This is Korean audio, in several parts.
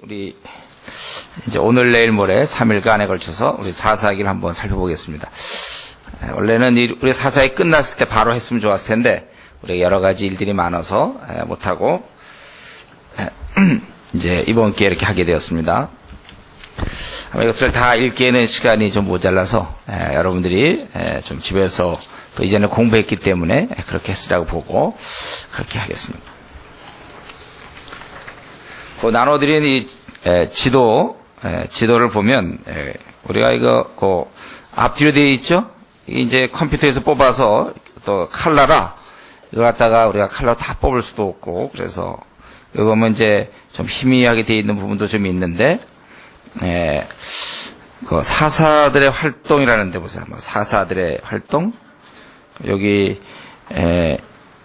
우리 이제 오늘 내일 모레 3일간에 걸쳐서 우리 사사기를 한번 살펴보겠습니다. 원래는 우리 사사기 끝났을 때 바로 했으면 좋았을 텐데 우리가 여러 가지 일들이 많아서 못하고 이제 이번 기회에 이렇게 하게 되었습니다. 아마 이것을 다 읽기에는 시간이 좀 모자라서 여러분들이 좀 집에서 또 이전에 공부했기 때문에 그렇게 했으라고 보고 그렇게 하겠습니다. 그 나눠드린 이 지도를 보면 우리가 이거 앞뒤로 되어 있죠? 이제 컴퓨터에서 뽑아서 또 칼라라 이거 갖다가 우리가 칼라 다 뽑을 수도 없고 그래서 이거 보면 이제 좀 희미하게 되어 있는 부분도 좀 있는데 그 사사들의 활동이라는 데 보세요. 사사들의 활동 여기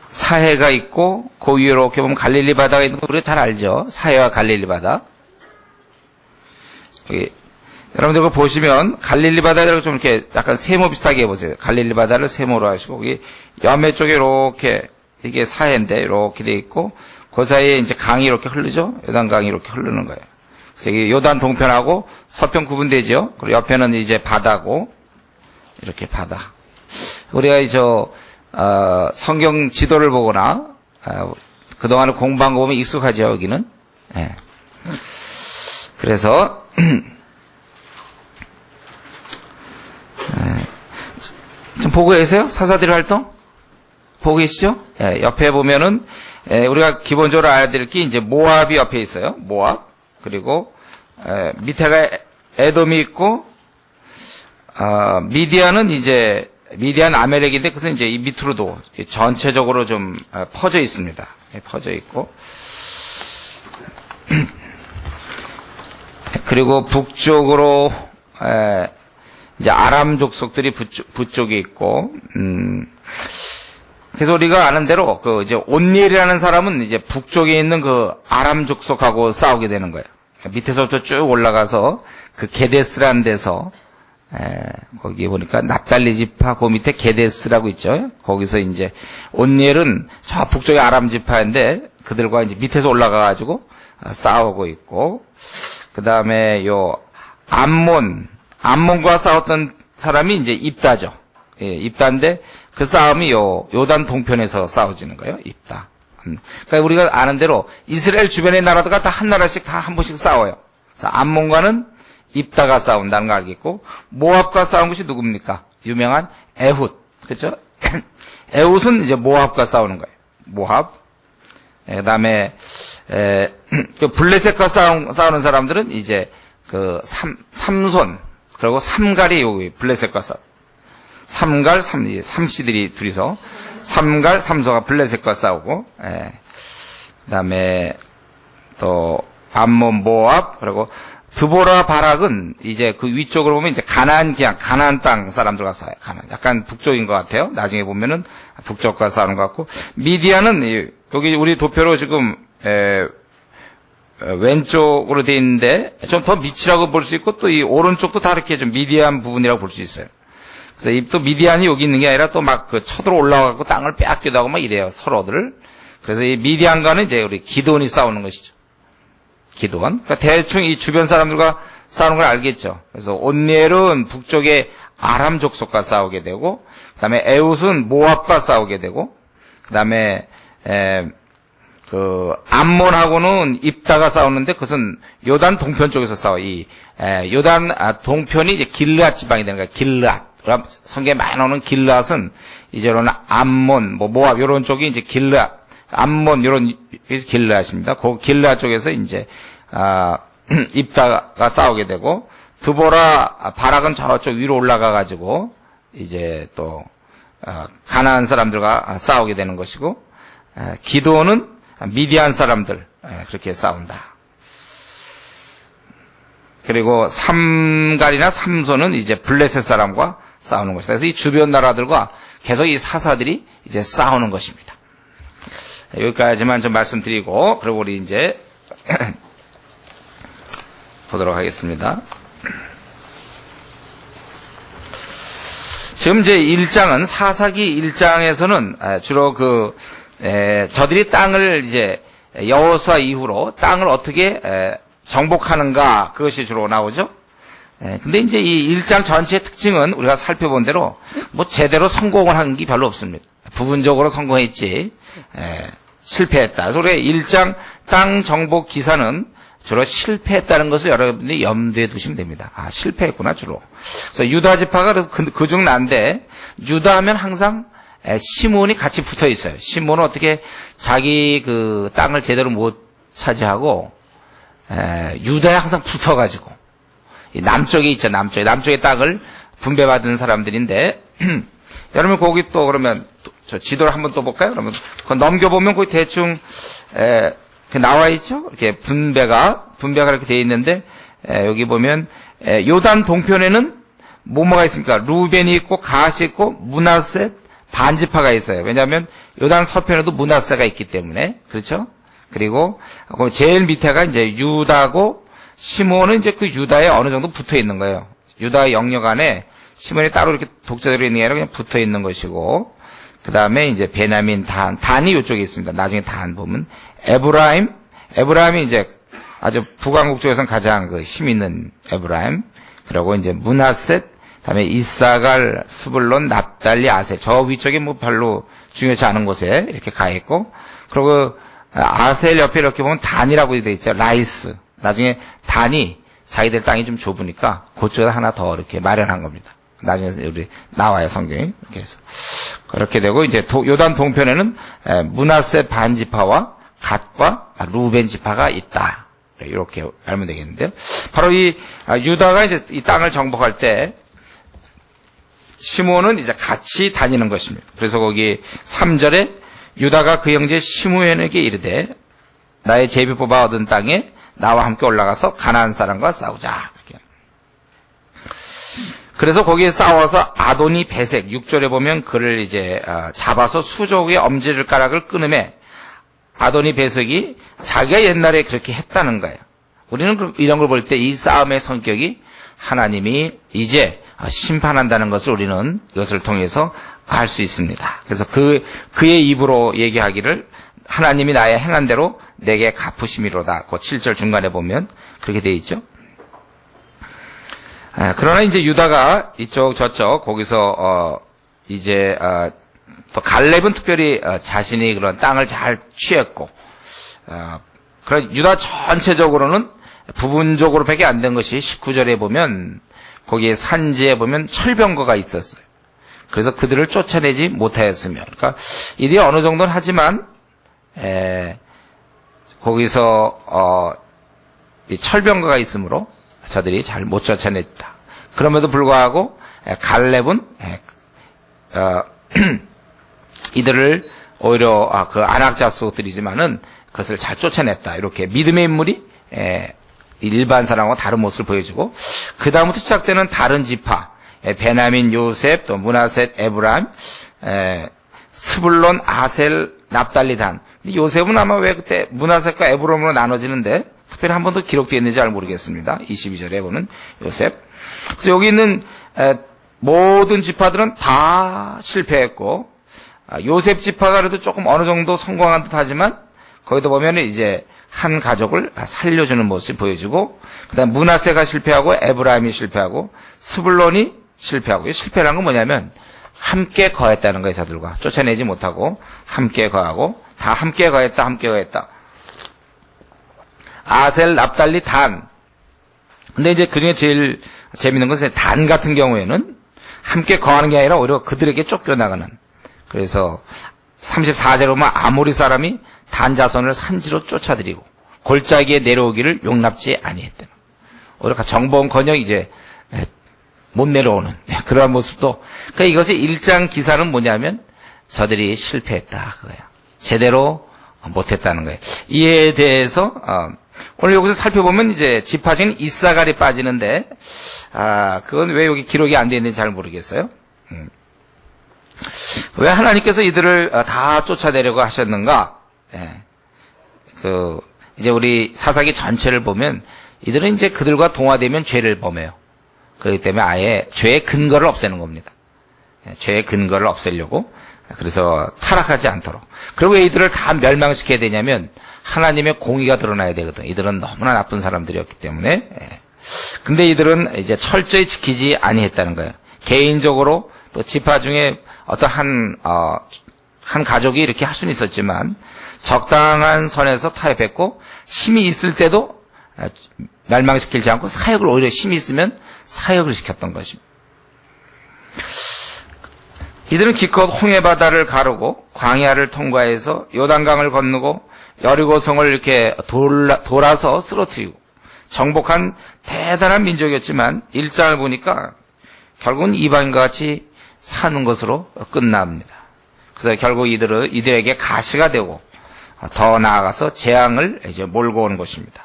사해가 있고 그 위에 이렇게 보면 갈릴리 바다가 있는 거 우리 잘 알죠? 사해와 갈릴리 바다. 여기 여러분들 그거 보시면 갈릴리 바다를 좀 이렇게 약간 세모 비슷하게 해보세요. 갈릴리 바다를 세모로 하시고 여기 옆에 쪽에 이렇게 이게 사해인데 이렇게 돼 있고 그 사이에 이제 강이 이렇게 흐르죠? 요단 강이 이렇게 흐르는 거예요. 그래서 이게 요단 동편하고 서편 구분되죠? 그리고 옆에는 이제 바다고 이렇게 바다. 우리가 성경 지도를 보거나 그동안에 공부한 거 보면 익숙하죠, 여기는. 네. 그래서 좀 보고 계세요? 사사들의 활동? 보고 계시죠? 네, 옆에 보면은 우리가 기본적으로 알아야 될 게 이제 모압이 옆에 있어요. 모압. 그리고 밑에가 에돔이 있고 미디안은 이제 미디안 아멜렉인데 그것은 이제 이 밑으로도 전체적으로 좀 퍼져 있습니다. 퍼져 있고 그리고 북쪽으로 이제 아람 족속들이 북쪽에 있고 그래서 우리가 아는 대로 그 이제 온니엘이라는 사람은 이제 북쪽에 있는 그 아람 족속하고 싸우게 되는 거예요. 밑에서부터 쭉 올라가서 그 게데스라는 데서 거기 보니까 납달리 지파 그 밑에 게데스라고 있죠. 거기서 이제 온니엘은 저 북쪽의 아람 지파인데 그들과 이제 밑에서 올라가 가지고 싸우고 있고 그다음에 요 암몬과 싸웠던 사람이 이제 입다죠. 예, 입다인데 그 싸움이 요단 동편에서 싸워지는 거예요. 입다. 그러니까 우리가 아는 대로 이스라엘 주변의 나라들과 다 한 나라씩 다 한 번씩 싸워요. 그래서 암몬과는 입다가 싸운다는 걸 알겠고 모압과 싸운 것이 누굽니까? 유명한 에훗. 그렇죠? 에훗은 이제 모압과 싸우는 거예요. 모압. 그다음에 그 블레셋과 싸우는 사람들은 이제 그 삼손 그리고 삼갈이 여기 블레셋과 싸워. 삼씨들이 둘이서 삼갈 삼소가 블레셋과 싸우고 그다음에 또 암몬 모압 그리고 드보라 바락은 이제 그 위쪽으로 보면 이제 가나안 땅 사람들과 싸워요. 약간 북쪽인 것 같아요. 나중에 보면은 북쪽과 싸우는 것 같고 미디안은 여기 우리 도표로 지금 왼쪽으로 돼 있는데 좀 더 밑이라고 볼 수 있고 또 이 오른쪽도 다 이렇게 좀 미디안 부분이라고 볼 수 있어요. 그래서 또 미디안이 여기 있는 게 아니라 또 막 그 쳐들어 올라가고 땅을 빼앗기도 하고 막 이래요. 서로들. 그래서 이 미디안과는 이제 우리 기드온이 싸우는 것이죠. 기드온. 그러니까 대충 이 주변 사람들과 싸우는 걸 알겠죠. 그래서 온니엘은 북쪽의 아람 족속과 싸우게 되고, 그 다음에 에훗은 모압과 싸우게 되고, 그 다음에 그 암몬하고는 입다가 싸우는데 그것은 요단 동편 쪽에서 싸워. 요단 동편이 이제 길르앗 지방이 되는 거야. 길르앗. 그럼 성경에 많이 나오는 길르앗은 이제로는 암몬, 모압 요런 쪽이 이제 길르앗, 암몬 요런 여기서 길르앗입니다. 그 길르앗 쪽에서 이제 입다가 싸우게 되고 드보라 바락은 저쪽 위로 올라가 가지고 이제 또 가나안 사람들과 싸우게 되는 것이고 기드온은 미디안 사람들 그렇게 싸운다. 그리고 삼갈이나 삼손은 이제 블레셋 사람과 싸우는 것이다. 그래서 이 주변 나라들과 계속 이 사사들이 이제 싸우는 것입니다. 여기까지만 좀 말씀드리고, 그리고 우리 이제 보도록 하겠습니다. 지금 이제 1장은 사사기 1장에서는 주로 저들이 땅을 이제 여호수아 이후로 땅을 어떻게 정복하는가, 그것이 주로 나오죠. 근데 이제 이 1장 전체의 특징은 우리가 살펴본 대로 뭐 제대로 성공을 한 게 별로 없습니다. 부분적으로 성공했지, 실패했다. 그래서 우리가 1장 땅 정복 기사는 주로 실패했다는 것을 여러분들이 염두에 두시면 됩니다. 아, 실패했구나, 주로. 그래서 유다 지파가 그중 난데, 유다 하면 항상 시몬이 같이 붙어 있어요. 시몬은 어떻게 자기 그 땅을 제대로 못 차지하고, 유다에 항상 붙어가지고, 남쪽에 있죠, 남쪽의 땅을 분배받은 사람들인데, 여러분 거기 또 그러면, 저 지도를 한번 또 볼까요? 그러면, 그거 넘겨보면 거기 대충, 나와 있죠? 이렇게 분배가 이렇게 되어 있는데, 여기 보면, 요단 동편에는 뭐가 있습니까? 루벤이 있고, 가시 있고, 므낫셋, 반지파가 있어요. 왜냐하면, 요단 서편에도 므낫세가 있기 때문에, 그렇죠? 그리고, 제일 밑에가 이제 유다고, 시몬은 이제 그 유다에 어느 정도 붙어 있는 거예요. 유다의 영역 안에 시몬이 따로 이렇게 독자들이 있는 게 아니라 그냥 붙어 있는 것이고, 그 다음에 이제 베냐민, 단이 이쪽에 있습니다. 나중에 단 보면, 에브라임이 이제 아주 북왕국 쪽에서는 가장 그 힘 있는 에브라임, 그리고 이제 므낫셋, 다음에 이사갈, 스불론, 납달리, 아셀, 저 위쪽에 뭐 별로 중요치 않은 곳에 이렇게 가 있고, 그리고 아셀 옆에 이렇게 보면 단이라고 되어 있죠. 라이스. 나중에 단이 자기들 땅이 좀 좁으니까 그쪽에 하나 더 이렇게 마련한 겁니다. 나중에 우리 나와요, 성경이. 이렇게 해서. 그렇게 되고, 이제 요단 동편에는 므낫세 반지파와 갓과 루벤 지파가 있다. 이렇게 알면 되겠는데요. 바로 이 유다가 이제 이 땅을 정복할 때 시몬은 이제 같이 다니는 것입니다. 그래서 거기 3절에 유다가 그 형제 시므온에게 이르되 나의 제비 뽑아 얻은 땅에 나와 함께 올라가서 가나안 사람과 싸우자. 이렇게. 그래서 거기에 싸워서 아도니 베색 6절에 보면 그를 이제 잡아서 수족의 엄지발가락을 끊음에 아도니 베색이 자기가 옛날에 그렇게 했다는 거예요. 우리는 이런 걸 볼 때 이 싸움의 성격이 하나님이 이제 심판한다는 것을 우리는 이것을 통해서 알 수 있습니다. 그래서 그의 입으로 얘기하기를 하나님이 나의 행한 대로 내게 갚으심이로다. 그 7절 중간에 보면 그렇게 되어 있죠. 그러나 이제 유다가 이쪽 저쪽 거기서 이제 또 갈렙은 특별히 자신이 그런 땅을 잘 취했고, 그런 유다 전체적으로는 부분적으로밖에 안 된 것이 19절에 보면 거기에 산지에 보면 철병거가 있었어요. 그래서 그들을 쫓아내지 못하였으며, 그러니까 이들이 어느 정도는 하지만 거기서 이 철병거가 있으므로 저들이 잘 못 쫓아냈다. 그럼에도 불구하고 갈렙은 이들을 오히려 그 안악자수들이지만은 그것을 잘 쫓아냈다. 이렇게 믿음의 인물이 일반 사람과 다른 모습을 보여주고, 그 다음부터 시작되는 다른 지파, 베냐민, 요셉, 또 므낫셋, 에브라임, 스불론, 아셀, 납달리, 단. 요셉은 아마 왜 그때 므낫셋과 에브라임으로 나눠지는데 특별히 한 번도 기록되어 있는지 잘 모르겠습니다. 22절에 보는 요셉. 그래서 여기 있는 모든 지파들은 다 실패했고, 요셉 지파가 그래도 조금 어느 정도 성공한 듯 하지만 거기도 보면 이제 한 가족을 살려주는 모습을 보여주고, 그 다음 므낫세가 실패하고 에브라임이 실패하고 스불론이 실패하고, 실패라는 건 뭐냐면 함께 거했다는 거예요. 저들과 쫓아내지 못하고 함께 거하고, 다 함께 거했다, 함께 거했다. 아셀, 납달리, 단. 근데 이제 그 중에 제일 재밌는 것은 단 같은 경우에는 함께 거하는 게 아니라 오히려 그들에게 쫓겨나가는. 그래서 34절에 보면 아모리 사람이 단 자손을 산지로 쫓아들이고 골짜기에 내려오기를 용납지 아니했다. 오히려 정보원커녕 이제 못 내려오는 그러한 모습도. 그러니까 이것이 1장 기사는 뭐냐면 저들이 실패했다 그거예요. 제대로 못했다는 거예요. 이에 대해서 오늘 여기서 살펴보면 이제 지파 중에 이사갈이 빠지는데, 그건 왜 여기 기록이 안 되어 있는지 잘 모르겠어요. 왜 하나님께서 이들을 다 쫓아내려고 하셨는가? 이제 우리 사사기 전체를 보면 이들은 이제 그들과 동화되면 죄를 범해요. 그렇기 때문에 아예 죄의 근거를 없애는 겁니다. 죄의 근거를 없애려고. 그래서 타락하지 않도록. 그리고 왜 이들을 다 멸망시켜야 되냐면 하나님의 공의가 드러나야 되거든. 이들은 너무나 나쁜 사람들이었기 때문에. 근데 이들은 이제 철저히 지키지 아니했다는 거예요. 개인적으로 또 지파 중에 어떤 한 가족이 이렇게 할 수는 있었지만 적당한 선에서 타협했고 힘이 있을 때도 멸망시키지 않고 사역을 오히려 힘이 있으면 사역을 시켰던 것입니다. 이들은 기껏 홍해바다를 가르고 광야를 통과해서 요단강을 건너고 여리고성을 이렇게 돌아서 쓰러뜨리고 정복한 대단한 민족이었지만 1장을 보니까 결국은 이방인과 같이 사는 것으로 끝납니다. 그래서 결국 이들에게 가시가 되고 더 나아가서 재앙을 이제 몰고 오는 것입니다.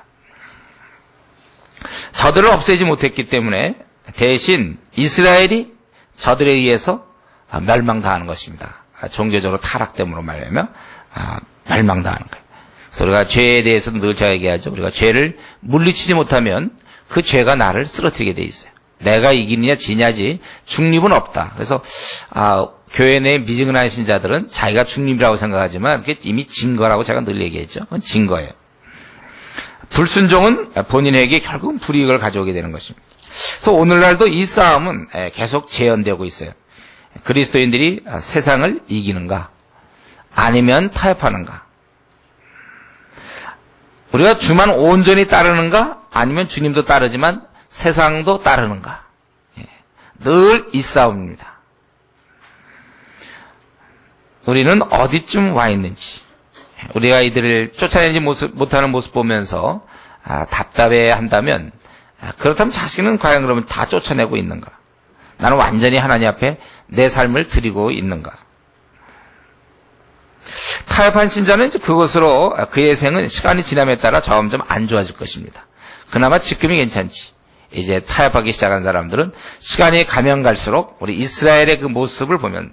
저들을 없애지 못했기 때문에 대신 이스라엘이 저들에 의해서 멸망당하는 것입니다. 종교적으로 타락됨으로 말하면 멸망당하는 거예요. 그래서 우리가 죄에 대해서도 늘 제가 얘기하죠. 우리가 죄를 물리치지 못하면 그 죄가 나를 쓰러뜨리게 돼 있어요. 내가 이기느냐 지냐지 중립은 없다. 그래서 교회 내 미증은한 신자들은 자기가 중립이라고 생각하지만 그게 이미 진 거라고 제가 늘 얘기했죠. 그건 진 거예요. 불순종은 본인에게 결국은 불이익을 가져오게 되는 것입니다. 그래서 오늘날도 이 싸움은 계속 재현되고 있어요. 그리스도인들이 세상을 이기는가 아니면 타협하는가. 우리가 주만 온전히 따르는가 아니면 주님도 따르지만 세상도 따르는가. 늘 이 싸움입니다. 우리는 어디쯤 와 있는지, 우리가 이들을 쫓아내지 못하는 모습 보면서 답답해 한다면, 그렇다면 자신은 과연 그러면 다 쫓아내고 있는가? 나는 완전히 하나님 앞에 내 삶을 드리고 있는가? 타협한 신자는 이제 그것으로 그의 생은 시간이 지남에 따라 점점 안 좋아질 것입니다. 그나마 지금이 괜찮지. 이제 타협하기 시작한 사람들은 시간이 가면 갈수록 우리 이스라엘의 그 모습을 보면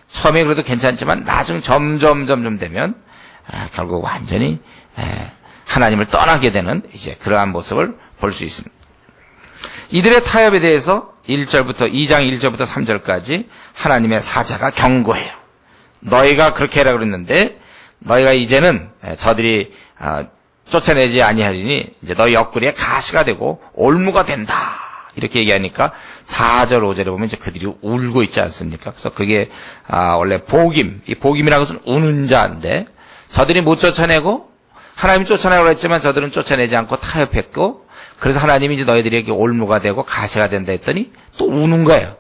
처음에 그래도 괜찮지만 나중 점점 되면 결국 완전히 하나님을 떠나게 되는 이제 그러한 모습을 볼 수 있습니다. 이들의 타협에 대해서 1절부터 2장 1절부터 3절까지 하나님의 사자가 경고해요. 너희가 그렇게 해라 그랬는데 너희가 이제는 저들이 쫓아내지 아니하리니 이제 너희 옆구리에 가시가 되고 올무가 된다. 이렇게 얘기하니까 4절 5절에 보면 이제 그들이 울고 있지 않습니까? 그래서 그게 원래 복임, 이 복임이라는 것은 우는 자인데 저들이 못 쫓아내고 하나님이 쫓아내라고 했지만 저들은 쫓아내지 않고 타협했고 그래서 하나님이 이제 너희들에게 올무가 되고 가시가 된다 했더니 또 우는 거예요.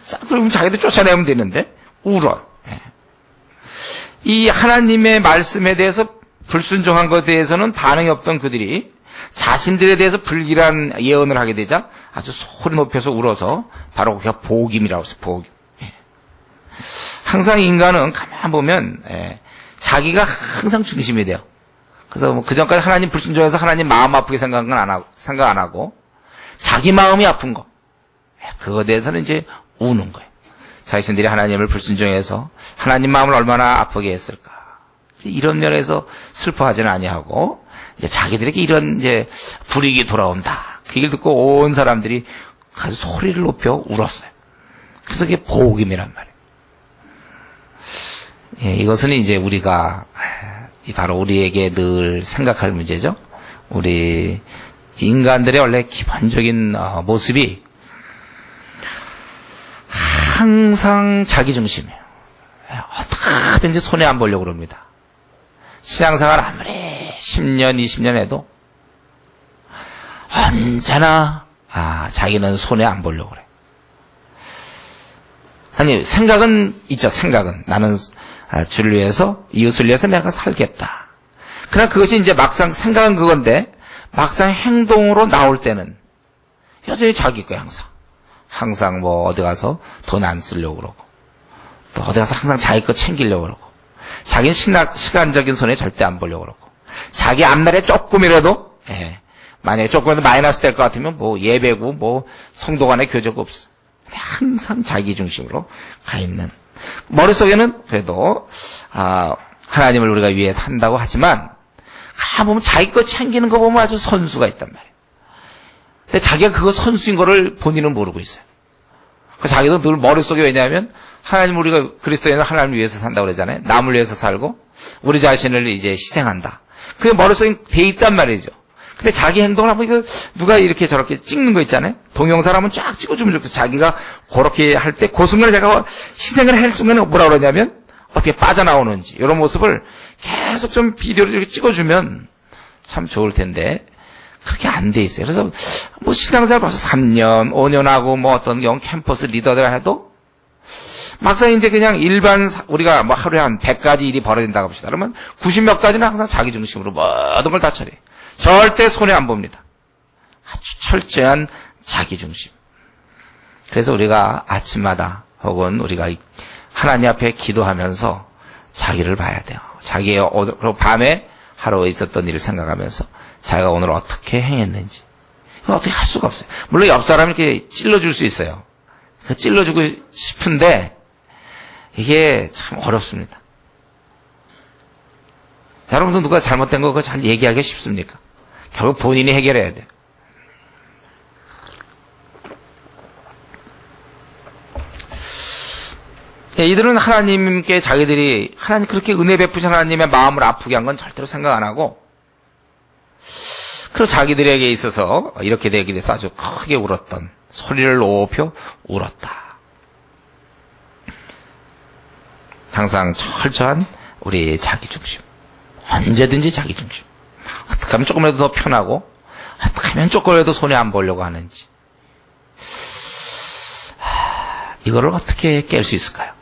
자, 그러면 자기들 쫓아내면 되는데 울어. 이 하나님의 말씀에 대해서 불순종한 것에 대해서는 반응이 없던 그들이 자신들에 대해서 불길한 예언을 하게 되자 아주 소리 높여서 울어서 바로 그게 복임이라고 해서 복임. 항상 인간은 가만 보면 자기가 항상 중심이 돼요. 그래서 그 전까지 하나님 불순종해서 하나님 마음 아프게 생각 안 하고 자기 마음이 아픈 거 그거에 대해서는 이제 우는 거예요. 자신들이 하나님을 불순종해서 하나님 마음을 얼마나 아프게 했을까. 이런 면에서 슬퍼하지는 아니하고 이제 자기들에게 이런 이제 불이익이 돌아온다. 그 얘기를 듣고 온 사람들이 아주 소리를 높여 울었어요. 그래서 그게 복임이란 말이에요. 이것은 이제 우리가 바로 우리에게 늘 생각할 문제죠. 우리 인간들의 원래 기본적인 모습이 항상 자기 중심이에요. 어떻게든지 손해 안 보려고 그럽니다. 신앙생활 아무리 10년, 20년 해도 언제나 자기는 손해 안 보려고 그래. 아니 생각은 있죠. 생각은 나는 주를 위해서 이웃을 위해서 내가 살겠다. 그러나 그것이 이제 막상 생각은 그건데 막상 행동으로 나올 때는 여전히 자기 거야 항상 뭐 어디 가서 돈 안 쓰려고 그러고 또 어디 가서 항상 자기 거 챙기려고 그러고 자기는 시간적인 손해 절대 안 보려고 그러고 자기 앞날에 조금이라도 만약에 조금이라도 마이너스 될 것 같으면 뭐 예배고 뭐 성도 간의 교제가 없어. 항상 자기 중심으로 가 있는 머릿속에는 그래도 하나님을 우리가 위해 산다고 하지만 가보면 자기 거 챙기는 거 보면 아주 선수가 있단 말이에요. 근데 자기가 그거 선수인 거를 본인은 모르고 있어요. 자기도 늘 머릿속에 왜냐하면 하나님 우리가 그리스도인은 하나님을 위해서 산다고 그러잖아요. 남을 위해서 살고 우리 자신을 이제 희생한다. 그게 머릿속에 돼 있단 말이죠. 근데 자기 행동을 하면 이거 누가 이렇게 저렇게 찍는 거 있잖아요. 동영상 한번 쫙 찍어주면 좋겠어. 자기가 그렇게 할 때 그 순간에 제가 희생을 할 순간에 뭐라 그러냐면 어떻게 빠져나오는지 이런 모습을 계속 좀 비디오로 이렇게 찍어주면 참 좋을 텐데 그렇게 안 돼 있어요. 그래서 뭐 신앙생활 벌써 3년, 5년 하고 뭐 어떤 경우 캠퍼스 리더들 해도 막상 이제 그냥 일반 우리가 뭐 하루에 한 100가지 일이 벌어진다고 합시다. 그러면 90몇 가지는 항상 자기 중심으로 모든 걸 다 처리해요. 절대 손해 안 봅니다. 아주 철저한 자기 중심. 그래서 우리가 아침마다 혹은 우리가 하나님 앞에 기도하면서 자기를 봐야 돼요. 자기의 그리고 밤에 하루에 있었던 일을 생각하면서 자기가 오늘 어떻게 행했는지. 그거 어떻게 할 수가 없어요. 물론 옆 사람을 이렇게 찔러줄 수 있어요. 찔러주고 싶은데 이게 참 어렵습니다. 여러분도 누가 잘못된 거 그거 잘 얘기하기 쉽습니까? 결국 본인이 해결해야 돼요. 이들은 하나님께 자기들이 하나님 그렇게 은혜 베푸신 하나님의 마음을 아프게 한 건 절대로 생각 안 하고 그리고 자기들에게 있어서 이렇게 되게 돼서 아주 크게 울었던 소리를 높여 울었다. 항상 철저한 우리 자기 중심. 언제든지 자기 중심. 어떻게 하면 조금이라도 더 편하고 어떻게 하면 조금이라도 손해 안 보려고 하는지. 이거를 어떻게 깰 수 있을까요?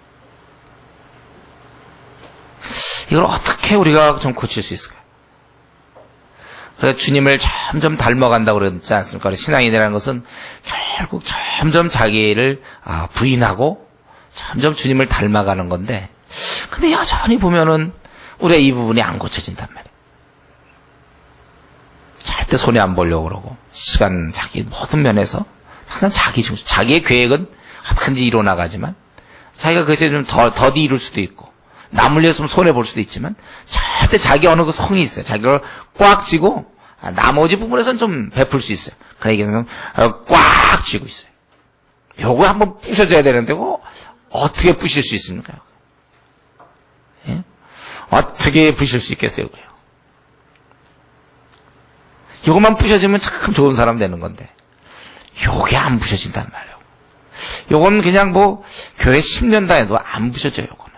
이걸 어떻게 우리가 좀 고칠 수 있을까요? 그래서 주님을 점점 닮아간다고 그러지 않습니까? 신앙인이라는 것은 결국 점점 자기를 부인하고 점점 주님을 닮아가는 건데 근데 여전히 보면은 우리가 이 부분이 안 고쳐진단 말이에요. 절대 손해 안 보려고 그러고 시간 자기 모든 면에서 항상 자기 중심, 자기의 계획은 어떻게든지 이뤄나가지만 자기가 그것에 좀 더디 이룰 수도 있고 남을 위해서 손해 볼 수도 있지만 절대 자기 어느 그 성이 있어요. 자기가 꽉 쥐고 나머지 부분에서는 좀 베풀 수 있어요. 그러니까 꽉 쥐고 있어요. 요거 한번 부셔줘야 되는데 어떻게 부실 수 있습니까? 예? 어떻게 부실 수 있겠어요? 요것만 부셔지면 참 좋은 사람 되는 건데 요게 안 부셔진단 말이에요. 요건 그냥 뭐 교회 10년 다녀도 안 부셔져요. 요거는.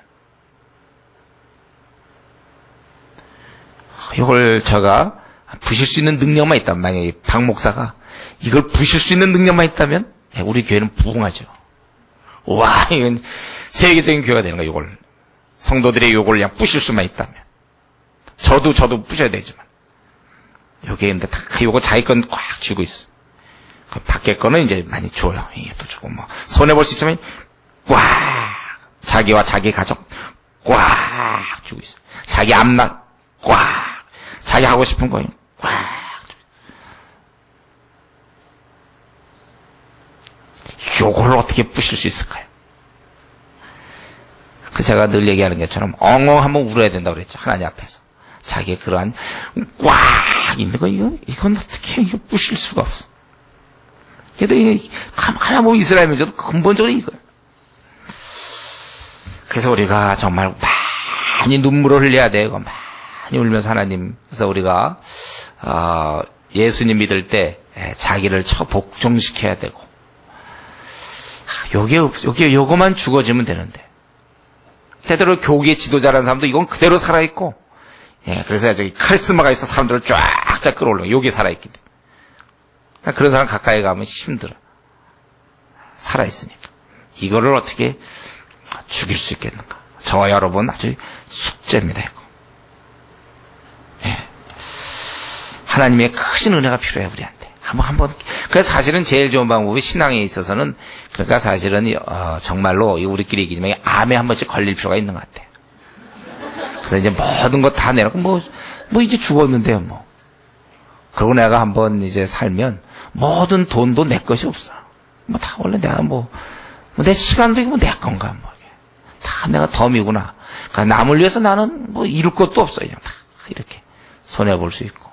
요걸 제가 부실 수 있는 능력만 있다면 만약에 박 목사가 이걸 부실 수 있는 능력만 있다면 우리 교회는 부흥하죠. 와, 이건 세계적인 교회가 되는 거예요. 요걸 성도들의 요걸 그냥 부실 수만 있다면 저도 부셔야 되지만 요게 근데 다 요거 자기 건 꽉 쥐고 있어. 그 밖에 거는 이제 많이 줘요. 이게 또 주고 뭐 손해 볼 수 있지만 꽉 자기와 자기 가족 꽉 쥐고 있어. 자기 앞날 꽉 자기 하고 싶은 거 꽉. 요걸 어떻게 부실 수 있을까요? 그 제가 늘 얘기하는 것처럼 엉엉 한번 울어야 된다고 그랬죠. 하나님 앞에서. 자기의 그러한 꽉 있는 거 이건 어떻게 이거 부실 수가 없어. 그래도 가만 보면 이스라엘 민족도 근본적으로 이거예요. 그래서 우리가 정말 많이 눈물을 흘려야 되고 많이 울면서 하나님 그래서 우리가 예수님 믿을 때 자기를 복종시켜야 되고 요거만 죽어지면 되는데 때때로 교계 지도자라는 사람도 이건 그대로 살아있고 그래서 저기 카리스마가 있어 사람들을 쫙쫙 끌어올려 요게 살아있기 때문에 그런 사람 가까이 가면 힘들어 살아있으니까 이거를 어떻게 죽일 수 있겠는가 저와 여러분 아주 숙제입니다 이거. 하나님의 크신 은혜가 필요해요 우리한테 한번 그래서 사실은 제일 좋은 방법이 신앙에 있어서는 그러니까 사실은 정말로 우리끼리 얘기지만 암에 한 번씩 걸릴 필요가 있는 것 같아요. 그래서 이제 모든 거 다 내놓고 뭐 이제 죽었는데요 뭐 그러고 내가 한번 이제 살면 모든 돈도 내 것이 없어. 뭐 다 원래 내가 내 시간도 이거 내 건가 뭐 다 내가 덤이구나. 그러니까 남을 위해서 나는 뭐 이룰 것도 없어 그냥 다 이렇게 손해 볼 수 있고.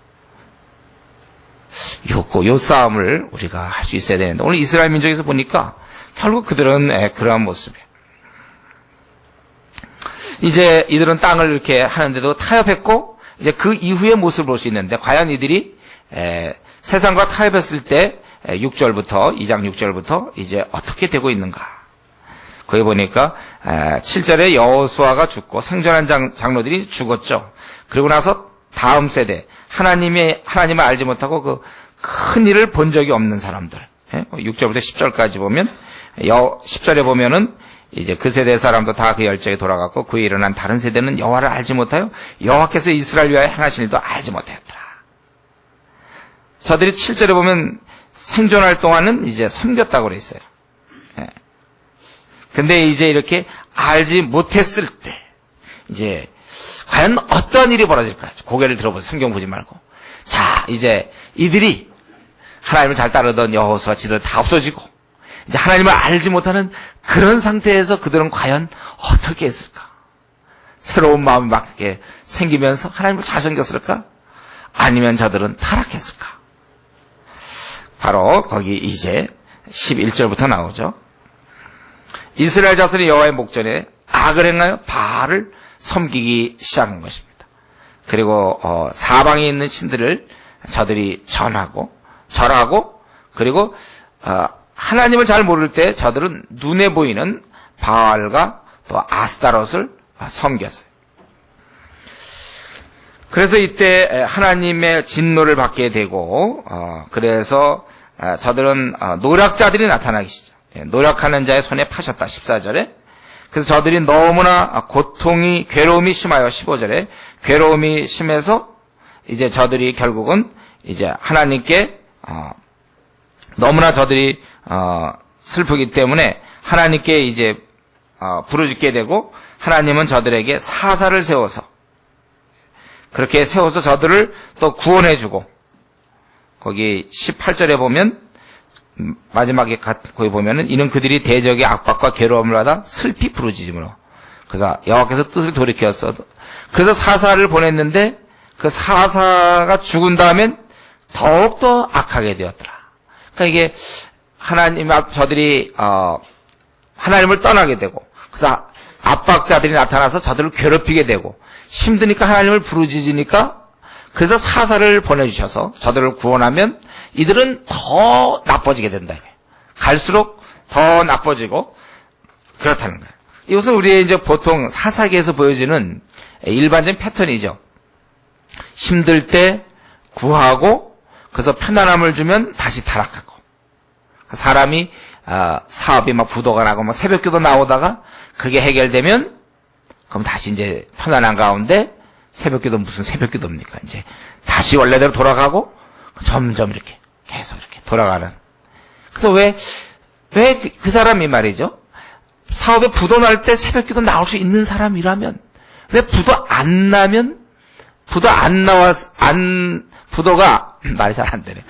요 싸움을 우리가 할 수 있어야 되는데 오늘 이스라엘 민족에서 보니까 결국 그들은 그러한 모습이에요. 이제 이들은 땅을 이렇게 하는데도 타협했고, 이제 그 이후의 모습을 볼 수 있는데, 과연 이들이 세상과 타협했을 때 6절부터 2장 6절부터 이제 어떻게 되고 있는가? 거기 보니까 7절에 여호수아가 죽고 생존한 장로들이 죽었죠. 그리고 나서 다음 세대 하나님을 알지 못하고 그 큰 일을 본 적이 없는 사람들, 6절부터 10절까지 보면 10절에 보면은 이제 그 세대 사람도 다 그 열정에 돌아갔고, 그에 일어난 다른 세대는 여호와를 알지 못하여 여호와께서 이스라엘 위하여 행하신 일도 알지 못하였더라. 저들이 7절에 보면 생존할 동안은 이제 섬겼다고 그래 있어요. 근데 이제 이렇게 알지 못했을 때 이제 과연 어떤 일이 벌어질까? 고개를 들어보세요. 성경 보지 말고. 자, 이제 이들이 하나님을 잘 따르던 여호수아 지들 다 없어지고, 이제 하나님을 알지 못하는 그런 상태에서 그들은 과연 어떻게 했을까? 새로운 마음이 막 이렇게 생기면서 하나님을 잘 섬겼을까? 아니면 저들은 타락했을까? 바로 거기 이제 11절부터 나오죠. 이스라엘 자손이 여호와의 목전에 악을 행하여 바알을 섬기기 시작한 것입니다. 그리고 사방에 있는 신들을 저들이 절하고 그리고 하나님을 잘 모를 때 저들은 눈에 보이는 바알과 또 아스타롯을 섬겼어요. 그래서 이때 하나님의 진노를 받게 되고, 그래서 저들은 노략자들이 나타나기 시작. 노력하는 자의 손에 파셨다. 14절에. 그래서 저들이 너무나 괴로움이 심하여 15절에 괴로움이 심해서 이제 저들이 결국은 이제 하나님께 너무나 저들이 슬프기 때문에 하나님께 이제 부르짖게 되고, 하나님은 저들에게 사사를 세워서 그렇게 세워서 저들을 또 구원해주고, 거기 18절에 보면 마지막에 거기 보면은 이는 그들이 대적의 압박과 괴로움을 받아 슬피 부르짖음으로, 그래서 여호와께서 뜻을 돌이켰어. 그래서 사사를 보냈는데 그 사사가 죽은 다음엔 더욱더 악하게 되었더라. 그러니까 이게 저들이 하나님을 떠나게 되고, 그래서 압박자들이 나타나서 저들을 괴롭히게 되고, 힘드니까 하나님을 부르짖으니까, 그래서 사사를 보내주셔서 저들을 구원하면 이들은 더 나빠지게 된다. 갈수록 더 나빠지고 그렇다는 거예요. 이것은 우리의 이제 보통 사사기에서 보여지는 일반적인 패턴이죠. 힘들 때 구하고, 그래서 편안함을 주면 다시 타락하고, 사람이 사업이 막 부도가 나고 막 새벽기도 나오다가 그게 해결되면 그럼 다시 이제 편안한 가운데, 새벽기도 무슨 새벽기도입니까? 이제 다시 원래대로 돌아가고 점점 이렇게 계속 이렇게 돌아가는. 그래서 왜 그 사람이 말이죠, 사업에 부도 날 때 새벽기도 나올 수 있는 사람이라면 왜 부도가 말이 잘 안 되네.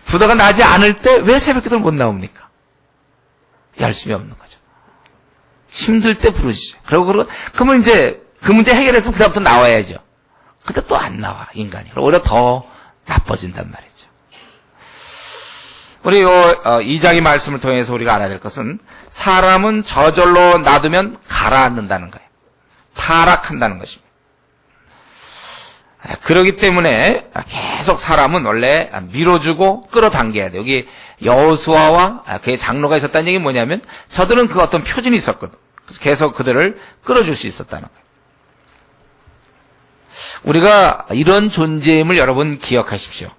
부도가 나지 않을 때 왜 새벽기도를 못 나옵니까? 열심히 없는 거죠. 힘들 때 부르시죠. 그러면 이제 그 문제 해결했으면 그다음부터 나와야죠. 근데 또 안 나와, 인간이. 오히려 더 나빠진단 말이죠. 우리 2장의 말씀을 통해서 우리가 알아야 될 것은, 사람은 저절로 놔두면 가라앉는다는 거예요. 타락한다는 것입니다. 그렇기 때문에 계속 사람은 원래 밀어주고 끌어당겨야 돼요. 여기 여호수아와 그의 장로가 있었다는 얘기는 뭐냐면, 저들은 그 어떤 표준이 있었거든. 그래서 계속 그들을 끌어줄 수 있었다는 거예요. 우리가 이런 존재임을 여러분 기억하십시오.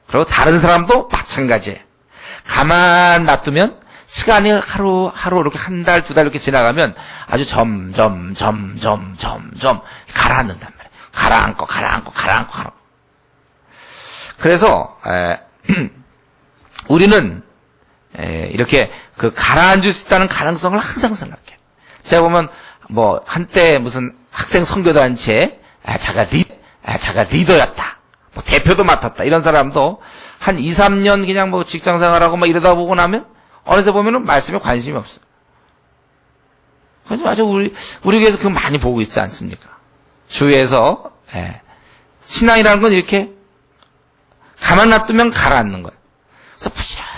그리고 다른 사람도 마찬가지예요. 가만 놔두면 시간이 하루 이렇게 한 달, 두 달 이렇게 지나가면 아주 점점 가라앉는단 말이에요. 가라앉고. 그래서 우리는 이렇게 그 가라앉을 수 있다는 가능성을 항상 생각해요. 제가 보면 뭐 한때 무슨 학생 선교단체 자가 리더였다, 뭐 대표도 맡았다, 이런 사람도 한 2, 3년 그냥 뭐 직장 생활하고 막 이러다 보고 나면 어느새 보면은 말씀에 관심이 없어요. 아주 우리 교회에서 그거 많이 보고 있지 않습니까? 주위에서. 신앙이라는 건 이렇게 가만 놔두면 가라앉는 거예요. 그래서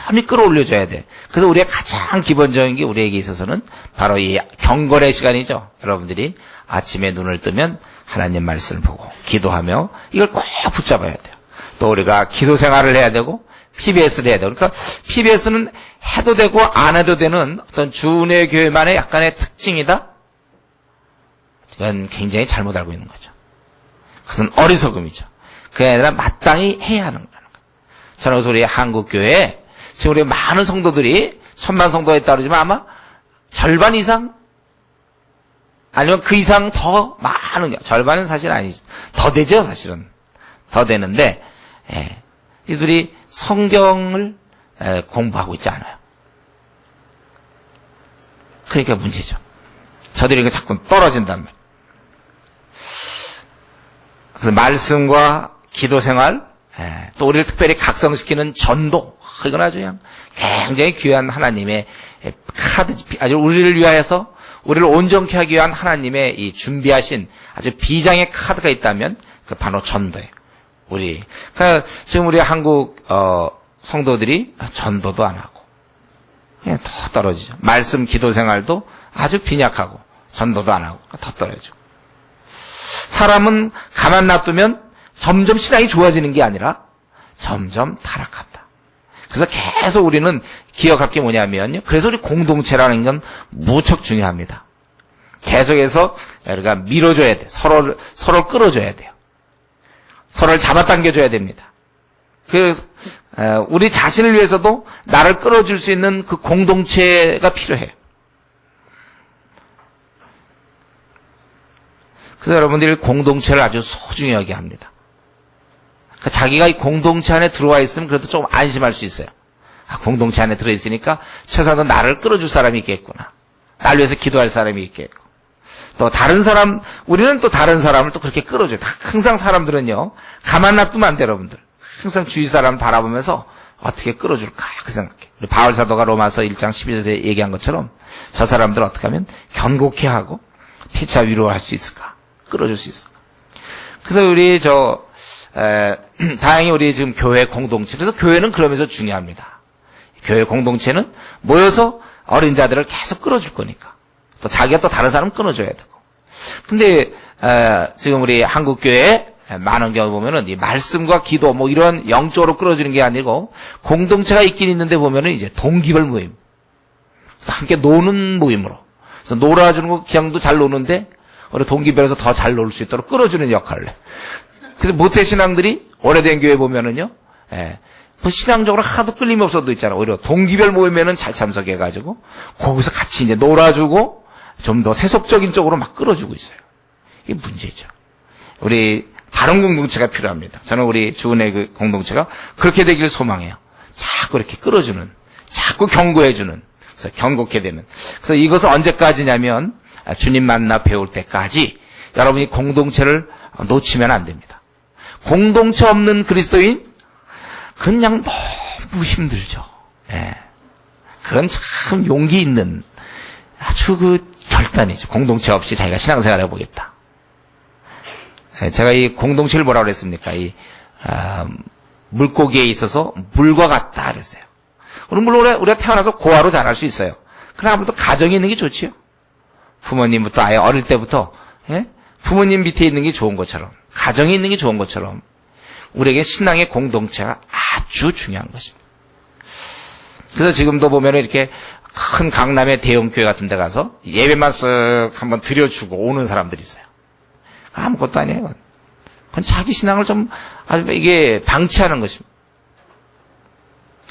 꼼꼼히 끌어올려줘야 돼. 그래서 우리의 가장 기본적인 게 우리에게 있어서는 바로 이 경건의 시간이죠. 여러분들이 아침에 눈을 뜨면 하나님 말씀을 보고 기도하며 이걸 꼭 붙잡아야 돼요. 또 우리가 기도 생활을 해야 되고 PBS를 해야 돼요. 그러니까 PBS는 해도 되고 안 해도 되는 어떤 주은혜 교회만의 약간의 특징이다? 이건 굉장히 잘못 알고 있는 거죠. 그것은 어리석음이죠. 그게 아니라 마땅히 해야 하는 거예요. 저는 그래서 우리 한국교회에 지금 우리 많은 성도들이 1000만 성도가 있다고 그러지만 아마 절반 이상 아니면 그 이상 더 많은 게 절반은 사실 아니죠. 더 되죠 사실은. 더 되는데 이들이 성경을 공부하고 있지 않아요. 그러니까 문제죠. 저들이 이거 자꾸 떨어진단 말이에요. 그래서 말씀과 기도 생활, 또 우리를 특별히 각성시키는 전도, 이건 아주 그냥 굉장히 귀한 하나님의 카드, 아주 우리를 위하여서 우리를 온전케 하기 위한 하나님의 이 준비하신 아주 비장의 카드가 있다면 그 바로 전도예요. 그러니까 지금 우리 한국 성도들이 전도도 안 하고 그냥 더 떨어지죠. 말씀 기도 생활도 아주 빈약하고 전도도 안 하고 더 떨어지죠. 사람은 가만 놔두면 점점 신앙이 좋아지는 게 아니라 점점 타락한다. 그래서 계속 우리는 기억할 게 뭐냐면요. 그래서 우리 공동체라는 건 무척 중요합니다. 계속해서 우리가 밀어줘야 돼. 서로를 끌어줘야 돼요. 서로를 잡아당겨줘야 됩니다. 그래서 우리 자신을 위해서도 나를 끌어줄 수 있는 그 공동체가 필요해요. 그래서 여러분들이 공동체를 아주 소중히 여겨야 합니다. 그러니까 자기가 이 공동체 안에 들어와 있으면 그래도 좀 안심할 수 있어요. 공동체 안에 들어있으니까 최소한 나를 끌어줄 사람이 있겠구나. 나를 위해서 기도할 사람이 있겠고. 또 다른 사람, 우리는 또 다른 사람을 또 그렇게 끌어줘요. 항상 사람들은요, 가만 놔두면 안 돼요, 여러분들. 항상 주위 사람을 바라보면서 어떻게 끌어줄까, 그 생각해. 우리 바울 사도가 로마서 1장 12절에 얘기한 것처럼 저 사람들 어떻게 하면 견고케 하고 피차 위로할 수 있을까? 끌어줄 수 있을까? 그래서 우리 다행히 우리 지금 교회 공동체, 그래서 교회는 그러면서 중요합니다. 교회 공동체는 모여서 어린 자들을 계속 끌어줄 거니까. 또 자기가 또 다른 사람 끊어줘야 되고. 근데 지금 우리 한국교회 많은 경우 보면은 이 말씀과 기도 뭐 이런 영적으로 끌어주는 게 아니고 공동체가 있긴 있는데 보면은 이제 동기별 모임. 그래서 함께 노는 모임으로. 그래서 놀아주는 거 그냥도 잘 노는데 우리 동기별에서 더 잘 놀 수 있도록 끌어주는 역할을 해. 그래서 모태신앙들이 오래된 교회 보면은요, 뭐 신앙적으로 하나도 끌림이 없어도 있잖아. 오히려 동기별 모임에는 잘 참석해가지고 거기서 같이 이제 놀아주고 좀 더 세속적인 쪽으로 막 끌어주고 있어요. 이게 문제죠. 우리 바른 공동체가 필요합니다. 저는 우리 주은혜 그 공동체가 그렇게 되기를 소망해요. 자꾸 이렇게 끌어주는, 자꾸 경고해주는, 그래서 경고케 되는. 그래서 이것은 언제까지냐면 주님 만나 배울 때까지 여러분이 공동체를 놓치면 안 됩니다. 공동체 없는 그리스도인 그냥 너무 힘들죠. 그건 참 용기 있는 아주 그 결단이죠. 공동체 없이 자기가 신앙생활을 해보겠다. 제가 이 공동체를 뭐라고 그랬습니까? 물고기에 있어서 물과 같다 그랬어요. 물론 우리가 태어나서 고아로 자랄 수 있어요. 그러나 아무래도 가정이 있는 게 좋지요. 부모님부터 아예 어릴 때부터 부모님 밑에 있는 게 좋은 것처럼 가정이 있는 게 좋은 것처럼 우리에게 신앙의 공동체가 아주 중요한 것입니다. 그래서 지금도 보면 이렇게 큰 강남의 대형교회 같은 데 가서 예배만 쓱 한번 드려주고 오는 사람들이 있어요. 아무것도 아니에요. 그건 자기 신앙을 좀 아주 이게 방치하는 것입니다.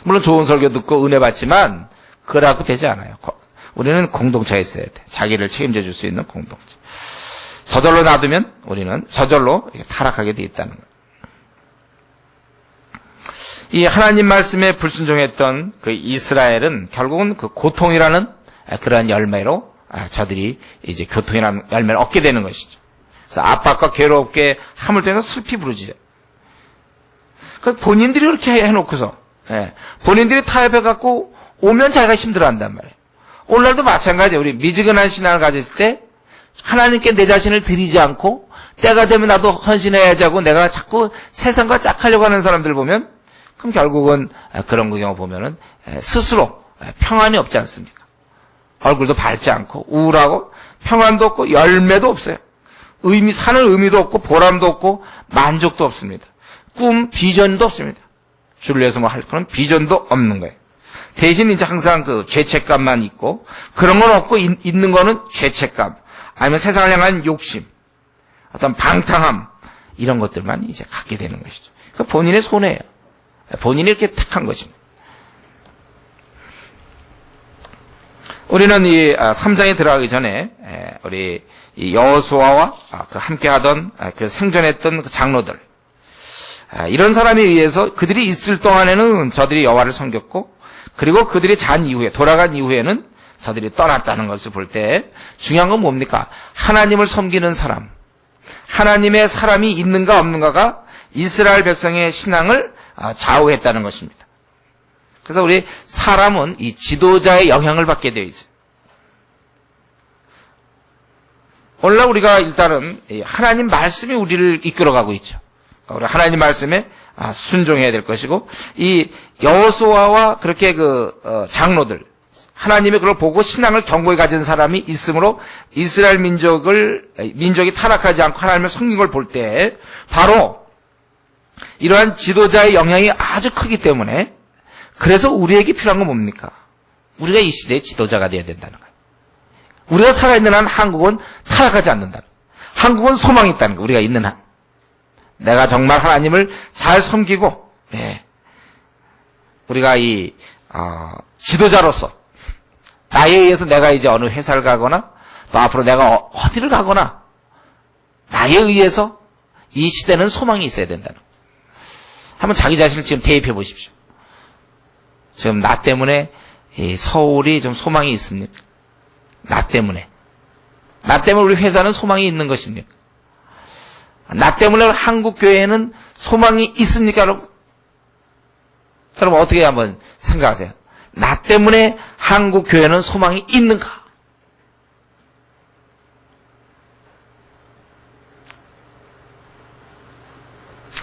물론 좋은 설교 듣고 은혜 받지만 그러고 되지 않아요. 우리는 공동체가 있어야 돼. 자기를 책임져 줄 수 있는 공동체. 저절로 놔두면 우리는 저절로 타락하게 돼 있다는 거예요. 이 하나님 말씀에 불순종했던 그 이스라엘은 결국은 그 고통이라는 그러한 열매로 저들이 이제 교통이라는 열매를 얻게 되는 것이죠. 그래서 압박과 괴롭게 함을 통해서 슬피 부르짖어요. 본인들이 그렇게 해놓고서 본인들이 타협해갖고 오면 자기가 힘들어한단 말이에요. 오늘날도 마찬가지예요. 우리 미지근한 신앙을 가졌을 때 하나님께 내 자신을 드리지 않고 때가 되면 나도 헌신해야지 하고 내가 자꾸 세상과 짝하려고 하는 사람들 보면 그럼 결국은 그런 경우 보면은 스스로 평안이 없지 않습니까? 얼굴도 밝지 않고 우울하고 평안도 없고 열매도 없어요. 사는 의미도 없고 보람도 없고 만족도 없습니다. 비전도 없습니다. 주를 위해서 뭐 할 그런 비전도 없는 거예요. 대신 이제 항상 그 죄책감만 있고 그런 건 없고 있는 거는 죄책감 아니면 세상을 향한 욕심 어떤 방탕함 이런 것들만 이제 갖게 되는 것이죠. 그 본인의 손해예요. 본인이 이렇게 택한 것입니다. 우리는 이 3장에 들어가기 전에 우리 여호수아와 그 함께하던 그 생존했던 그 장로들 이런 사람에 의해서 그들이 있을 동안에는 저들이 여호와를 섬겼고 그리고 그들이 돌아간 이후에는 저들이 떠났다는 것을 볼 때 중요한 건 뭡니까? 하나님을 섬기는 사람, 하나님의 사람이 있는가 없는가가 이스라엘 백성의 신앙을 좌우했다는 것입니다. 그래서 우리 사람은 이 지도자의 영향을 받게 되어 있어요. 오늘날 우리가 일단은 하나님 말씀이 우리를 이끌어가고 있죠. 우리 하나님 말씀에 순종해야 될 것이고 이 여호수아와 그렇게 장로들 하나님이 그걸 보고 신앙을 견고히 가진 사람이 있으므로 이스라엘 민족이 타락하지 않고 하나님을 섬긴 걸 볼 때 바로 이러한 지도자의 영향이 아주 크기 때문에 그래서 우리에게 필요한 건 뭡니까? 우리가 이 시대의 지도자가 되어야 된다는 거예요. 우리가 살아있는 한 한국은 타락하지 않는다. 한국은 소망이 있다는 거예요. 우리가 있는 한. 내가 정말 하나님을 잘 섬기고 우리가 지도자로서 나에 의해서 내가 이제 어느 회사를 가거나 또 앞으로 내가 어디를 가거나 나에 의해서 이 시대는 소망이 있어야 된다는 거예요. 한번 자기 자신을 지금 대입해 보십시오. 지금 나 때문에 서울이 좀 소망이 있습니까? 나 때문에 우리 회사는 소망이 있는 것입니까? 나 때문에 한국 교회에는 소망이 있습니까? 여러분 어떻게 한번 생각하세요. 나 때문에 한국 교회는 소망이 있는가?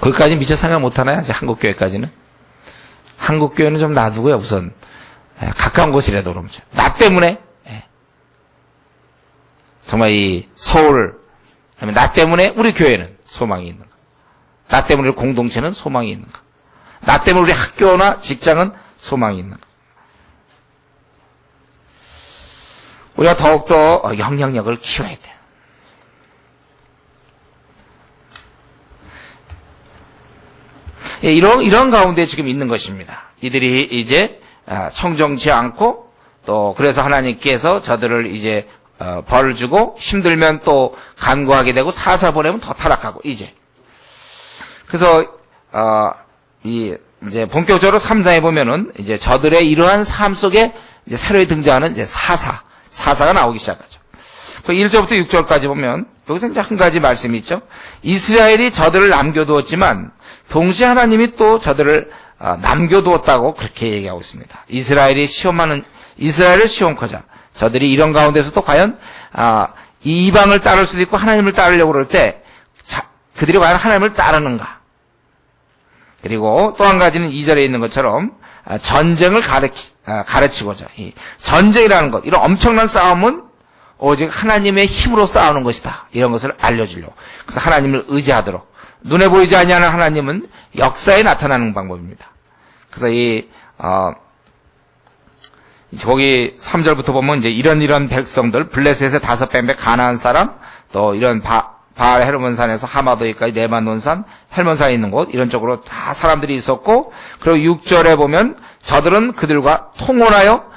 거기까지 미처 생각 못하나요? 아직 한국 교회까지는? 한국 교회는 좀 놔두고요. 우선 가까운 곳이라도 그러죠. 나 때문에 정말 이 서울 나 때문에 우리 교회는 소망이 있는가? 나 때문에 우리 공동체는 소망이 있는가? 나 때문에 우리 학교나 직장은 소망이 있는가? 우리가 더욱더 영향력을 키워야 돼요. 이런 가운데 지금 있는 것입니다. 이들이 이제 청정치 않고 또 그래서 하나님께서 저들을 이제 벌을 주고 힘들면 또 간구하게 되고 사사 보내면 더 타락하고 이제 그래서 이제 본격적으로 3장에 보면은 이제 저들의 이러한 삶 속에 이제 새로이 등장하는 이제 사사가 나오기 시작하죠. 그 1절부터 6절까지 보면 여기서 이제 한 가지 말씀이 있죠. 이스라엘이 저들을 남겨두었지만 동시에 하나님이 또 저들을 남겨두었다고 그렇게 얘기하고 있습니다. 이스라엘을 시험하자 저들이 이런 가운데서도 과연 이 이방을 따를 수도 있고 하나님을 따르려고 그럴 때 그들이 과연 하나님을 따르는가? 그리고 또 한 가지는 2절에 있는 것처럼 전쟁을 가르치고자 이 전쟁이라는 것 이런 엄청난 싸움은 오직 하나님의 힘으로 싸우는 것이다. 이런 것을 알려주려고. 그래서 하나님을 의지하도록. 눈에 보이지 아니하는 하나님은 역사에 나타나는 방법입니다. 그래서 거기 3절부터 보면 이제 이런 백성들, 블레셋의 5뱀백 가나안 사람, 또 이런 바알 헤르몬산에서 하마도이까지 네바논산, 헬몬산에 있는 곳, 이런 쪽으로 다 사람들이 있었고, 그리고 6절에 보면 저들은 그들과 통혼하여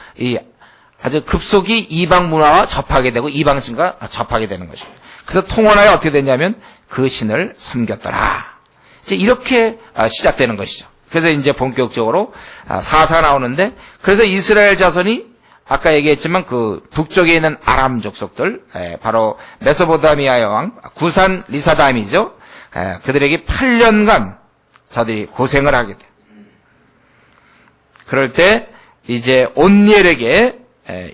아주 급속히 이방 문화와 접하게 되고 이방 신과 접하게 되는 것입니다. 그래서 통혼하여 어떻게 됐냐면 그 신을 섬겼더라. 이제 이렇게 시작되는 것이죠. 그래서 이제 본격적으로 사사 나오는데 그래서 이스라엘 자손이 아까 얘기했지만 그 북쪽에 있는 아람 족속들 바로 메소포타미아의 왕 구산 리사담이죠. 그들에게 8년간 저들이 고생을 하게 돼요. 그럴 때 이제 온니엘에게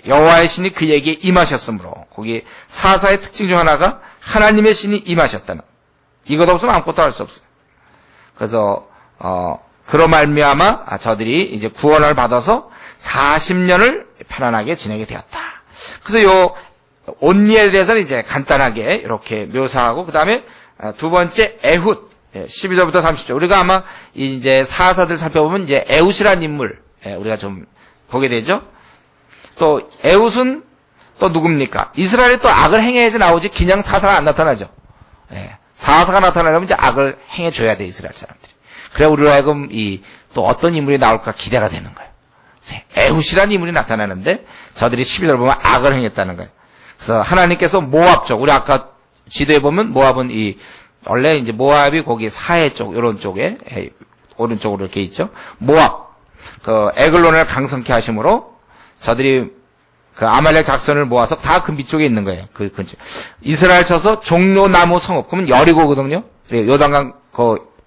여호와의 신이 그에게 임하셨으므로 거기 사사의 특징 중 하나가 하나님의 신이 임하셨다는 이것 없으면 아무것도 할 수 없어요. 그래서 그로 말미암아 저들이 이제 구원을 받아서 40년을 편안하게 지내게 되었다. 그래서 요 온니에 대해서는 이제 간단하게 이렇게 묘사하고, 그 다음에 두 번째 에훗, 12절부터 30절. 우리가 아마 이제 사사들 살펴보면 이제 에훗이라는 인물, 우리가 좀 보게 되죠. 또 에훗은 또 누굽니까? 이스라엘이 또 악을 행해야지 나오지 그냥 사사가 안 나타나죠. 사사가 나타나려면 이제 악을 행해줘야 돼, 이스라엘 사람들이. 그래 우리로 하여금 또 어떤 인물이 나올까 기대가 되는 거예요. 에훗이라는 인물이 나타나는데 저들이 12절 보면 악을 행했다는 거예요. 그래서 하나님께서 모압 쪽, 우리 아까 지도에 보면 모압은 원래 이제 모압이 거기 사해 쪽, 이런 쪽에, 오른쪽으로 이렇게 있죠. 모압, 에글론을 강성케 하심으로 저들이 아말렉 작선을 모아서 다 그 밑쪽에 있는 거예요. 그 근처. 이스라엘 쳐서 종로나무 성읍, 그러면 여리고거든요. 요단강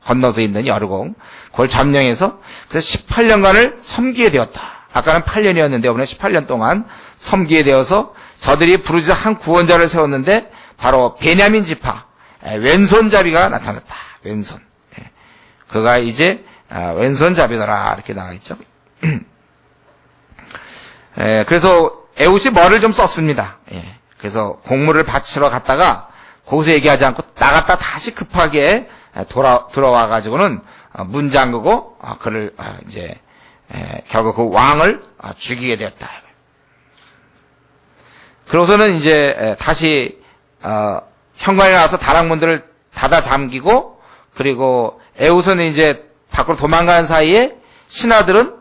건너서 있는 여리고. 그걸 점령해서 그래서 18년간을 섬기게 되었다. 아까는 8년이었는데 이번에 18년 동안 섬기게 되어서 저들이 부르짖어 한 구원자를 세웠는데 바로 베냐민 지파 왼손잡이가 나타났다. 왼손. 그가 이제 왼손잡이더라 이렇게 나와 있죠. 그래서 에훗이 뭐를 좀 썼습니다. 그래서 곡물을 바치러 갔다가 거기서 얘기하지 않고 나갔다 다시 급하게 들어와 가지고는 문 잠그고 그를 이제 결국 그 왕을 죽이게 되었다. 그러고서는 이제 다시 현관에 나와서 다락문들을 닫아 잠기고, 그리고 에훗은 이제 밖으로 도망가는 사이에 신하들은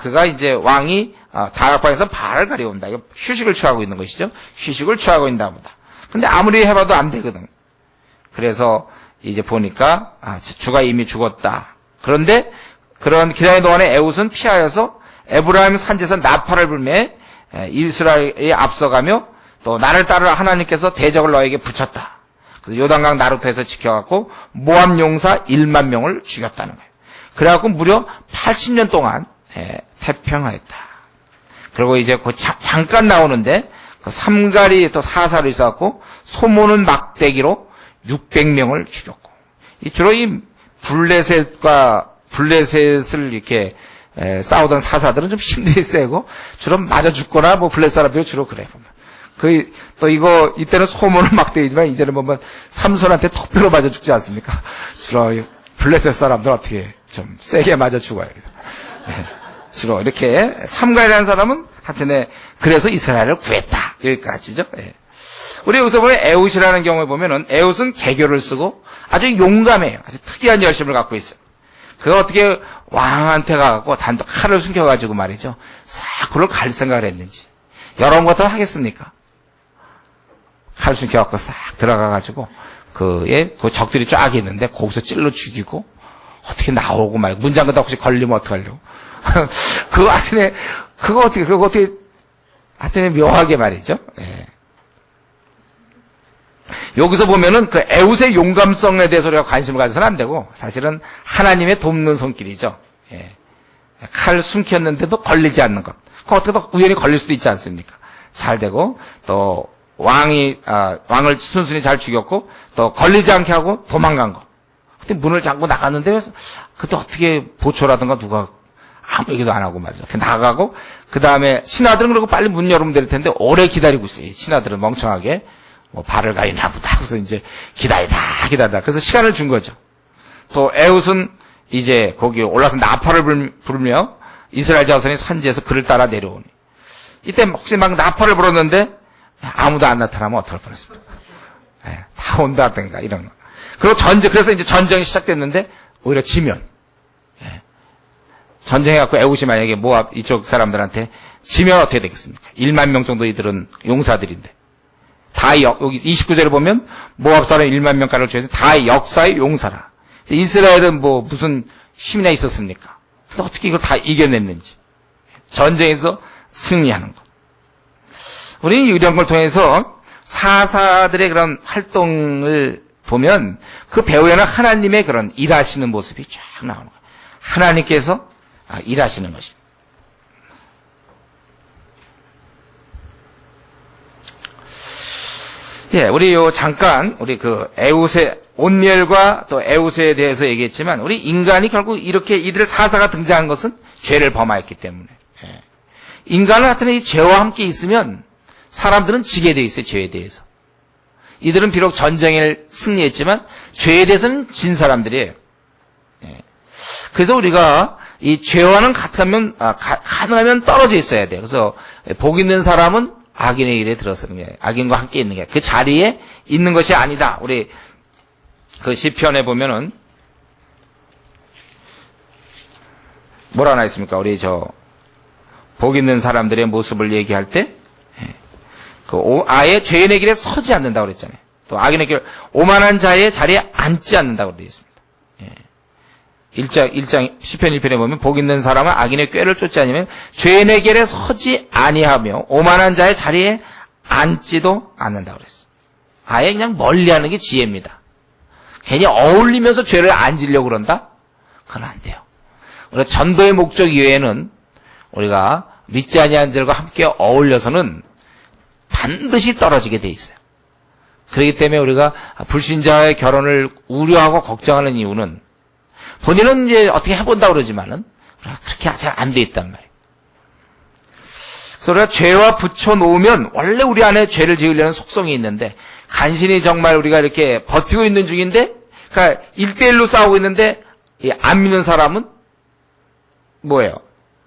그가 이제 왕이 다락방에서 발을 가려온다. 이거 휴식을 취하고 있는 것이죠. 휴식을 취하고 있나 보다. 근데 아무리 해봐도 안 되거든. 그래서 이제 보니까 주가 이미 죽었다. 그런데 그런 기다리는 동안에 에훗은 피하여서 에브라임 산지에서 나팔을 불며 이스라엘이 앞서가며 또 나를 따르라 하나님께서 대적을 너에게 붙였다. 그래서 요단강 나루터에서 지켜갖고 모압 용사 1만 명을 죽였다는 거예요. 그래갖고 무려 80년 동안 태평하였다. 그리고 이제 그 잠깐 나오는데 그 삼갈이 또 사사로 있어갖고 소모는 막대기로 600명을 죽였고, 주로 이 블레셋을 이렇게 싸우던 사사들은 좀 힘들이 세고 주로 맞아 죽거나 블레셋 사람들이 주로 그래 보면. 또 이때는 소모는 막대기지만 이제는 보면 삼손한테 턱뼈로 맞아 죽지 않습니까? 주로 블레셋 사람들 어떻게 좀 세게 맞아 죽어요. 주로 이렇게 삼갈이라는 사람은 하여튼 그래서 이스라엘을 구했다. 여기까지죠. 우리 여기서 보면 에훗이라는 경우에 보면은 에훗은 개교를 쓰고 아주 용감해요. 아주 특이한 열심을 갖고 있어요. 그가 어떻게 왕한테 가갖고 단독 칼을 숨겨가지고 말이죠. 싹 그걸 갈 생각을 했는지. 여러분 같으면 하겠습니까? 칼 숨겨갖고 싹 들어가가지고 그 적들이 쫙 있는데 거기서 찔러 죽이고 어떻게 나오고 말이야. 문 잠그다 혹시 걸리면 어떡하려고. 그거 어떻게 하여튼 묘하게 말이죠. 여기서 보면은 그 에훗의 용감성에 대해서 우리가 관심을 가져서는 안 되고 사실은 하나님의 돕는 손길이죠. 칼 숨겼는데도 걸리지 않는 것. 그거 어떻게 또 우연히 걸릴 수도 있지 않습니까? 잘 되고 또 왕을 순순히 잘 죽였고 또 걸리지 않게 하고 도망간 거. 그때 문을 잠고 나갔는데 그때 어떻게 보초라든가 누가 아무 얘기도 안 하고 말이죠. 나가고 그 다음에 신하들은 그러고 빨리 문 열으면 될 텐데 오래 기다리고 있어요. 신하들은 멍청하게 발을 가리나 보다. 그래서 이제 기다리다. 그래서 시간을 준 거죠. 또 에훗은 이제 거기 올라서 나팔을 부르며 이스라엘 자손이 산지에서 그를 따라 내려오니. 이때 혹시 막 나팔을 불었는데 아무도 안 나타나면 어떡할 뻔했습니까? 다 온다든가 이런 거. 그리고 그래서 이제 전쟁이 시작됐는데 오히려 지면. 전쟁해갖고 에훗이 만약에 모압 이쪽 사람들한테 지면 어떻게 되겠습니까? 1만 명 정도 이들은 용사들인데. 여기 29절에 보면 모압 사람 1만 명가를 죽여서 다 역사의 용사라. 이스라엘은 무슨 힘이나 있었습니까? 근데 어떻게 이걸 다 이겨냈는지. 전쟁에서 승리하는 것. 우리는 이런 걸 통해서 사사들의 그런 활동을 보면 그 배후에는 하나님의 그런 일하시는 모습이 쫙 나오는 거예요. 하나님께서 일하시는 것입니다. 우리 잠깐, 우리 에훗의 온니엘과 또 에우스에 대해서 얘기했지만 우리 인간이 결국 이렇게 이들 사사가 등장한 것은 죄를 범하였기 때문에 인간은 하여튼 이 죄와 함께 있으면 사람들은 지게 돼 있어요. 죄에 대해서. 이들은 비록 전쟁을 승리했지만 죄에 대해서는 진 사람들이에요. 그래서 우리가 이 죄와는 가능하면 떨어져 있어야 돼요. 그래서 복 있는 사람은 악인의 일에 들어서는 거예요. 악인과 함께 있는 게 그 자리에 있는 것이 아니다. 우리 그 시편에 보면은 뭐라 하나 있습니까? 우리 복 있는 사람들의 모습을 얘기할 때 아예 죄인의 길에 서지 않는다고 그랬잖아요. 또 악인의 길, 오만한 자의 자리에 앉지 않는다고 되어 있습니다. 1장, 시편 1편에 보면 복 있는 사람은 악인의 꾀를 쫓지 않으면 죄인의 길에 서지 아니하며 오만한 자의 자리에 앉지도 않는다고 그랬어요. 아예 그냥 멀리하는 게 지혜입니다. 괜히 어울리면서 죄를 안 지려고 그런다? 그건 안 돼요. 우리가 전도의 목적 이외에는 우리가 믿지 아니한 자들과 함께 어울려서는 반드시 떨어지게 돼 있어요. 그렇기 때문에 우리가 불신자의 결혼을 우려하고 걱정하는 이유는 본인은 이제 어떻게 해본다고 그러지만은 그렇게 잘 안 돼 있단 말이에요. 그래서 우리가 죄와 붙여놓으면 원래 우리 안에 죄를 지으려는 속성이 있는데 간신히 정말 우리가 이렇게 버티고 있는 중인데 그러니까 1대1로 싸우고 있는데 안 믿는 사람은 뭐예요?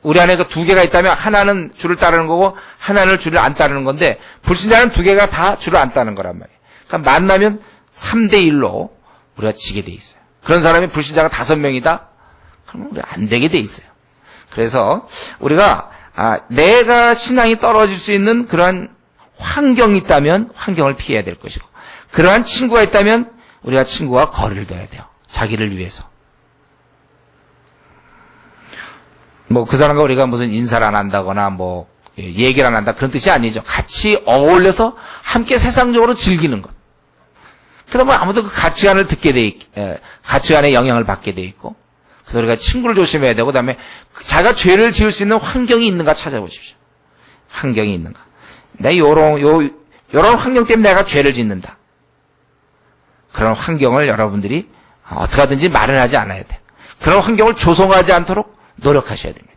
우리 안에 그 두 개가 있다면 하나는 주를 따르는 거고 하나는 주를 안 따르는 건데 불신자는 두 개가 다 주를 안 따르는 거란 말이에요. 그러니까 만나면 3대1로 우리가 지게 돼 있어요. 그런 사람이 불신자가 5명이다? 그러면 우리가 안 되게 돼 있어요. 그래서 우리가 내가 신앙이 떨어질 수 있는 그러한 환경이 있다면 환경을 피해야 될 것이고 그러한 친구가 있다면 우리가 친구와 거리를 둬야 돼요. 자기를 위해서. 뭐 그 사람과 우리가 무슨 인사를 안 한다거나 뭐 얘기를 안 한다 그런 뜻이 아니죠. 같이 어울려서 함께 세상적으로 즐기는 것. 그러면 아무도 그 가치관을 가치관의 영향을 받게 돼 있고 그래서 우리가 친구를 조심해야 되고 그다음에 자기가 죄를 지을 수 있는 환경이 있는가 찾아보십시오. 환경이 있는가. 내 요런 환경 때문에 내가 죄를 짓는다. 그런 환경을 여러분들이 어떻게 하든지 마련하지 않아야 돼요. 그런 환경을 조성하지 않도록 노력하셔야 됩니다.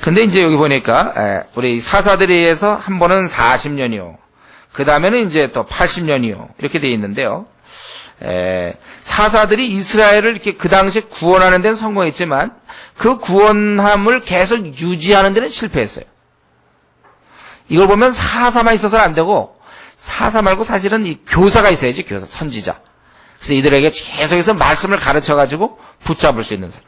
근데 이제 여기 보니까 우리 사사들에 의해서 한 번은 40년이요. 그 다음에는 이제 또 80년이요. 이렇게 돼 있는데요. 사사들이 이스라엘을 이렇게 그 당시에 구원하는 데는 성공했지만 그 구원함을 계속 유지하는 데는 실패했어요. 이걸 보면 사사만 있어서는 안 되고 사사 말고 사실은 이 교사가 있어야지. 교사, 선지자. 그래서 이들에게 계속해서 말씀을 가르쳐가지고 붙잡을 수 있는 사람.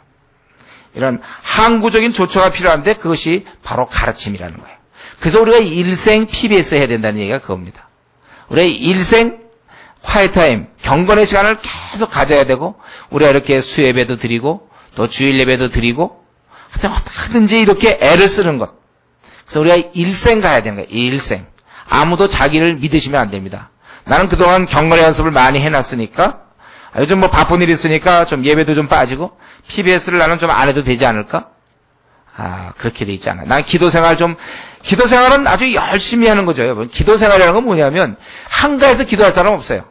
이런 항구적인 조처가 필요한데 그것이 바로 가르침이라는 거예요. 그래서 우리가 일생 PBS 해야 된다는 얘기가 그겁니다. 우리가 일생 화이트타임, 경건의 시간을 계속 가져야 되고 우리가 이렇게 수예배도 드리고 또 주일 예배도 드리고 하여튼 어떻게든지 이렇게 애를 쓰는 것. 그래서 우리가 일생 가야 되는 거예요. 일생. 아무도 자기를 믿으시면 안 됩니다. 나는 그동안 경건의 연습을 많이 해놨으니까 요즘 뭐 바쁜 일이 있으니까 좀 예배도 좀 빠지고 PBS를 나는 좀 안 해도 되지 않을까? 그렇게 돼 있지 않아요. 난 기도 생활은 아주 열심히 하는 거죠. 여러분. 기도 생활이라는 건 뭐냐면 한가해서 기도할 사람 없어요.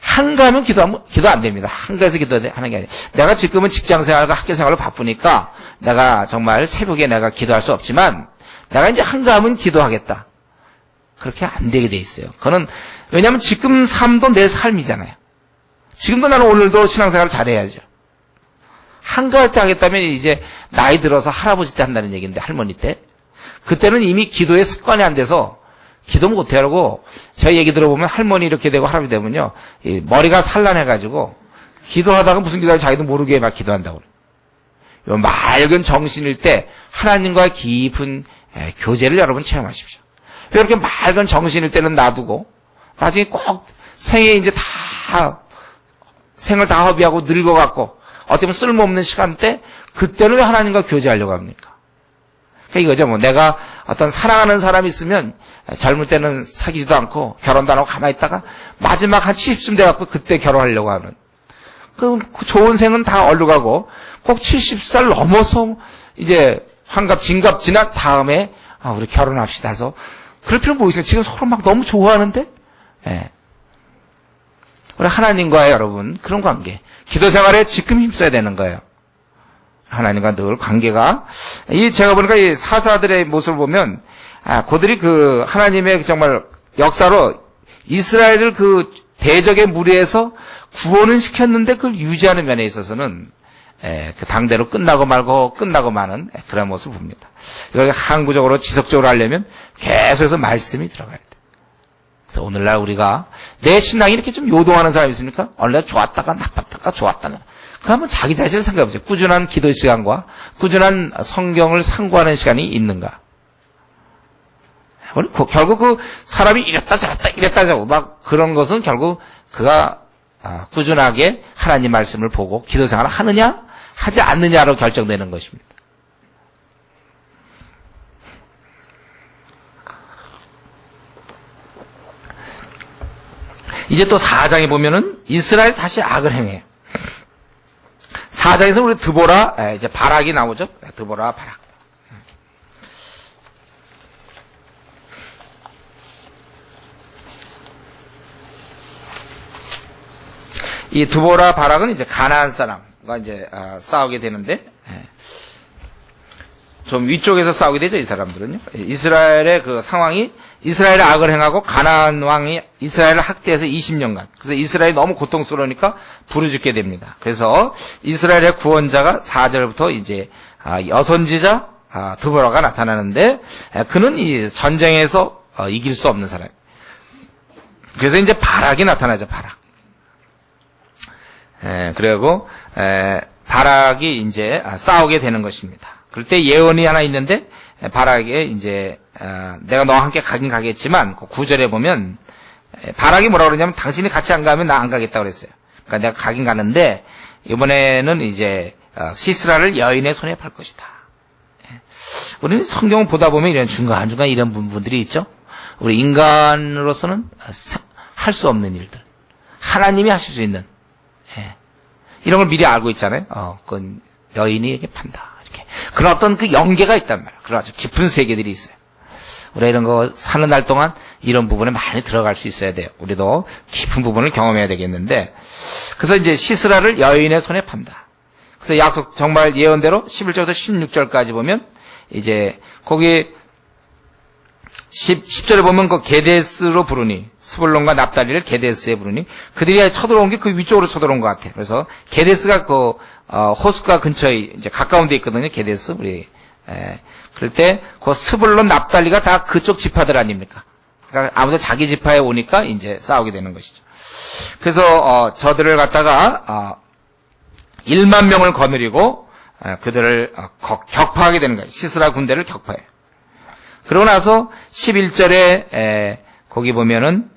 한가하면 기도 안 됩니다. 한가해서 기도하는 게 아니에요. 내가 지금은 직장 생활과 학교 생활로 바쁘니까 내가 정말 새벽에 내가 기도할 수 없지만 내가 이제 한가하면 기도하겠다. 그렇게 안 되게 돼 있어요. 그거는 왜냐하면 지금 삶도 내 삶이잖아요. 지금도 나는 오늘도 신앙생활을 잘해야죠. 한가할 때 하겠다면 이제 나이 들어서 할아버지 때 한다는 얘기인데 할머니 때 그때는 이미 기도의 습관이 안 돼서 기도 못해라고 저희 얘기 들어보면 할머니 이렇게 되고 할아버지 되면요 머리가 산란해가지고 기도하다가 무슨 기도하는지 자기도 모르게 막 기도한다고 그래요. 맑은 정신일 때 하나님과 깊은 교제를 여러분 체험하십시오. 왜 이렇게 맑은 정신일 때는 놔두고 나중에 꼭 생에 이제 생을 다 허비하고 늙어갖고 어떻게 보면 쓸모없는 시간대 그때는 왜 하나님과 교제하려고 합니까? 그러니까 이거죠. 뭐 내가 어떤 사랑하는 사람이 있으면 젊을 때는 사귀지도 않고 결혼도 안 하고 가만히 있다가 마지막 한 70쯤 돼갖고 그때 결혼하려고 하는 그 좋은 생은 다 얼룩하고 꼭 70살 넘어서 이제 환갑 진갑 지난 다음에 우리 결혼합시다 해서 그럴 필요 뭐 있어요. 지금 서로 막 너무 좋아하는데? 예. 우리 하나님과의 여러분, 그런 관계. 기도 생활에 지금 힘써야 되는 거예요. 하나님과 늘 관계가. 제가 보니까 이 사사들의 모습을 보면, 그들이 그 하나님의 정말 역사로 이스라엘을 그 대적의 무리에서 구원은 시켰는데 그걸 유지하는 면에 있어서는 그 당대로 끝나고 마는 그런 모습을 봅니다. 이걸 항구적으로 지속적으로 하려면 계속해서 말씀이 들어가야 돼. 그래서 오늘날 우리가 내 신앙이 이렇게 좀 요동하는 사람이 있습니까? 어느 날 좋았다가 나빴다가 좋았다가. 그러면 자기 자신을 생각해보세요. 꾸준한 기도 시간과 꾸준한 성경을 상고하는 시간이 있는가? 결국 그 사람이 이랬다 저랬다 막 그런 것은 결국 그가 꾸준하게 하나님 말씀을 보고 기도 생활을 하느냐 하지 않느냐로 결정되는 것입니다. 이제 또 4장에 보면은 이스라엘 다시 악을 행해요. 4장에서 우리 드보라, 이제 바락이 나오죠. 드보라, 바락. 이 드보라, 바락은 이제 가나안 사람과 이제 싸우게 되는데, 좀 위쪽에서 싸우게 되죠, 이 사람들은요. 이스라엘의 그 상황이 이스라엘의 악을 행하고 가나안 왕이 이스라엘을 학대해서 20년간. 그래서 이스라엘이 너무 고통스러우니까 부르짖게 됩니다. 그래서 이스라엘의 구원자가 4절부터 이제 여선지자 드보라가 나타나는데 그는 이 전쟁에서 이길 수 없는 사람. 그래서 이제 바락이 나타나죠, 바락. 그리고 바락이 이제 싸우게 되는 것입니다. 그럴 때 예언이 하나 있는데 바락에 이제 내가 너와 함께 가긴 가겠지만 9절에 보면 바락이 뭐라고 그러냐면 당신이 같이 안 가면 나 안 가겠다고 그랬어요. 그러니까 내가 가긴 가는데 이번에는 이제 시스라를 여인의 손에 팔 것이다. 우리는 성경을 보다 보면 이런 중간중간 이런 부분들이 있죠. 우리 인간으로서는 할 수 없는 일들, 하나님이 하실 수 있는 이런 걸 미리 알고 있잖아요. 그건 여인에게 판다. 이렇게. 그런 어떤 그 연계가 있단 말이에요. 그런 아주 깊은 세계들이 있어요. 우리가 이런 거 사는 날 동안 이런 부분에 많이 들어갈 수 있어야 돼요. 우리도 깊은 부분을 경험해야 되겠는데. 그래서 이제 시스라를 여인의 손에 판다. 그래서 약속 정말 예언대로 11절부터 16절까지 보면 이제 거기 10절에 보면 그 게데스로 부르니 스불론과 납달리를 게데스에 부르니 그들이 쳐들어온 게 그 위쪽으로 쳐들어온 것 같아요. 그래서 게데스가 그 호숫가 근처에 이제 가까운 데 있거든요. 게데스 우리 그럴 때 그 스불론 납달리가 다 그쪽 지파들 아닙니까? 그러니까 아무도 자기 지파에 오니까 이제 싸우게 되는 것이죠. 그래서 저들을 갖다가 1만 명을 거느리고 그들을 격파하게 되는 거예요. 시스라 군대를 격파해요. 그러고 나서 11절에 거기 보면은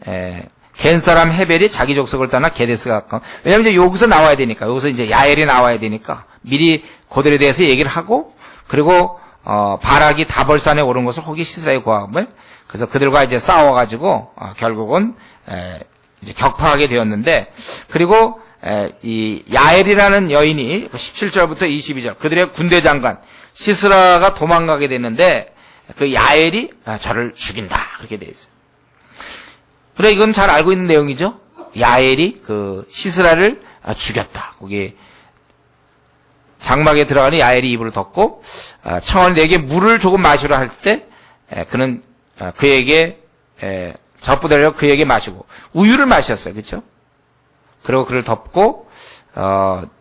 겐 사람 헤벨이 자기 족속을 떠나 게데스가 가까워. 왜냐면 이제 여기서 나와야 되니까 여기서 이제 야엘이 나와야 되니까 미리 그들에 대해서 얘기를 하고 그리고 바락이 다벌산에 오른 것을 거기 시스라의 고함을 그래서 그들과 이제 싸워가지고 결국은 이제 격파하게 되었는데 그리고 이 야엘이라는 여인이 17절부터 22절 그들의 군대 장관 시스라가 도망가게 됐는데 그 야엘이 저를 죽인다 그렇게 돼 있어요. 그래 이건 잘 알고 있는 내용이죠. 야엘이 그 시스라를 죽였다. 거기 장막에 들어가는 야엘이 이불을 덮고 청원에게 물을 조금 마시라 할 때 그는 그에게 젖부대려 그에게 마시고 우유를 마셨어요. 그렇죠? 그리고 그를 덮고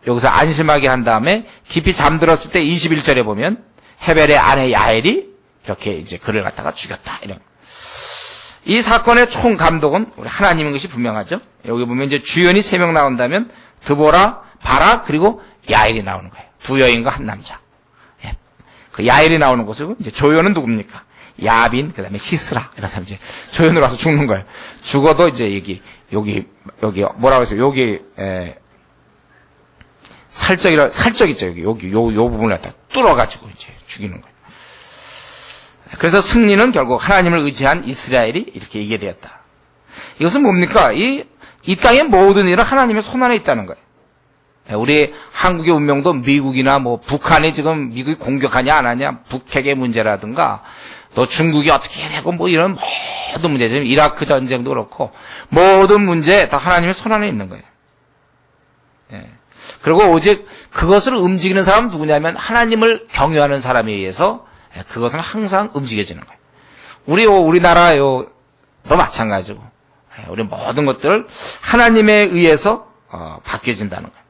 여기서 안심하게 한 다음에 깊이 잠들었을 때 21절에 보면 헤벨의 아내 야엘이 이렇게 이제 그를 갖다가 죽였다. 이런. 이 사건의 총 감독은 우리 하나님인 것이 분명하죠. 여기 보면 이제 주연이 3명 나온다면 드보라, 바락 그리고 야엘이 나오는 거예요. 두 여인과 한 남자. 예. 그 야엘이 나오는 곳이고 이제 조연은 누굽니까? 야빈 그다음에 시스라 이런 사람 이제 조연으로 와서 죽는 거예요. 죽어도 이제 여기 뭐라고 했어요? 여기 살짝 있죠. 여기 요 부분을 갖다 뚫어가지고 이제 죽이는 거예요. 그래서 승리는 결국 하나님을 의지한 이스라엘이 이렇게 이기게 되었다. 이것은 뭡니까? 이 땅의 모든 일은 하나님의 손안에 있다는 거예요. 우리 한국의 운명도 미국이나 뭐 북한이 지금 미국이 공격하냐 안 하냐 북핵의 문제라든가 또 중국이 어떻게 되고 뭐 이런 모든 문제, 지금 이라크 전쟁도 그렇고 모든 문제 다 하나님의 손 안에 있는 거예요. 예. 그리고 오직 그것을 움직이는 사람은 누구냐면 하나님을 경외하는 사람에 의해서 그것은 항상 움직여지는 거예요. 우리나라도 마찬가지고 우리 모든 것들 하나님에 의해서 바뀌어진다는 거예요.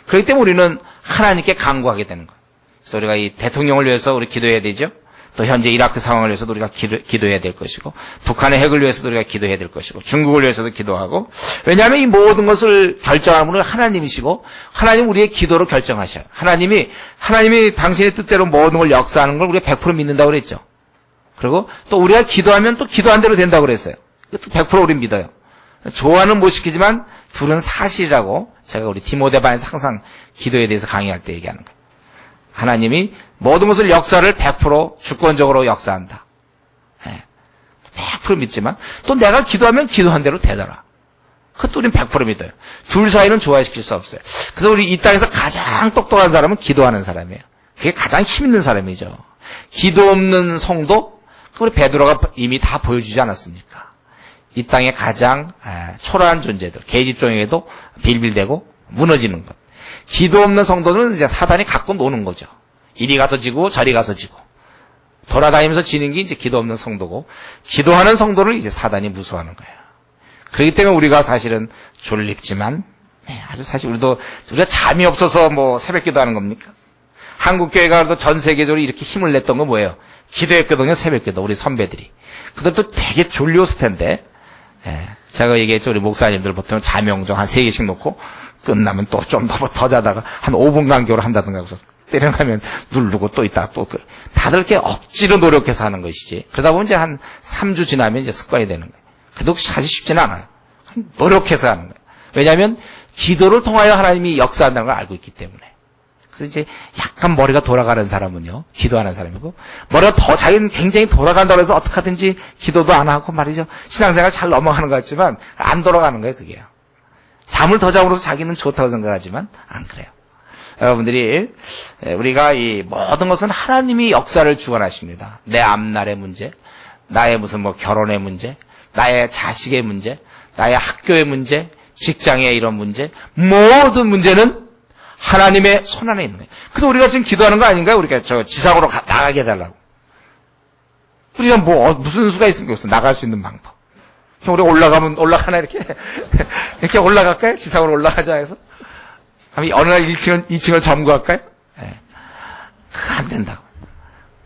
그렇기 때문에 우리는 하나님께 간구하게 되는 거예요. 그래서 우리가 이 대통령을 위해서 우리 기도해야 되죠. 또 현재 이라크 상황을 위해서도 우리가 기도해야 될 것이고, 북한의 핵을 위해서도 우리가 기도해야 될 것이고, 중국을 위해서도 기도하고, 왜냐하면 이 모든 것을 결정하는 분은 하나님이시고, 하나님 우리의 기도로 결정하셔요. 하나님이 당신의 뜻대로 모든 걸 역사하는 걸 우리가 100% 믿는다고 그랬죠. 그리고 또 우리가 기도하면 또 기도한 대로 된다고 그랬어요. 이것도 100% 우리 믿어요. 좋아는 못 시키지만 둘은 사실이라고 제가 우리 디모데반에서 항상 기도에 대해서 강의할 때 얘기하는 거예요. 하나님이 모든 것을 역사를 100% 주권적으로 역사한다. 100% 믿지만 또 내가 기도하면 기도한 대로 되더라. 그것도 우리는 100% 믿어요. 둘 사이는 조화시킬 수 없어요. 그래서 우리 이 땅에서 가장 똑똑한 사람은 기도하는 사람이에요. 그게 가장 힘 있는 사람이죠. 기도 없는 성도, 우리 베드로가 이미 다 보여주지 않았습니까? 이 땅의 가장 초라한 존재들, 계집종에게도 빌빌대고 무너지는 것. 기도 없는 성도는 이제 사단이 갖고 노는 거죠. 이리 가서 지고 저리 가서 지고 돌아다니면서 지는 게 이제 기도 없는 성도고, 기도하는 성도를 이제 사단이 무서워하는 거예요. 그렇기 때문에 우리가 사실은 졸립지만 아주 사실 우리가 잠이 없어서 뭐 새벽 기도하는 겁니까? 한국 교회가 그래서 전 세계적으로 이렇게 힘을 냈던 건 뭐예요? 기도했거든요. 새벽 기도 우리 선배들이. 그들도 되게 졸려웠을 텐데. 제가 얘기했죠. 우리 목사님들 보통 자명정 한 3개씩 놓고 끝나면 또 좀 더 자다가 한 5분 간격으로 한다든가 해서 때려가면 누르고 또 있다가 또 다들 이렇게 억지로 노력해서 하는 것이지. 그러다 보면 이제 한 3주 지나면 이제 습관이 되는 거예요. 그래도 사실 쉽지는 않아요. 노력해서 하는 거예요. 왜냐하면 기도를 통하여 하나님이 역사한다는 걸 알고 있기 때문에. 그래서 이제 약간 머리가 돌아가는 사람은요, 기도하는 사람이고, 머리가 자기는 굉장히 돌아간다고 해서 어떻게 하든지 기도도 안 하고 말이죠. 신앙생활 잘 넘어가는 것 같지만 안 돌아가는 거예요, 그게요. 잠을 더 잠으로써 자기는 좋다고 생각하지만 안 그래요. 여러분들이 우리가 이 모든 것은 하나님이 역사를 주관하십니다. 내 앞날의 문제, 나의 무슨 뭐 결혼의 문제, 나의 자식의 문제, 나의 학교의 문제, 직장의 이런 문제, 모든 문제는 하나님의 손 안에 있는 거예요. 그래서 우리가 지금 기도하는 거 아닌가요? 우리가 저 지상으로 나가게 해달라고. 우리가 무슨 수가 있습니까? 없어. 나갈 수 있는 방법. 우리 올라가나 이렇게? 이렇게 올라갈까요? 지상으로 올라가자 해서? 어느 날 2층을 점거할까요? 그거 안 된다고.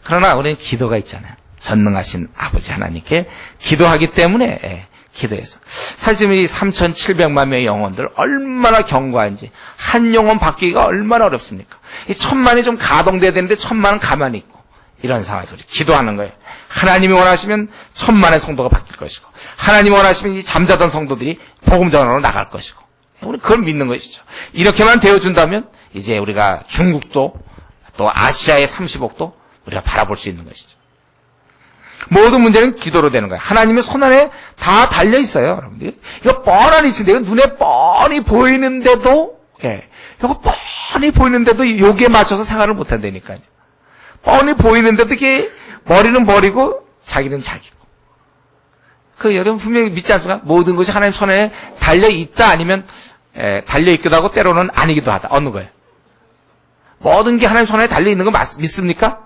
그러나 우리는 기도가 있잖아요. 전능하신 아버지 하나님께 기도하기 때문에, 기도해서. 사실 이 3,700만 명의 영혼들 얼마나 견고한지, 한 영혼 바뀌기가 얼마나 어렵습니까? 이 1,000만이 좀 가동돼야 되는데 1,000만은 가만히 있고, 이런 상황에서 우리 기도하는 거예요. 하나님이 원하시면 1,000만의 성도가 바뀔 것이고, 하나님이 원하시면 이 잠자던 성도들이 복음 전하러 나갈 것이고, 우리 그걸 믿는 것이죠. 이렇게만 되어준다면 이제 우리가 중국도 또 아시아의 30억도 우리가 바라볼 수 있는 것이죠. 모든 문제는 기도로 되는 거예요. 하나님의 손안에 다 달려 있어요, 여러분들. 이거 뻔한 이치인데, 이거 눈에 뻔히 보이는데도, 이거 뻔히 보이는데도 여기에 맞춰서 생활을 못 한다니까요. 뻔히 보이는데도 이게 머리는 머리고 자기는 자기고. 여러분 분명히 믿지 않습니까? 모든 것이 하나님 손에 달려 있다 아니면 달려 있기도 하고 때로는 아니기도 하다. 어느 거예요? 모든 게 하나님 손에 달려 있는 거 믿습니까?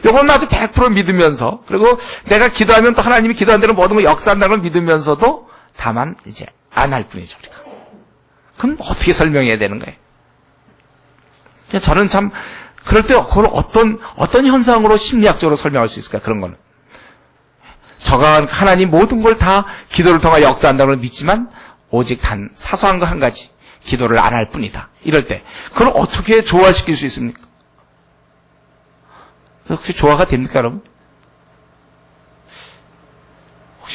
이건 아주 100% 믿으면서, 그리고 내가 기도하면 또 하나님이 기도한 대로 모든 걸 역사한다는 걸 믿으면서도 다만 이제 안 할 뿐이죠, 우리가. 그럼 어떻게 설명해야 되는 거예요? 저는 참 그럴 때 그걸 어떤 현상으로 심리학적으로 설명할 수 있을까? 그런 거는. 저가 하나님 모든 걸 다 기도를 통해 역사한다는 걸 믿지만 오직 단 사소한 거 한 가지, 기도를 안 할 뿐이다. 이럴 때 그걸 어떻게 조화시킬 수 있습니까? 혹시 조화가 됩니까, 여러분?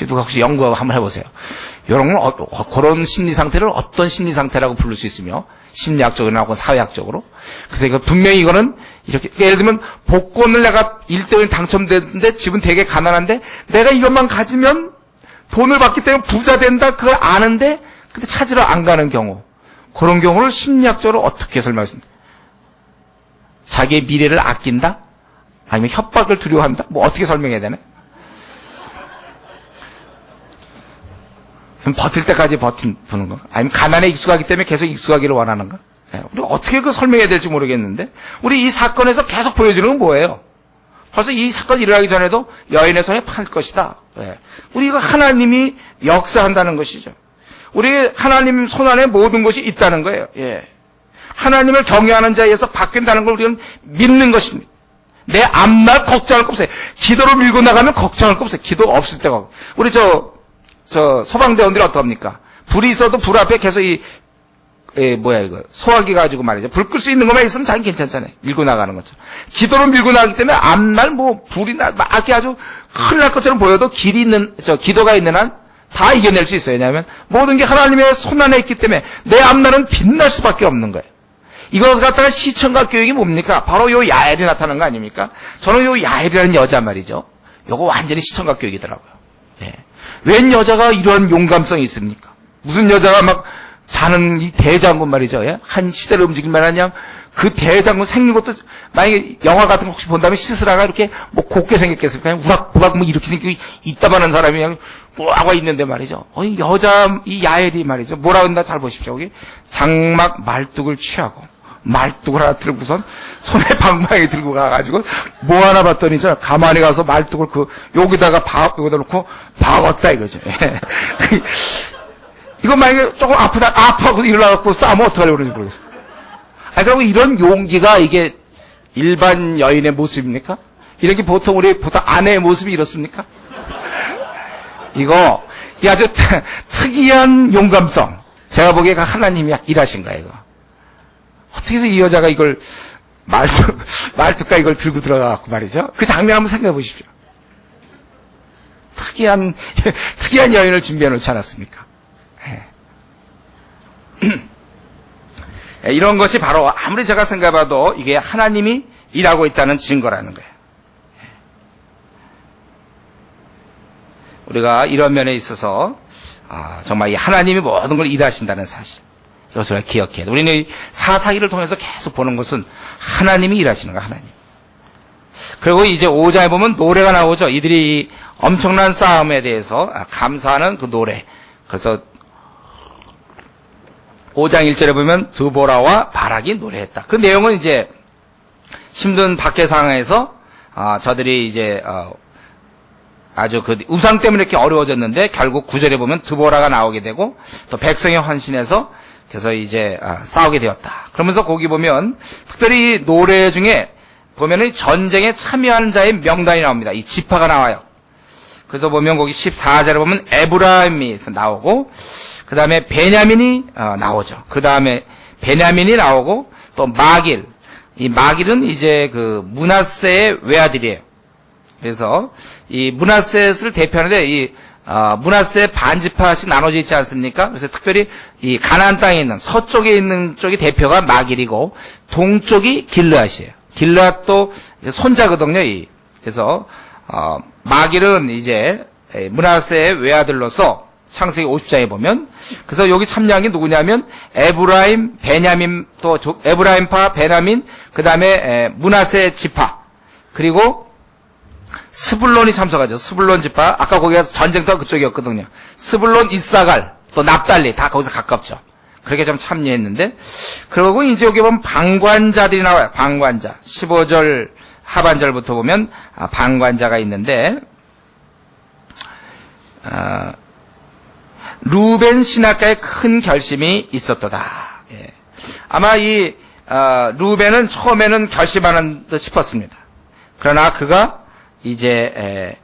누가 연구 한번 해보세요. 여러분은 그런 심리 상태를 어떤 심리 상태라고 부를 수 있으며, 심리학적으로나 혹은 사회학적으로. 그래서 이거 분명히 이거는 이렇게, 예를 들면 복권을 내가 1등을 당첨됐는데 집은 되게 가난한데 내가 이것만 가지면 돈을 받기 때문에 부자 된다, 그걸 아는데 근데 찾으러 안 가는 경우, 그런 경우를 심리학적으로 어떻게 설명하십니까? 자기의 미래를 아낀다? 아니면 협박을 두려워한다? 뭐 어떻게 설명해야 되나? 버틸 때까지 버티는 거? 아니면 가난에 익숙하기 때문에 계속 익숙하기를 원하는가? 우리 어떻게 그 설명해야 될지 모르겠는데, 우리 이 사건에서 계속 보여주는 건 뭐예요? 벌써 이 사건이 일어나기 전에도 여인의 손에 팔 것이다. 우리가 하나님이 역사한다는 것이죠. 우리 하나님 손 안에 모든 것이 있다는 거예요. 하나님을 경외하는 자에 의해서 바뀐다는 걸 우리는 믿는 것입니다. 내 앞날 걱정할 거 없어요. 기도로 밀고 나가면 걱정할 거 없어요. 기도 없을 때가. 우리 소방대원들이 어떡합니까? 불이 있어도 불 앞에 계속 소화기 가지고 말이죠. 불 끌 수 있는 것만 있으면 자기 괜찮잖아요. 밀고 나가는 것처럼. 기도로 밀고 나가기 때문에 앞날 불이 아주 큰일 날 것처럼 보여도 기도가 있는 한 다 이겨낼 수 있어요. 왜냐하면 모든 게 하나님의 손 안에 있기 때문에 내 앞날은 빛날 수밖에 없는 거예요. 이것을 갖다가 시청각 교육이 뭡니까? 바로 요 야엘이 나타난 거 아닙니까? 저는 요 야엘이라는 여자 말이죠. 요거 완전히 시청각 교육이더라고요. 웬 여자가 이런 용감성이 있습니까? 무슨 여자가 막 자는 이 대장군 말이죠. 한 시대를 움직일 만한 그냥 그 대장군 생긴 것도, 만약에 영화 같은 거 혹시 본다면 시스라가 이렇게 곱게 생겼겠습니까? 그냥 우락우락 이렇게 생기고 이따만한 사람이 그냥 와 있는데 말이죠. 여자, 이 야엘이 말이죠. 뭐라 그런다 잘 보십시오. 여기 장막 말뚝을 취하고, 말뚝을 하나 들고선 손에 방망이 들고 가가지고 뭐 하나 봤더니 저 가만히 가서 말뚝을 여기다가 놓고 박았다 이거죠. 이거 만약에 조금 아파하고 일어나갖고 싸우면 어떡하려고 그러는지 모르겠어요. 그리고 이런 용기가 이게 일반 여인의 모습입니까? 이런 게 보통 아내의 모습이 이렇습니까? 이 아주 특이한 용감성. 제가 보기에 하나님이 일하신 거예요, 이거. 어떻게 해서 이 여자가 이걸 말뚝과 이걸 들고 들어가갖고 말이죠. 그 장면 한번 생각해 보십시오. 특이한 여인을 준비해 놓지 않았습니까? 이런 것이 바로 아무리 제가 생각해봐도 이게 하나님이 일하고 있다는 증거라는 거예요. 우리가 이런 면에 있어서 정말 이 하나님이 모든 걸 일하신다는 사실, 이것을 우리가 기억해야 돼. 우리는 이 사사기를 통해서 계속 보는 것은 하나님이 일하시는 거야, 하나님. 그리고 이제 5장에 보면 노래가 나오죠. 이들이 엄청난 싸움에 대해서 감사하는 그 노래. 그래서 5장 1절에 보면 드보라와 바락이 노래했다. 그 내용은 이제 힘든 박해 상황에서 저들이 이제 아주 그 우상 때문에 이렇게 어려워졌는데 결국 9절에 보면 드보라가 나오게 되고 또 백성이 헌신해서 그래서 이제 싸우게 되었다. 그러면서 거기 보면 특별히 노래 중에 보면은 전쟁에 참여하는 자의 명단이 나옵니다. 이 지파가 나와요. 그래서 보면 거기 14절에 보면 에브라임이 나오고 그 다음에 베냐민이 나오죠. 그 다음에 베냐민이 나오고 또 마길. 이 마길은 이제 그 므낫세의 외아들이에요. 그래서 이 므낫셋을 대표하는데 이 므낫세 반지파씩 나눠져 있지 않습니까? 그래서 특별히 이 가나안 땅에 있는 서쪽에 있는 쪽이 대표가 마길이고 동쪽이 길르앗이에요. 길르앗도 손자거든요. 그래서 마길은 이제 므낫세의 외아들로서 창세기 50장에 보면, 그래서 여기 참여한 게 누구냐면 에브라임, 베냐민, 또 에브라임파, 베냐민, 그 다음에 므낫세 지파, 그리고 스불론이 참석하죠. 스불론 지파. 아까 거기 가서 전쟁터가 그쪽이었거든요. 스불론, 이사갈, 또 납달리 다 거기서 가깝죠. 그렇게 좀 참여했는데, 그리고 이제 여기 보면 방관자들이 나와요. 방관자. 15절 하반절부터 보면 방관자가 있는데 루벤 신학가에 큰 결심이 있었도다. 아마 이 루벤은 처음에는 결심하는 듯 싶었습니다. 그러나 그가 이제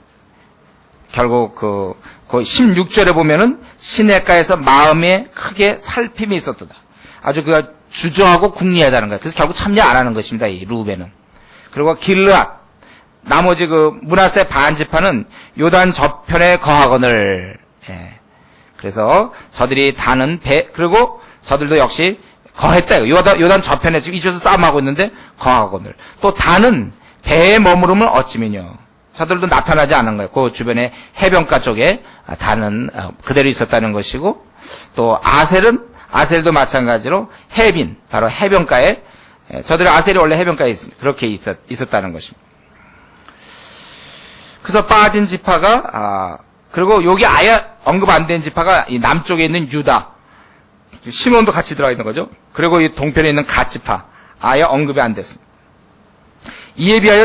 결국 그 16절에 보면은 시내가에서 마음에 크게 살핌이 있었도다. 아주 그가 주저하고 궁리하다는 거예요. 그래서 결국 참여 안 하는 것입니다. 이 루벤은. 그리고 길르앗, 나머지 그 므낫세 반지파는 요단 저편에 거하거늘. 그래서 저들이 다는 그리고 저들도 역시 거했다. 요단 저편에 지금 이쪽에서 싸움하고 있는데 거하거늘. 또 다는 배에 머무름을 어찌미뇨. 저들도 나타나지 않은 거예요. 그 주변에 해변가 쪽에 다는 그대로 있었다는 것이고, 또 아셀도 마찬가지로 해빈, 바로 해변가에, 저들의 아셀이 원래 해변가에 있습니다. 그렇게 있었다는 것입니다. 그래서 빠진 지파가, 그리고 여기 아예 언급 안 된 지파가 이 남쪽에 있는 유다, 시몬도 같이 들어가 있는 거죠. 그리고 이 동편에 있는 갓 지파, 아예 언급이 안 됐습니다. 이에 비하여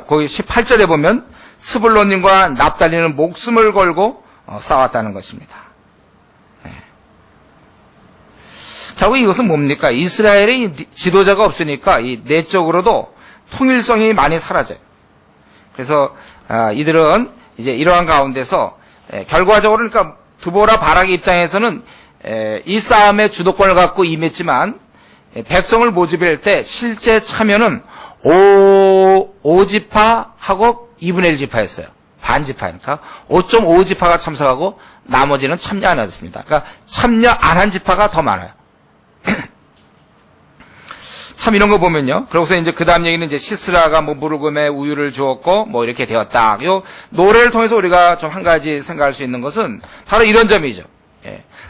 거기 18절에 보면 스불론님과 납달리는 목숨을 걸고 싸웠다는 것입니다. 결국 이것은 뭡니까? 이스라엘의 지도자가 없으니까 이 내적으로도 통일성이 많이 사라져요. 그래서 이들은 이제 이러한 가운데서 결과적으로 그러니까 드보라 바락의 입장에서는 이 싸움의 주도권을 갖고 임했지만 백성을 모집할 때 실제 참여는 5지파하고 2분의 1지파였어요. 반지파니까 5.5지파가 참석하고 나머지는 참여 안 했습니다. 그러니까 참여 안 한 지파가 더 많아요. 참 이런 거 보면요. 그러고서 이제 그 다음 얘기는 이제 시스라가 뭐 무르금에 우유를 주었고 뭐 이렇게 되었다. 요 노래를 통해서 우리가 좀 한 가지 생각할 수 있는 것은 바로 이런 점이죠.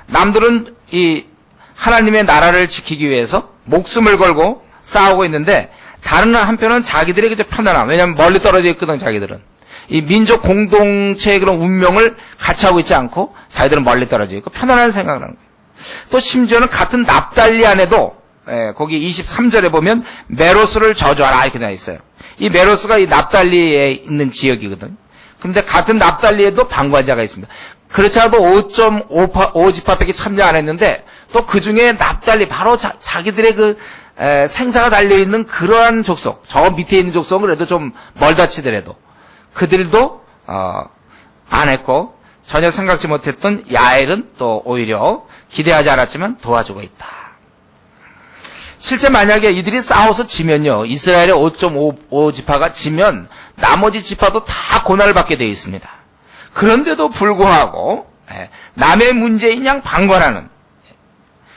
남들은 이 하나님의 나라를 지키기 위해서 목숨을 걸고 싸우고 있는데 다른 한편은 자기들의 그저 편안함. 왜냐하면 멀리 떨어져 있거든 자기들은. 이 민족 공동체의 그런 운명을 같이 하고 있지 않고 자기들은 멀리 떨어져 있고 편안한 생각을 하는 거예요. 또 심지어는 같은 납달리 안에도 거기 23절에 보면 메로스를 저주하라 이렇게 되어 있어요. 이 메로스가 이 납달리에 있는 지역이거든요. 근데 같은 납달리에도 방관자가 있습니다. 그렇지 않아도 5.5지파밖에 참여 안 했는데 또 그 중에 납달리 바로 자기들의 그 생사가 달려있는 그러한 족속, 저 밑에 있는 족속은 그래도 좀 멀다 치더라도 그들도 안 했고 전혀 생각지 못했던 야엘은 또 오히려 기대하지 않았지만 도와주고 있다. 실제 만약에 이들이 싸워서 지면요, 이스라엘의 5.5지파가 지면 나머지 지파도 다 고난을 받게 되어 있습니다. 그런데도 불구하고 남의 문제인 양 방관하는,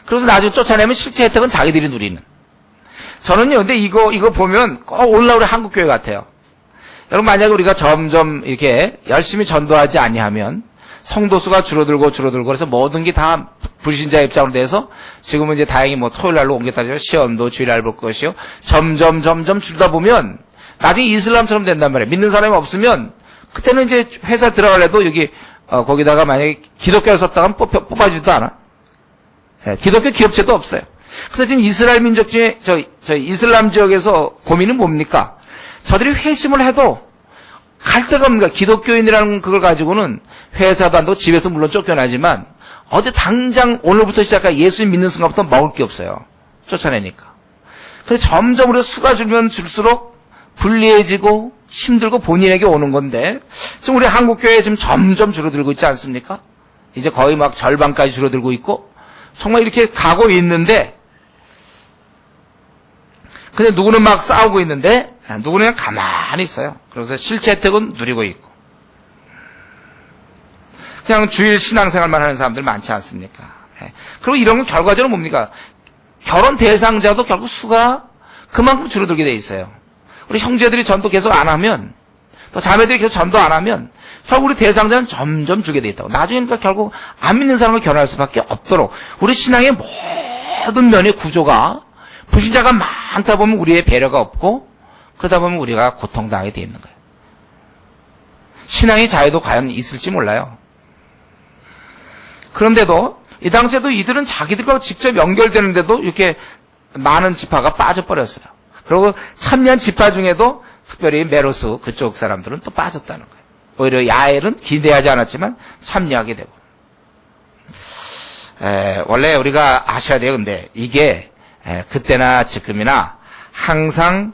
그래서 나중에 쫓아내면 실제 혜택은 자기들이 누리는. 저는요, 근데 이거 보면 꼭 오늘날 우리 한국교회 같아요. 여러분, 만약에 우리가 점점 이렇게 열심히 전도하지 아니하면 성도수가 줄어들고 그래서 모든 게 다 불신자 입장으로 돼서 지금은 이제 다행히 뭐 토요일날로 옮겼다지만 시험도 주일날 볼 것이요. 점점 줄다 보면 나중에 이슬람처럼 된단 말이에요. 믿는 사람이 없으면 그때는 이제 회사 들어가려도 여기 거기다가 만약에 기독교를 썼다가 뽑아주지도 않아. 기독교 기업체도 없어요. 그래서 지금 이스라엘 민족 중에 저희 이슬람 지역에서 고민은 뭡니까? 저들이 회심을 해도 갈 데가 없는 거야. 기독교인이라는 그걸 가지고는 회사도 안 되고 집에서 물론 쫓겨나지만 어디 당장 오늘부터 시작해 예수님 믿는 순간부터 먹을 게 없어요. 쫓아내니까. 그래서 점점 우리가 수가 줄면 줄수록 불리해지고 힘들고 본인에게 오는 건데 지금 우리 한국교회 지금 점점 줄어들고 있지 않습니까? 이제 거의 막 절반까지 줄어들고 있고 정말 이렇게 가고 있는데 근데 누구는 막 싸우고 있는데 누구는 그냥 가만히 있어요. 그래서 실제 혜택은 누리고 있고 그냥 주일 신앙생활만 하는 사람들 많지 않습니까? 그리고 이런 건 결과적으로 뭡니까? 결혼 대상자도 결국 수가 그만큼 줄어들게 돼 있어요. 우리 형제들이 전도 계속 안 하면 또 자매들이 계속 전도 안 하면 결국 우리 대상자는 점점 줄게 돼 있다고. 나중에 그러니까 결국 안 믿는 사람을 결혼할 수밖에 없도록 우리 신앙의 모든 면의 구조가 불신자가 많다 보면 우리의 배려가 없고 그러다 보면 우리가 고통당하게 돼 있는 거예요. 신앙의 자유도 과연 있을지 몰라요. 그런데도 이 당시에도 이들은 자기들과 직접 연결되는데도 이렇게 많은 지파가 빠져버렸어요. 그리고 참여한 지파 중에도 특별히 메로스 그쪽 사람들은 또 빠졌다는 거예요. 오히려 야엘은 기대하지 않았지만 참여하게 되고. 원래 우리가 아셔야 돼요. 근데 이게 그때나 지금이나 항상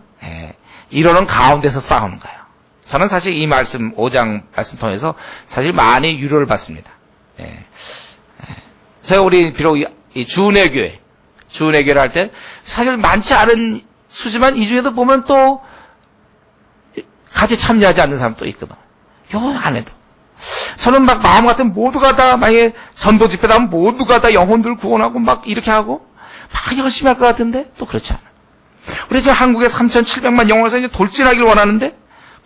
이러는 가운데서 싸우는 거예요. 저는 사실 이 말씀 5장 말씀 통해서 사실 많이 위로를 받습니다. 제가 우리 비록 이 주은혜교를 할 때 사실 많지 않은 수지만 이 중에도 보면 또 같이 참여하지 않는 사람 또 있거든. 요 안에도 저는 막 마음 같으면 모두가 다 만약에 전도 집회다 하면 모두가 다 영혼들 구원하고 막 이렇게 하고 막 열심히 할 것 같은데 또 그렇지 않아. 우리 지금 한국에 3,700만 영혼에서 이제 돌진하길 원하는데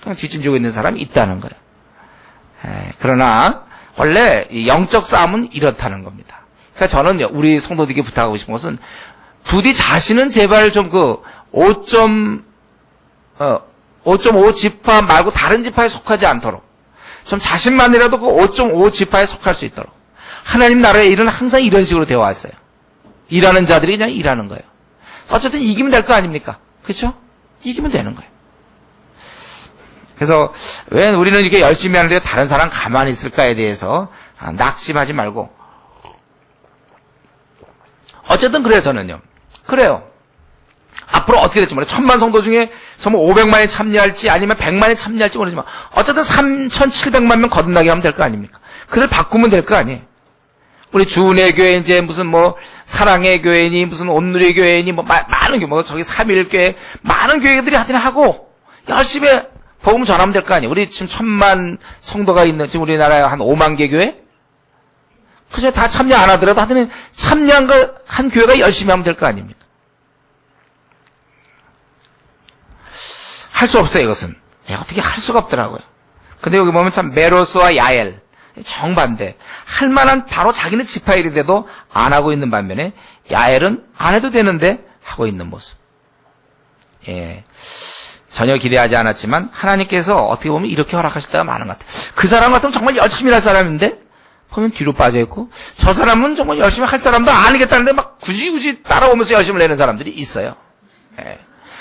그냥 뒷짐지고 있는 사람이 있다는 거예요. 그러나 원래 이 영적 싸움은 이렇다는 겁니다. 그러니까 저는 우리 성도들에게 부탁하고 싶은 것은 5.5 지파 말고 다른 지파에 속하지 않도록 좀 자신만이라도 그 5.5 지파에 속할 수 있도록 하나님 나라의 일은 항상 이런 식으로 되어 왔어요. 일하는 자들이 그냥 일하는 거예요. 어쨌든 이기면 될 거 아닙니까? 그렇죠? 이기면 되는 거예요. 그래서 왜 우리는 이렇게 열심히 하는데 다른 사람 가만히 있을까에 대해서 낙심하지 말고 어쨌든 그래요. 저는요. 그래요. 앞으로 어떻게 될지 몰라요. 1000만 성도 중에 정말 500만이 참여할지 아니면 100만이 참여할지 모르지만 어쨌든 3700만 명 거듭나게 하면 될 거 아닙니까? 그들 바꾸면 될 거 아니에요. 우리 주은혜 교회 이제 무슨 뭐 사랑의 교회니 무슨 온누리 교회니 뭐 많은 교회 뭐 저기 삼일교회 많은 교회들이 하여튼 하고 열심히 복음 전하면 될 거 아니에요. 우리 지금 1000만 성도가 있는 지금 우리나라에 한 5만 개 교회? 그저 다 참여 안 하더라도 하여튼 참여한 한 교회가 열심히 하면 될 거 아닙니까? 할 수 없어요, 이것은. 어떻게 할 수가 없더라고요. 근데 여기 보면 참 메로스와 야엘 정반대. 할 만한 바로 자기는 지파일인데도 안 하고 있는 반면에 야엘은 안 해도 되는데 하고 있는 모습. 예. 전혀 기대하지 않았지만 하나님께서 어떻게 보면 이렇게 허락하실 때가 많은 것 같아요. 그 사람 같으면 정말 열심히 할 사람인데 보면 뒤로 빠져있고 저 사람은 정말 열심히 할 사람도 아니겠다는데 막 굳이 따라오면서 열심히 내는 사람들이 있어요. 예.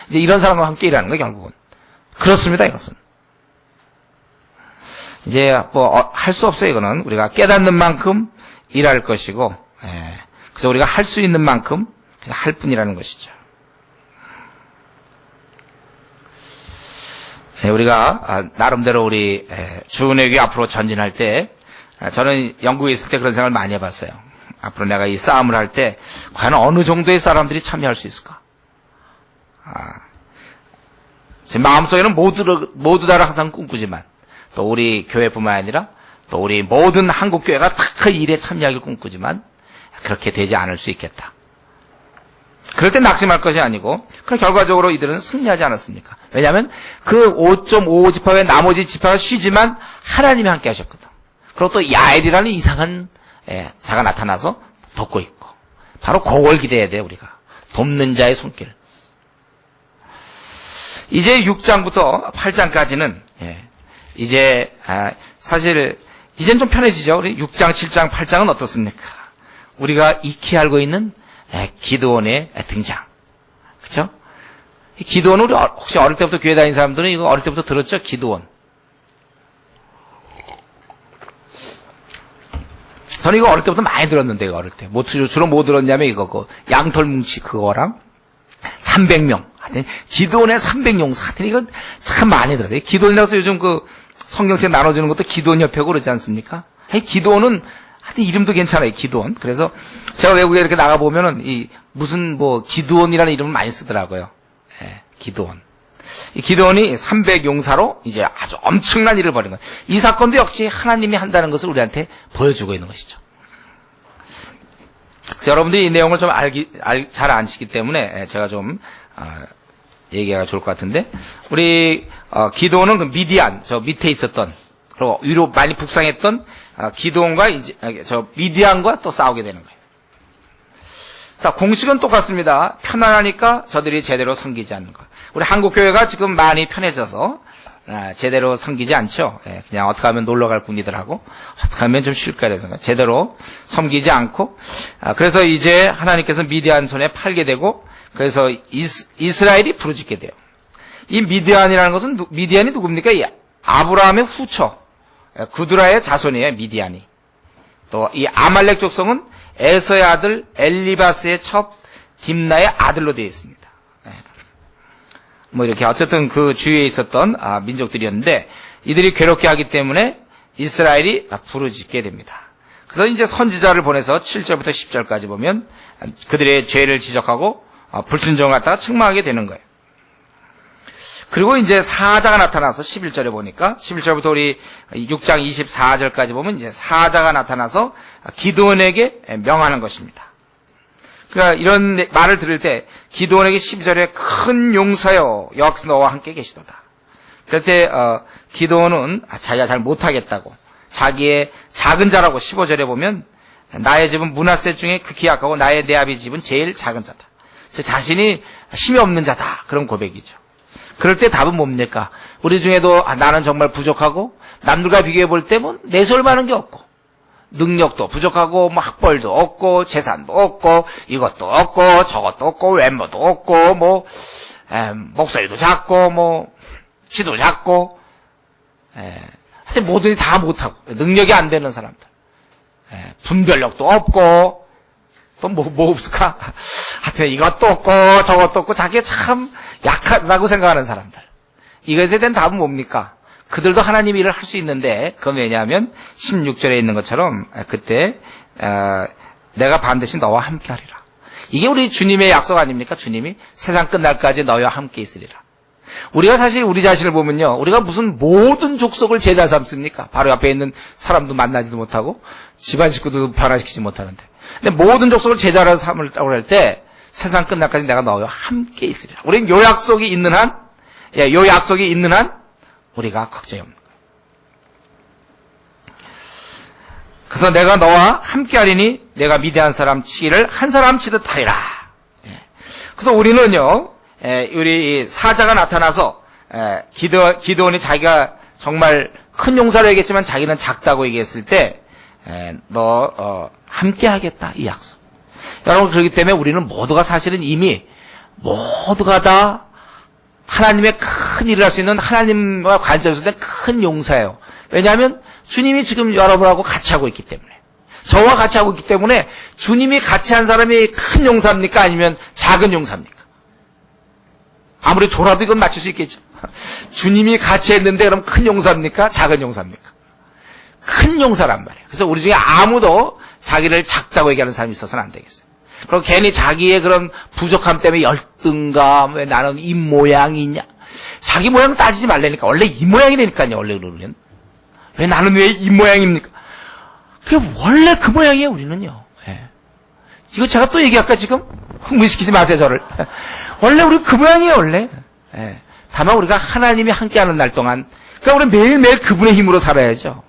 이제 이런 사람과 함께 일하는 거예요, 결국은. 그렇습니다, 이것은. 이제 뭐 할 수 없어요, 이거는. 우리가 깨닫는 만큼 일할 것이고, 예. 그래서 우리가 할 수 있는 만큼 그냥 할 뿐이라는 것이죠. 예, 우리가 나름대로 우리 주은혜교회 앞으로 전진할 때 저는 영국에 있을 때 그런 생각을 많이 해봤어요. 앞으로 내가 이 싸움을 할 때 과연 어느 정도의 사람들이 참여할 수 있을까? 제 마음속에는 모두 다를 항상 꿈꾸지만 또 우리 교회뿐만 아니라 또 우리 모든 한국 교회가 다 그 일에 참여하길 꿈꾸지만 그렇게 되지 않을 수 있겠다. 그럴 때 낙심할 것이 아니고 그럼 결과적으로 이들은 승리하지 않았습니까? 왜냐하면 그 5.5 지파 외 나머지 지파가 쉬지만 하나님이 함께 하셨거든. 그리고 또 야엘이라는 이상한 자가 나타나서 돕고 있고 바로 그걸 기대해야 돼요. 우리가 돕는 자의 손길. 이제 6장부터 8장까지는 이제 사실 이젠 좀 편해지죠. 우리 6장, 7장, 8장은 어떻습니까? 우리가 익히 알고 있는 기드온의 등장. 그렇죠? 기드온은 우리 혹시 어릴 때부터 교회 다니는 사람들은 이거 어릴 때부터 들었죠? 기드온. 저는 이거 어릴 때부터 많이 들었는데 이거 어릴 때. 주로 뭐 들었냐면 이거 양털 뭉치 그거랑 300명. 기드온의 300용사. 하여튼 이건 참 많이 들었어요. 기드온이라서 요즘 그 성경책 나눠주는 것도 기드온협회고 그러지 않습니까? 기드온은 하여튼 이름도 괜찮아요. 기드온. 그래서 제가 외국에 이렇게 나가보면은 이 무슨 뭐 기드온이라는 이름을 많이 쓰더라고요. 기드온. 이 기드온이 300용사로 이제 아주 엄청난 일을 벌인 거예요. 이 사건도 역시 하나님이 한다는 것을 우리한테 보여주고 있는 것이죠. 그래서 여러분들이 이 내용을 좀 잘 아시기 때문에 제가 좀 얘기가 좋을 것 같은데 우리 기드온은 그 미디안 저 밑에 있었던 그리고 위로 많이 북상했던 기드온과 이제 저 미디안과 또 싸우게 되는 거예요. 자, 공식은 똑같습니다. 편안하니까 저들이 제대로 섬기지 않는 거. 우리 한국 교회가 지금 많이 편해져서 제대로 섬기지 않죠. 그냥 어떻게 하면 놀러 갈 뿐이더라고. 어떻게 하면 좀 쉴까 해서 제대로 섬기지 않고 그래서 이제 하나님께서 미디안 손에 팔게 되고 그래서 이스라엘이 부르짖게 돼요. 이 미디안이라는 것은 미디안이 누굽니까? 이 아브라함의 후처 구드라의 자손이에요. 미디안이. 또 이 아말렉 족속은 에서의 아들 엘리바스의 첩 딥나의 아들로 되어 있습니다. 뭐 이렇게 어쨌든 그 주위에 있었던 민족들이었는데 이들이 괴롭게 하기 때문에 이스라엘이 부르짖게 됩니다. 그래서 이제 선지자를 보내서 7절부터 10절까지 보면 그들의 죄를 지적하고 불순종을 갖다가 책망하게 되는 거예요. 그리고 이제 사자가 나타나서 11절에 보니까 11절부터 우리 6장 24절까지 보면 이제 사자가 나타나서 기드온에게 명하는 것입니다. 그러니까 이런 말을 들을 때 기드온에게 12절에 큰 용사여 여기서 너와 함께 계시도다. 그럴 때 기드온은 자기가 잘 못하겠다고 자기의 작은 자라고 15절에 보면 나의 집은 므낫세 중에 극히 약하고 나의 내 아비 집은 제일 작은 자다. 즉 자신이 힘이 없는 자다. 그런 고백이죠. 그럴 때 답은 뭡니까? 우리 중에도 나는 정말 부족하고 남들과 비교해 볼 때 뭐 내세울 만한 게 없고 능력도 부족하고 뭐 학벌도 없고 재산도 없고 이것도 없고 저것도 없고 외모도 없고 뭐 목소리도 작고 뭐 키도 작고 하여튼 뭐든지 다 못하고 능력이 안 되는 사람들 분별력도 없고 또 뭐 없을까? 하여튼 이것도 없고 저것도 없고 자기가 참 약하다고 생각하는 사람들 이것에 대한 답은 뭡니까? 그들도 하나님 일을 할 수 있는데 그건 왜냐하면 16절에 있는 것처럼 그때 내가 반드시 너와 함께 하리라. 이게 우리 주님의 약속 아닙니까? 주님이 세상 끝날까지 너와 함께 있으리라. 우리가 사실 우리 자신을 보면요. 우리가 무슨 모든 족속을 제자 삼습니까? 바로 옆에 있는 사람도 만나지도 못하고 집안 식구도 변화시키지 못하는데. 근데 모든 족속을 제자로 삼으라고 할 때 세상 끝날까지 내가 너와 함께 있으리라. 우리는 요 약속이 있는 한, 요 약속이 있는 한 우리가 걱정이 없는 거예요. 그래서 내가 너와 함께 하리니 내가 미대한 사람 치기를 한 사람 치듯 하리라. 그래서 우리는요, 우리 사자가 나타나서 기드온이 자기가 정말 큰 용사를 얘기했지만 자기는 작다고 얘기했을 때 너 함께 하겠다 이 약속. 여러분 그렇기 때문에 우리는 모두가 사실은 이미 모두가 다 하나님의 큰 일을 할 수 있는 하나님과 관계에서 큰 용사예요. 왜냐하면 주님이 지금 여러분하고 같이 하고 있기 때문에 저와 같이 하고 있기 때문에 주님이 같이 한 사람이 큰 용사입니까? 아니면 작은 용사입니까? 아무리 졸아도 이건 맞출 수 있겠죠. 주님이 같이 했는데 그럼 큰 용사입니까? 작은 용사입니까? 큰 용사란 말이에요. 그래서 우리 중에 아무도 자기를 작다고 얘기하는 사람이 있어서는 안 되겠어요. 그리고 괜히 자기의 그런 부족함 때문에 열등감, 왜 나는 이 모양이 있냐. 자기 모양 따지지 말라니까. 원래 이 모양이라니까요, 원래 그러면. 왜 나는 왜 이 모양입니까? 그게 원래 그 모양이에요, 우리는요. 이거 제가 또 얘기할까, 지금? 흥분시키지 마세요, 저를. 원래 우리 그 모양이에요, 원래. 다만 우리가 하나님이 함께하는 날 동안, 그러니까 우리 매일매일 그분의 힘으로 살아야죠.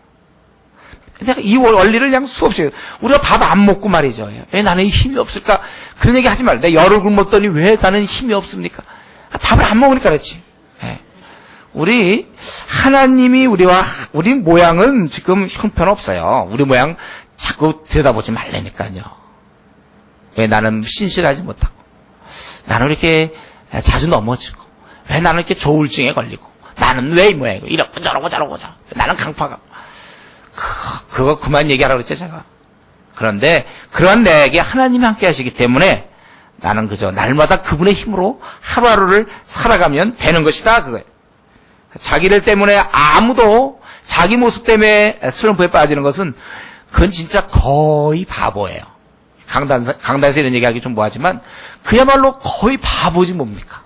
내가 이 원리를 그냥 수없이, 우리가 밥 안 먹고 말이죠. 왜 나는 힘이 없을까? 그런 얘기 하지 말라. 내가 열을 굶었더니 왜 나는 힘이 없습니까? 밥을 안 먹으니까 그렇지. 우리, 하나님이 우리 모양은 지금 형편없어요. 우리 모양 자꾸 들여다보지 말라니까요. 왜 나는 신실하지 못하고, 나는 이렇게 자주 넘어지고, 왜 나는 이렇게 조울증에 걸리고, 나는 왜 이 모양이고, 이러고 저러고 저러고 저러고, 나는 강파가. 그거 그만 얘기하라고 그랬죠, 제가. 그런데, 그런 내게 하나님이 함께 하시기 때문에, 나는 그저 날마다 그분의 힘으로 하루하루를 살아가면 되는 것이다, 그거예요. 자기를 때문에 아무도 자기 모습 때문에 슬럼프에 빠지는 것은, 그건 진짜 거의 바보예요. 강단에서 이런 얘기하기 좀 뭐하지만, 그야말로 거의 바보지 뭡니까?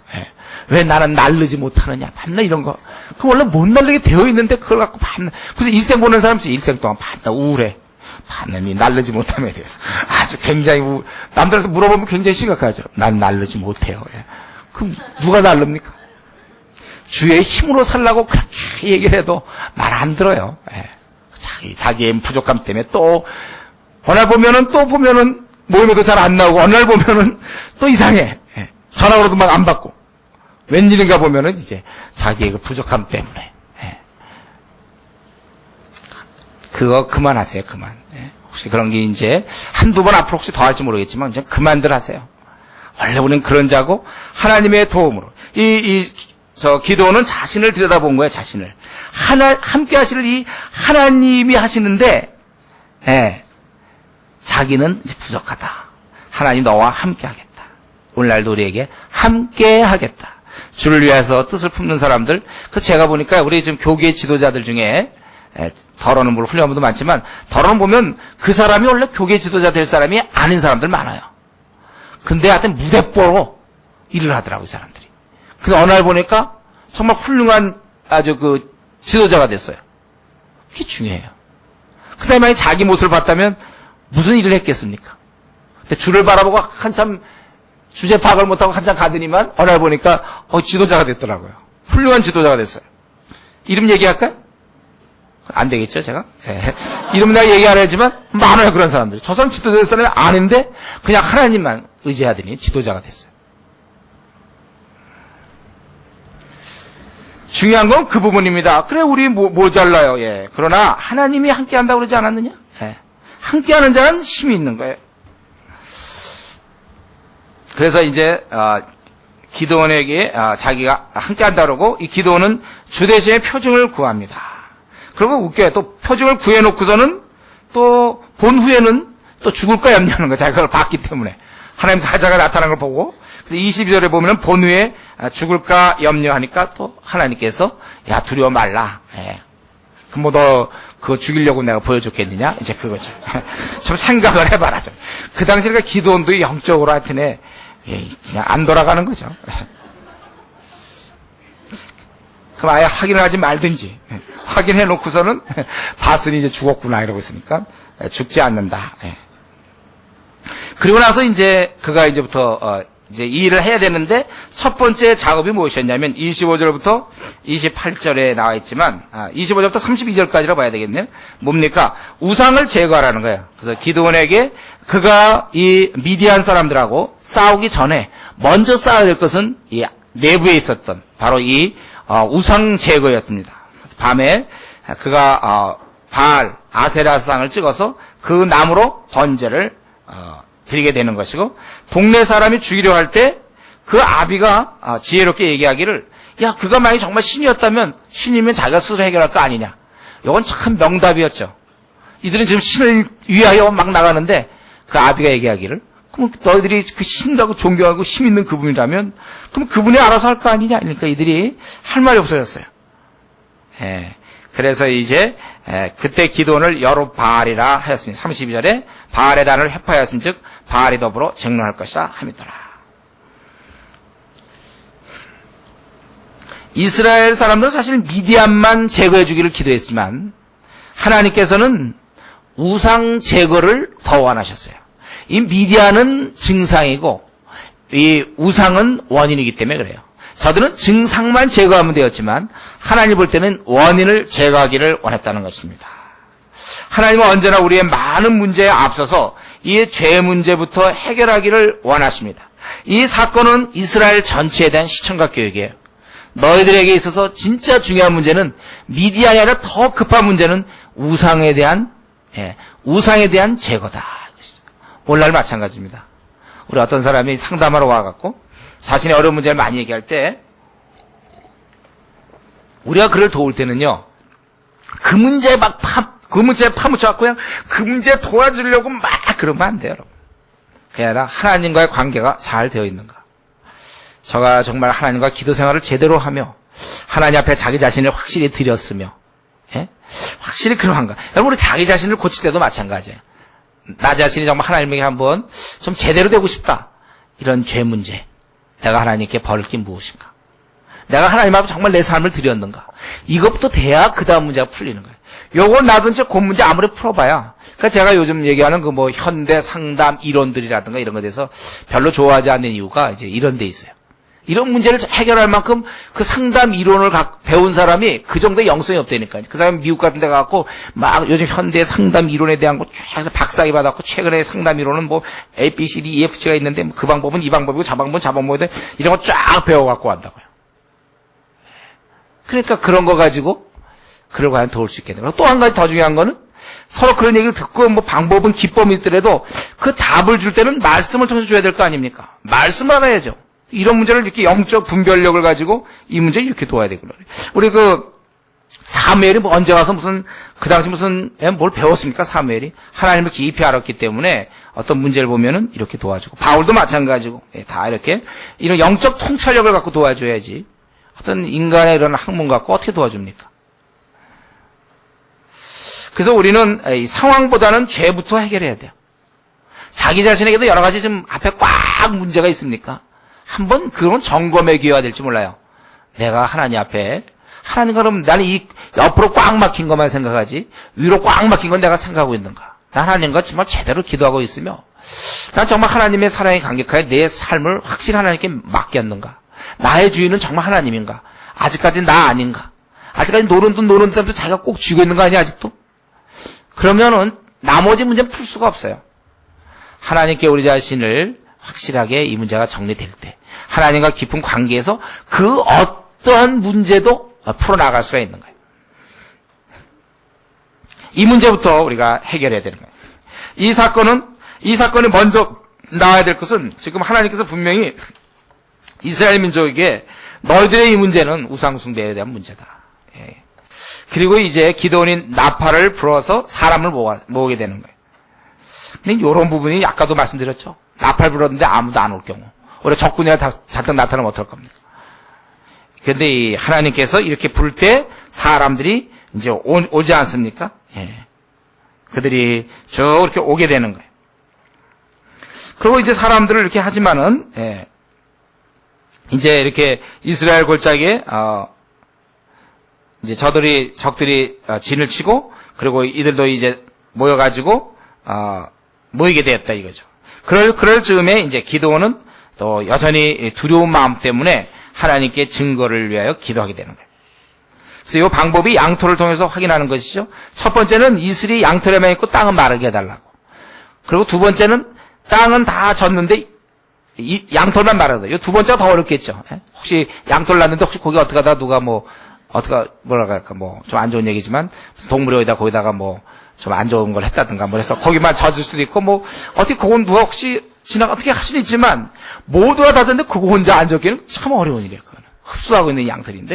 왜 나는 날르지 못하느냐, 밤낮 이런 거. 그 원래 못 날르게 되어 있는데 그걸 갖고 밤낮. 그래서 일생 보는 사람 있어요. 일생 동안 밤낮 우울해. 밤낮이 날르지 못함에 대해서. 아주 굉장히 남들한테 물어보면 굉장히 심각하죠. 난 날르지 못해요. 그럼 누가 날릅니까? 주의 힘으로 살라고 그렇게 얘기를 해도 말 안 들어요. 자기의 부족함 때문에 또, 어느 날 보면은 모임에도 잘 안 나오고, 어느 날 보면은 또 이상해. 전화 걸어도 막 안 받고. 웬일인가 보면은 이제 자기의 그 부족함 때문에. 그거 그만하세요, 그만. 혹시 그런 게 이제 한두 번 앞으로 혹시 더 할지 모르겠지만 이제 그만들 하세요. 원래 우리는 그런 자고 하나님의 도움으로. 기도는 자신을 들여다본 거예요, 자신을. 함께 하시는 이 하나님이 하시는데, 자기는 이제 부족하다. 하나님 너와 함께 하겠다. 오늘날도 우리에게 함께 하겠다. 주를 위해서 뜻을 품는 사람들, 제가 보니까 우리 지금 교계 지도자들 중에, 덜어는 물론 훌륭한 분도 많지만, 덜어는 보면 그 사람이 원래 교계 지도자 될 사람이 아닌 사람들 많아요. 근데 하여튼 무대뽀로 일을 하더라고요, 이 사람들이. 근데 어느 날 보니까 정말 훌륭한 아주 그 지도자가 됐어요. 그게 중요해요. 그 사람이 만약 자기 모습을 봤다면 무슨 일을 했겠습니까? 근데 주를 바라보고 한참 주제 파악을 못하고 한참 가더니만 어느 날 보니까 지도자가 됐더라고요. 훌륭한 지도자가 됐어요. 이름 얘기할까요? 안 되겠죠, 제가? 이름 내가 얘기 안 하지만 많아요, 그런 사람들이. 저 사람 지도자 될 사람이 아닌데 그냥 하나님만 의지하더니 지도자가 됐어요. 중요한 건 그 부분입니다. 그래, 우리 모자라요. 예. 그러나 하나님이 함께 한다고 그러지 않았느냐? 예. 함께 하는 자는 힘이 있는 거예요. 그래서 이제, 기도원에게 자기가 함께 한다고 그러고, 이 기도원은 주대신의 표징을 구합니다. 그리고 웃겨요. 또 표징을 구해놓고서는 또 본 후에는 또 죽을까 염려하는 거예요. 자기가 그걸 봤기 때문에. 하나님 사자가 나타난 걸 보고. 그래서 22절에 보면은 본 후에 죽을까 염려하니까 또 하나님께서 야, 두려워 말라. 예. 그럼 너 그거 죽이려고 내가 보여줬겠느냐? 이제 그거죠. 좀 생각을 해봐라. 좀. 그 당시에 기도원도 영적으로 하여튼 그냥 안 돌아가는 거죠. 그럼 아예 확인을 하지 말든지. 확인해 놓고서는 봤으니 이제 죽었구나 이러고 있으니까 죽지 않는다. 그리고 나서 이제 그가 이제부터 이제 이 일을 해야 되는데 첫 번째 작업이 무엇이었냐면 25절부터 28절에 나와 있지만 25절부터 32절까지로 봐야 되겠네요. 뭡니까? 우상을 제거하라는 거예요. 그래서 기드온에게 그가 이 미디안 사람들하고 싸우기 전에 먼저 싸워야 될 것은 이 내부에 있었던 바로 이 우상 제거였습니다. 그래서 밤에 그가 바알 아세라상을 찍어서 그 나무로 번제를 드리게 되는 것이고, 동네 사람이 죽이려 할 때 그 아비가 지혜롭게 얘기하기를, 야, 그가 만약에 정말 신이었다면 신이면 자기가 스스로 해결할 거 아니냐. 이건 참 명답이었죠. 이들은 지금 신을 위하여 막 나가는데 그 아비가 얘기하기를, 그럼 너희들이 그 신이라고 존경하고 힘 있는 그분이라면 그럼 그분이 알아서 할 거 아니냐. 그러니까 이들이 할 말이 없어졌어요. 그래서 이제 그때 기도원을 여룻바알이라 하였으니 32절에 바알의 단을 회파하였은 즉 바알이 더불어 쟁론할 것이라 함이더라. 이스라엘 사람들은 사실 미디안만 제거해 주기를 기도했지만 하나님께서는 우상 제거를 더 원하셨어요. 이 미디안은 증상이고 이 우상은 원인이기 때문에 그래요. 저들은 증상만 제거하면 되었지만 하나님 볼 때는 원인을 제거하기를 원했다는 것입니다. 하나님은 언제나 우리의 많은 문제에 앞서서 이 죄 문제부터 해결하기를 원하십니다. 이 사건은 이스라엘 전체에 대한 시청각 교육이에요. 너희들에게 있어서 진짜 중요한 문제는 미디안이 아니라 더 급한 문제는 우상에 대한 제거다. 오늘날 마찬가지입니다. 우리 어떤 사람이 상담하러 와갖고 자신의 어려운 문제를 많이 얘기할 때 우리가 그를 도울 때는요, 그 문제에 파묻혀갖고 그냥 그 문제 도와주려고 막 그러면 안 돼요, 여러분. 그게 아니라 하나님과의 관계가 잘 되어 있는가. 저가 정말 하나님과 기도 생활을 제대로 하며 하나님 앞에 자기 자신을 확실히 드렸으며 확실히 그러한가. 여러분, 우리 자기 자신을 고칠 때도 마찬가지예요. 나 자신이 정말 하나님에게 한번 좀 제대로 되고 싶다. 이런 죄 문제. 내가 하나님께 벌을 게 무엇인가? 내가 하나님 앞에 정말 내 삶을 드렸는가? 이것부터 돼야 그 다음 문제가 풀리는 거예요. 요걸 놔둔 그 문제 아무리 풀어봐야. 그러니까 제가 요즘 얘기하는 그 현대 상담 이론들이라든가 이런 것에 대해서 별로 좋아하지 않는 이유가 이제 이런 데 있어요. 이런 문제를 해결할 만큼 그 상담 이론을 배운 사람이 그 정도의 영성이 없다니까요. 그 사람이 미국 같은 데 가고 막 요즘 현대 상담 이론에 대한 거 쫙 해서 박사학위 받았고 최근에 상담 이론은 A, B, C, D, E, F, G가 있는데 그 방법은 이 방법이고 저 방법은 저 방법이고 이런 거 쫙 배워갖고 한다고요. 그러니까 그런 거 가지고 그를 과연 도울 수 있겠네요. 또 한 가지 더 중요한 거는 서로 그런 얘기를 듣고 방법은 기법이 있더라도 그 답을 줄 때는 말씀을 통해서 줘야 될 거 아닙니까? 말씀을 알아야죠. 이런 문제를 이렇게 영적 분별력을 가지고 이 문제를 이렇게 도와야 되구나. 우리 사무엘이 언제 와서 그 당시 뭘 배웠습니까? 사무엘이. 하나님을 깊이 알았기 때문에 어떤 문제를 보면은 이렇게 도와주고. 바울도 마찬가지고. 다 이렇게. 이런 영적 통찰력을 갖고 도와줘야지. 어떤 인간의 이런 학문 갖고 어떻게 도와줍니까? 그래서 우리는 이 상황보다는 죄부터 해결해야 돼요. 자기 자신에게도 여러 가지 좀 앞에 꽉 문제가 있습니까? 한번 그런 점검의 기회가 될지 몰라요. 내가 하나님 앞에, 하나님과 그러면 나는 이 옆으로 꽉 막힌 것만 생각하지, 위로 꽉 막힌 건 내가 생각하고 있는가? 나 하나님과 정말 제대로 기도하고 있으며, 난 정말 하나님의 사랑에 감격하여 내 삶을 확실히 하나님께 맡겼는가? 나의 주인은 정말 하나님인가? 아직까지 나 아닌가? 아직까지 노는 듯 자기가 꼭 쥐고 있는 거 아니야, 아직도? 그러면은 나머지 문제는 풀 수가 없어요. 하나님께 우리 자신을 확실하게 이 문제가 정리될 때 하나님과 깊은 관계에서 그 어떠한 문제도 풀어나갈 수가 있는 거예요. 이 문제부터 우리가 해결해야 되는 거예요. 이 사건이 먼저 나와야 될 것은 지금 하나님께서 분명히 이스라엘 민족에게 너희들의 이 문제는 우상숭배에 대한 문제다. 예. 그리고 이제 기드온이 나팔을 불어서 사람을 모으게 되는 거예요. 근데 이런 부분이 아까도 말씀드렸죠. 나팔 불었는데 아무도 안 올 경우. 우리 적군이가 잔뜩 나타나면 어떨 겁니까? 그런데 이 하나님께서 이렇게 부를 때 사람들이 이제 오지 않습니까? 예. 그들이 쭉 이렇게 오게 되는 거예요. 그리고 이제 사람들을 이렇게 하지만은, 예. 이제 이렇게 이스라엘 골짜기에, 이제 적들이 진을 치고, 그리고 이들도 이제 모여가지고, 모이게 되었다 이거죠. 그럴 즈음에 이제 기드온은 또 여전히 두려운 마음 때문에 하나님께 증거를 위하여 기도하게 되는 거예요. 그래서 이 방법이 양털을 통해서 확인하는 것이죠. 첫 번째는 이슬이 양털에만 있고 땅은 마르게 해달라고. 그리고 두 번째는 땅은 다 졌는데 이 양털만 마르다. 이 두 번째가 더 어렵겠죠. 혹시 양털 났는데 혹시 거기 어떻게 하다가 누가 뭐라고 할까 좀 안 좋은 얘기지만 동물이 거기다가 좀 안 좋은 걸 했다든가 그래서 거기만 젖을 수도 있고 어떻게 그건 누가 혹시 어떻게 할 수는 있지만 모두가 다 졌는데 그거 혼자 안 젖기는 참 어려운 일이에요. 그거는 흡수하고 있는 양털인데.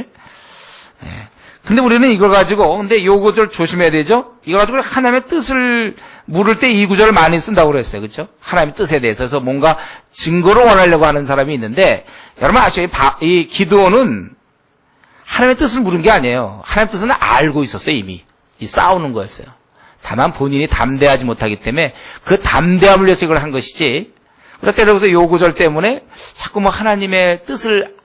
예. 근데 우리는 이걸 가지고 근데 요 구절 조심해야 되죠. 이거 가지고 하나님의 뜻을 물을 때 이 구절을 많이 쓴다고 그랬어요. 그렇죠? 하나님의 뜻에 대해서 그래서 뭔가 증거를 원하려고 하는 사람이 있는데 여러분 아시죠? 이 기드온은 하나님의 뜻을 물은 게 아니에요. 하나님의 뜻은 알고 있었어요. 이미. 이 싸우는 거였어요. 다만 본인이 담대하지 못하기 때문에 그 담대함을 위해서 이걸 한 것이지. 그렇게 그래서 요 구절 때문에 자꾸 하나님의 뜻을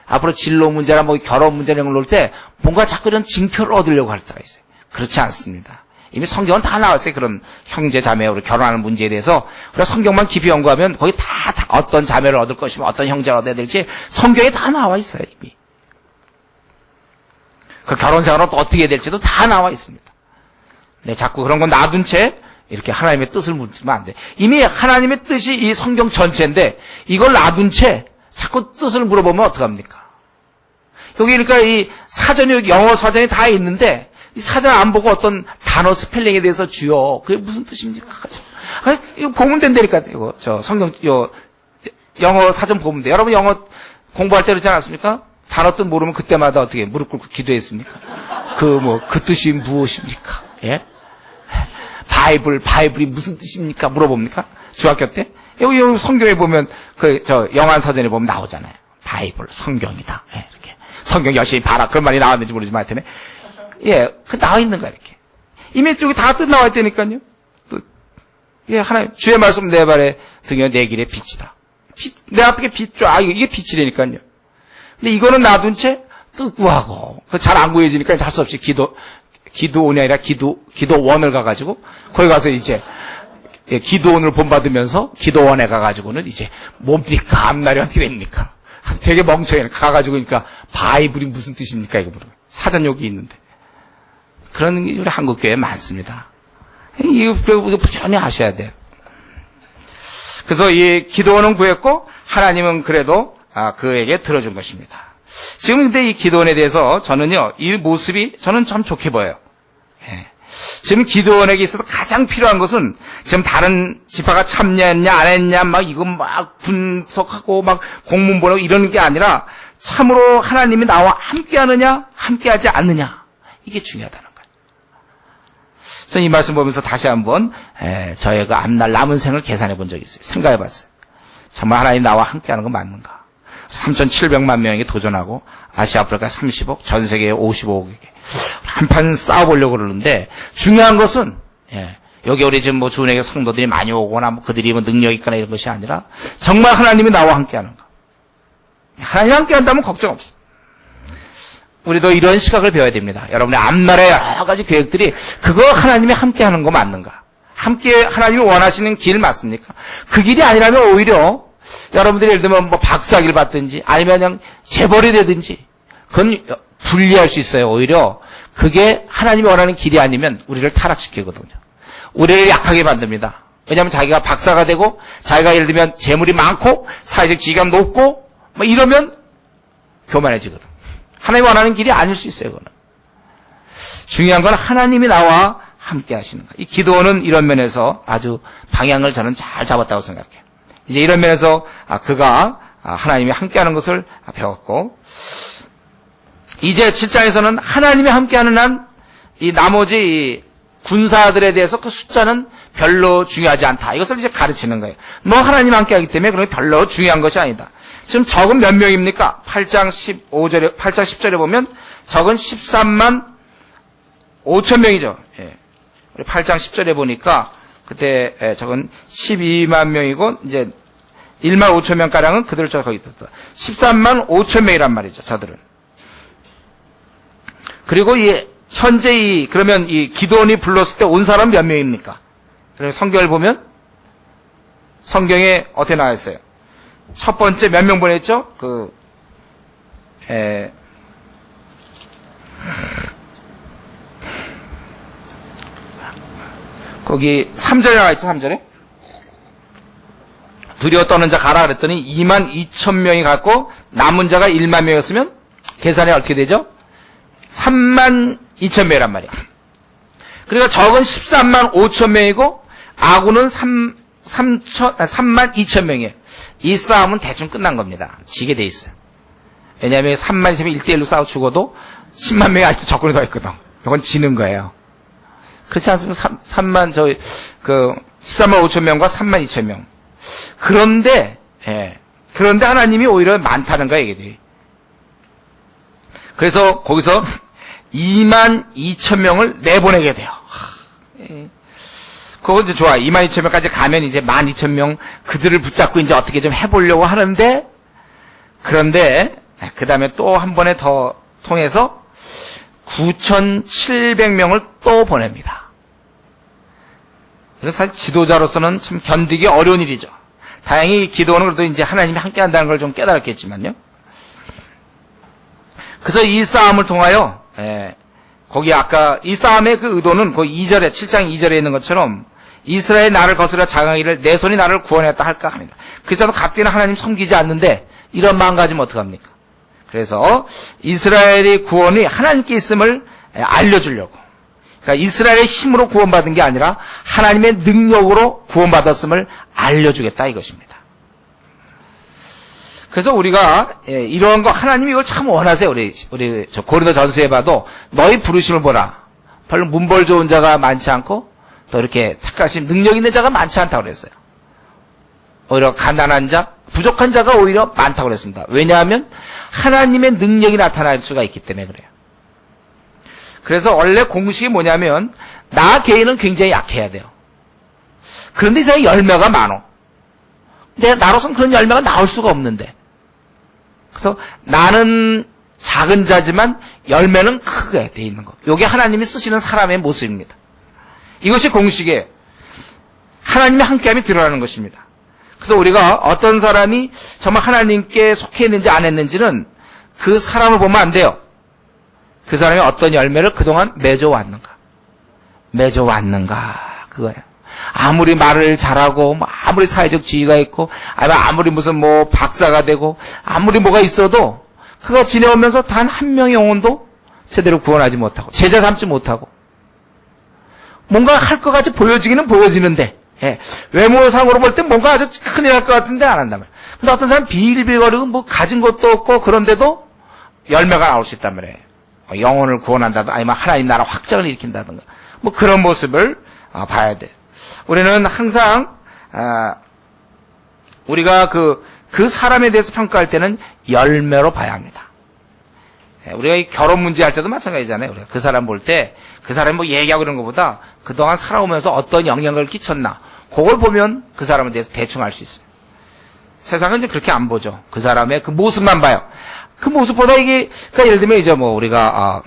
앞으로 진로 문제나 결혼 문제나 이런 걸 놓을 때 뭔가 자꾸 이런 징표를 얻으려고 할 때가 있어요. 그렇지 않습니다. 이미 성경은 다 나왔어요. 그런 형제 자매로 결혼하는 문제에 대해서 우리가 성경만 깊이 연구하면 거기 다 어떤 자매를 얻을 것이며 어떤 형제를 얻어야 될지 성경에 다 나와 있어요. 이미. 그 결혼 생활은 또 어떻게 해야 될지도 다 나와 있습니다. 네, 자꾸 그런 건 놔둔 채 이렇게 하나님의 뜻을 묻으면 안 돼. 이미 하나님의 뜻이 이 성경 전체인데 이걸 놔둔 채 자꾸 뜻을 물어보면 어떡합니까? 여기 그러니까 이 사전이 영어 사전이 다 있는데 이 사전 안 보고 어떤 단어 스펠링에 대해서 주요 그게 무슨 뜻입니까? 이거 보면 된다니까. 이거 성경 영어 사전 보면 돼. 여러분 영어 공부할 때 그러지 않았습니까? 단어 뜻 모르면 그때마다 어떻게 무릎 꿇고 기도했습니까? 그 뜻이 무엇입니까? 예? 바이블이 무슨 뜻입니까? 물어봅니까? 중학교 때? 여기 성경에 보면, 영안사전에 보면 나오잖아요. 바이블, 성경이다. 예, 이렇게. 성경 열심히 봐라. 그런 말이 나왔는지 모르지만 하여튼. 예, 나와 있는 거야, 이렇게. 이미 여기 다 뜻 나와 있다니까요. 예, 하나님, 주의 말씀 내 발에 등에 내 길에 빛이다. 내 앞에 빛, 이게 빛이라니까요. 근데 이거는 놔둔 채 뜻구하고, 잘 안 구해지니까 할 수 없이 기도원이 아니라 기도원을 가가지고, 거기 가서 이제, 기도원을 본받으면서, 기도원에 가가지고는 이제, 뭡니까? 앞날이 어떻게 됩니까? 되게 멍청해. 가가지고, 그러니까, 바이블이 무슨 뜻입니까? 이거 물어요. 사전 여기 있는데. 그런 게 우리 한국교회에 많습니다. 이거 부지런히 하셔야 돼요. 그래서 이 기도원은 구했고, 하나님은 그래도, 그에게 들어준 것입니다. 지금 근데 이 기도원에 대해서 저는요, 이 모습이 저는 참 좋게 보여요. 예. 지금 기도원에게 있어서 가장 필요한 것은 지금 다른 지파가 참여했냐 안 했냐 이거 분석하고 공문 보내고 이러는 게 아니라 참으로 하나님이 나와 함께하느냐 함께하지 않느냐 이게 중요하다는 거예요. 저는 이 말씀 보면서 다시 한번 저의 그 앞날 남은 생을 계산해 본 적이 있어요. 생각해 봤어요. 정말 하나님 나와 함께하는 건 맞는가? 3,700만 명에게 도전하고 아시아 아프리카 30억, 전 세계 55억에게 한판 싸워보려고 그러는데 중요한 것은 여기 우리 지금 주은에게 성도들이 많이 오거나 그들이 능력이 있거나 이런 것이 아니라 정말 하나님이 나와 함께하는가. 하나님이 함께한다면 걱정 없어. 우리도 이런 시각을 배워야 됩니다. 여러분의 앞날의 여러 가지 계획들이 그거 하나님이 함께하는 거 맞는가? 함께 하나님이 원하시는 길 맞습니까? 그 길이 아니라면 오히려 여러분들이 예를 들면 박사학위를 받든지 아니면 그냥 재벌이 되든지 그건 불리할 수 있어요. 오히려 그게 하나님이 원하는 길이 아니면 우리를 타락시키거든요. 우리를 약하게 만듭니다. 왜냐하면 자기가 박사가 되고 자기가 예를 들면 재물이 많고 사회적 지위가 높고 이러면 교만해지거든. 하나님이 원하는 길이 아닐 수 있어요. 그거는. 중요한 건 하나님이 나와 함께 하시는 거예요. 이 기도는 이런 면에서 아주 방향을 저는 잘 잡았다고 생각해요. 이제 이런 면에서 그가 하나님이 함께하는 것을 배웠고, 이제 7장에서는 하나님이 함께하는 한 이 나머지 이 군사들에 대해서 그 숫자는 별로 중요하지 않다. 이것을 이제 가르치는 거예요. 너 하나님 함께하기 때문에 그런 게 별로 중요한 것이 아니다. 지금 적은 몇 명입니까? 8장 10절에 보면 적은 13만 5천 명이죠. 예. 우리 8장 10절에 보니까 그때 적은 12만 명이고 이제 1만 5천 명 가량은 그들 거기 있었다. 13만 5천 명이란 말이죠. 저들은. 그리고 현재 그러면 이 기드온이 불렀을 때 온 사람 몇 명입니까? 그래서 성경을 보면 성경에 어떻게 나와 있어요? 첫 번째 몇 명 보냈죠? 거기 3절에 나와 있죠, 3절에? 두려워 떠는 자 가라 그랬더니 2만 2천 명이 갔고 남은 자가 1만 명이었으면 계산이 어떻게 되죠? 3만 2천 명이란 말이야. 그러니까 적은 13만 5천 명이고 아군은 3만 2천 명이에요. 이 싸움은 대충 끝난 겁니다. 지게 돼 있어요. 왜냐하면 3만 2천 명 1대1로 싸워 죽어도 10만 명이 아직도 적군이 더 있거든. 이건 지는 거예요. 그렇지 않습니까? 13만 5천 명과 3만 2천 명. 그런데 하나님이 오히려 많다는 거야, 얘기들이. 그래서 거기서 2만 2천 명을 내보내게 돼요. 그거 이제 좋아. 2만 2천 명까지 가면 이제 1만 2천 명 그들을 붙잡고 이제 어떻게 좀 해보려고 하는데, 그런데 그 다음에 또 한 번에 더 통해서 9,700명을 또 보냅니다. 그래서 사실 지도자로서는 참 견디기 어려운 일이죠. 다행히 기도는 그래도 이제 하나님이 함께 한다는 걸 좀 깨달았겠지만요. 그래서 이 싸움을 통하여, 거기 아까 이 싸움의 그 의도는 그 2절에, 7장 2절에 있는 것처럼 이스라엘 나를 거스려 장하기를 내 손이 나를 구원했다 할까 합니다. 그래서 갑자기 하나님 섬기지 않는데 이런 마음 가지면 어떡합니까? 그래서 이스라엘의 구원이 하나님께 있음을 알려주려고. 그러니까 이스라엘의 힘으로 구원받은 게 아니라 하나님의 능력으로 구원받았음을 알려주겠다 이것입니다. 그래서 우리가 이런 거 하나님이 이걸 참 원하세요. 우리 저 고린도 전서에 봐도 너희 부르심을 보라. 별로 문벌 좋은 자가 많지 않고 또 이렇게 탁하신 능력 있는 자가 많지 않다고 그랬어요. 오히려 가난한 자, 부족한 자가 오히려 많다고 그랬습니다. 왜냐하면 하나님의 능력이 나타날 수가 있기 때문에 그래요. 그래서 원래 공식이 뭐냐면 나 개인은 굉장히 약해야 돼요. 그런데 이 사람이 열매가 많어. 나로서는 그런 열매가 나올 수가 없는데. 그래서 나는 작은 자지만 열매는 크게 돼 있는 거. 이게 하나님이 쓰시는 사람의 모습입니다. 이것이 공식이에요. 하나님이 함께함이 드러나는 것입니다. 그래서 우리가 어떤 사람이 정말 하나님께 속해 있는지 안 했는지는 그 사람을 보면 안 돼요. 그 사람이 어떤 열매를 그동안 맺어왔는가. 그거예요. 아무리 말을 잘하고, 아무리 사회적 지위가 있고, 아무리 무슨 박사가 되고, 아무리 뭐가 있어도, 그가 지내오면서 단 한 명의 영혼도 제대로 구원하지 못하고, 제자 삼지 못하고, 뭔가 할 것 같이 보여지기는 보여지는데, 외모상으로 볼 땐 뭔가 아주 큰일 할 것 같은데 안 한단 말이에요. 근데 어떤 사람은 비일비거리고 가진 것도 없고, 그런데도 열매가 나올 수 있단 말이에요. 영혼을 구원한다든가, 아니면 하나님 나라 확장을 일으킨다든가, 그런 모습을 봐야 돼요. 우리는 항상 우리가 그 사람에 대해서 평가할 때는 열매로 봐야 합니다. 우리가 이 결혼 문제 할 때도 마찬가지잖아요. 우리가 그 사람 볼 때 그 사람이 얘기하고 그런 것보다 그동안 살아오면서 어떤 영향을 끼쳤나 그걸 보면 그 사람에 대해서 대충 알 수 있어요. 세상은 이제 그렇게 안 보죠. 그 사람의 그 모습만 봐요. 그 모습보다 그러니까 예를 들면 이제 우리가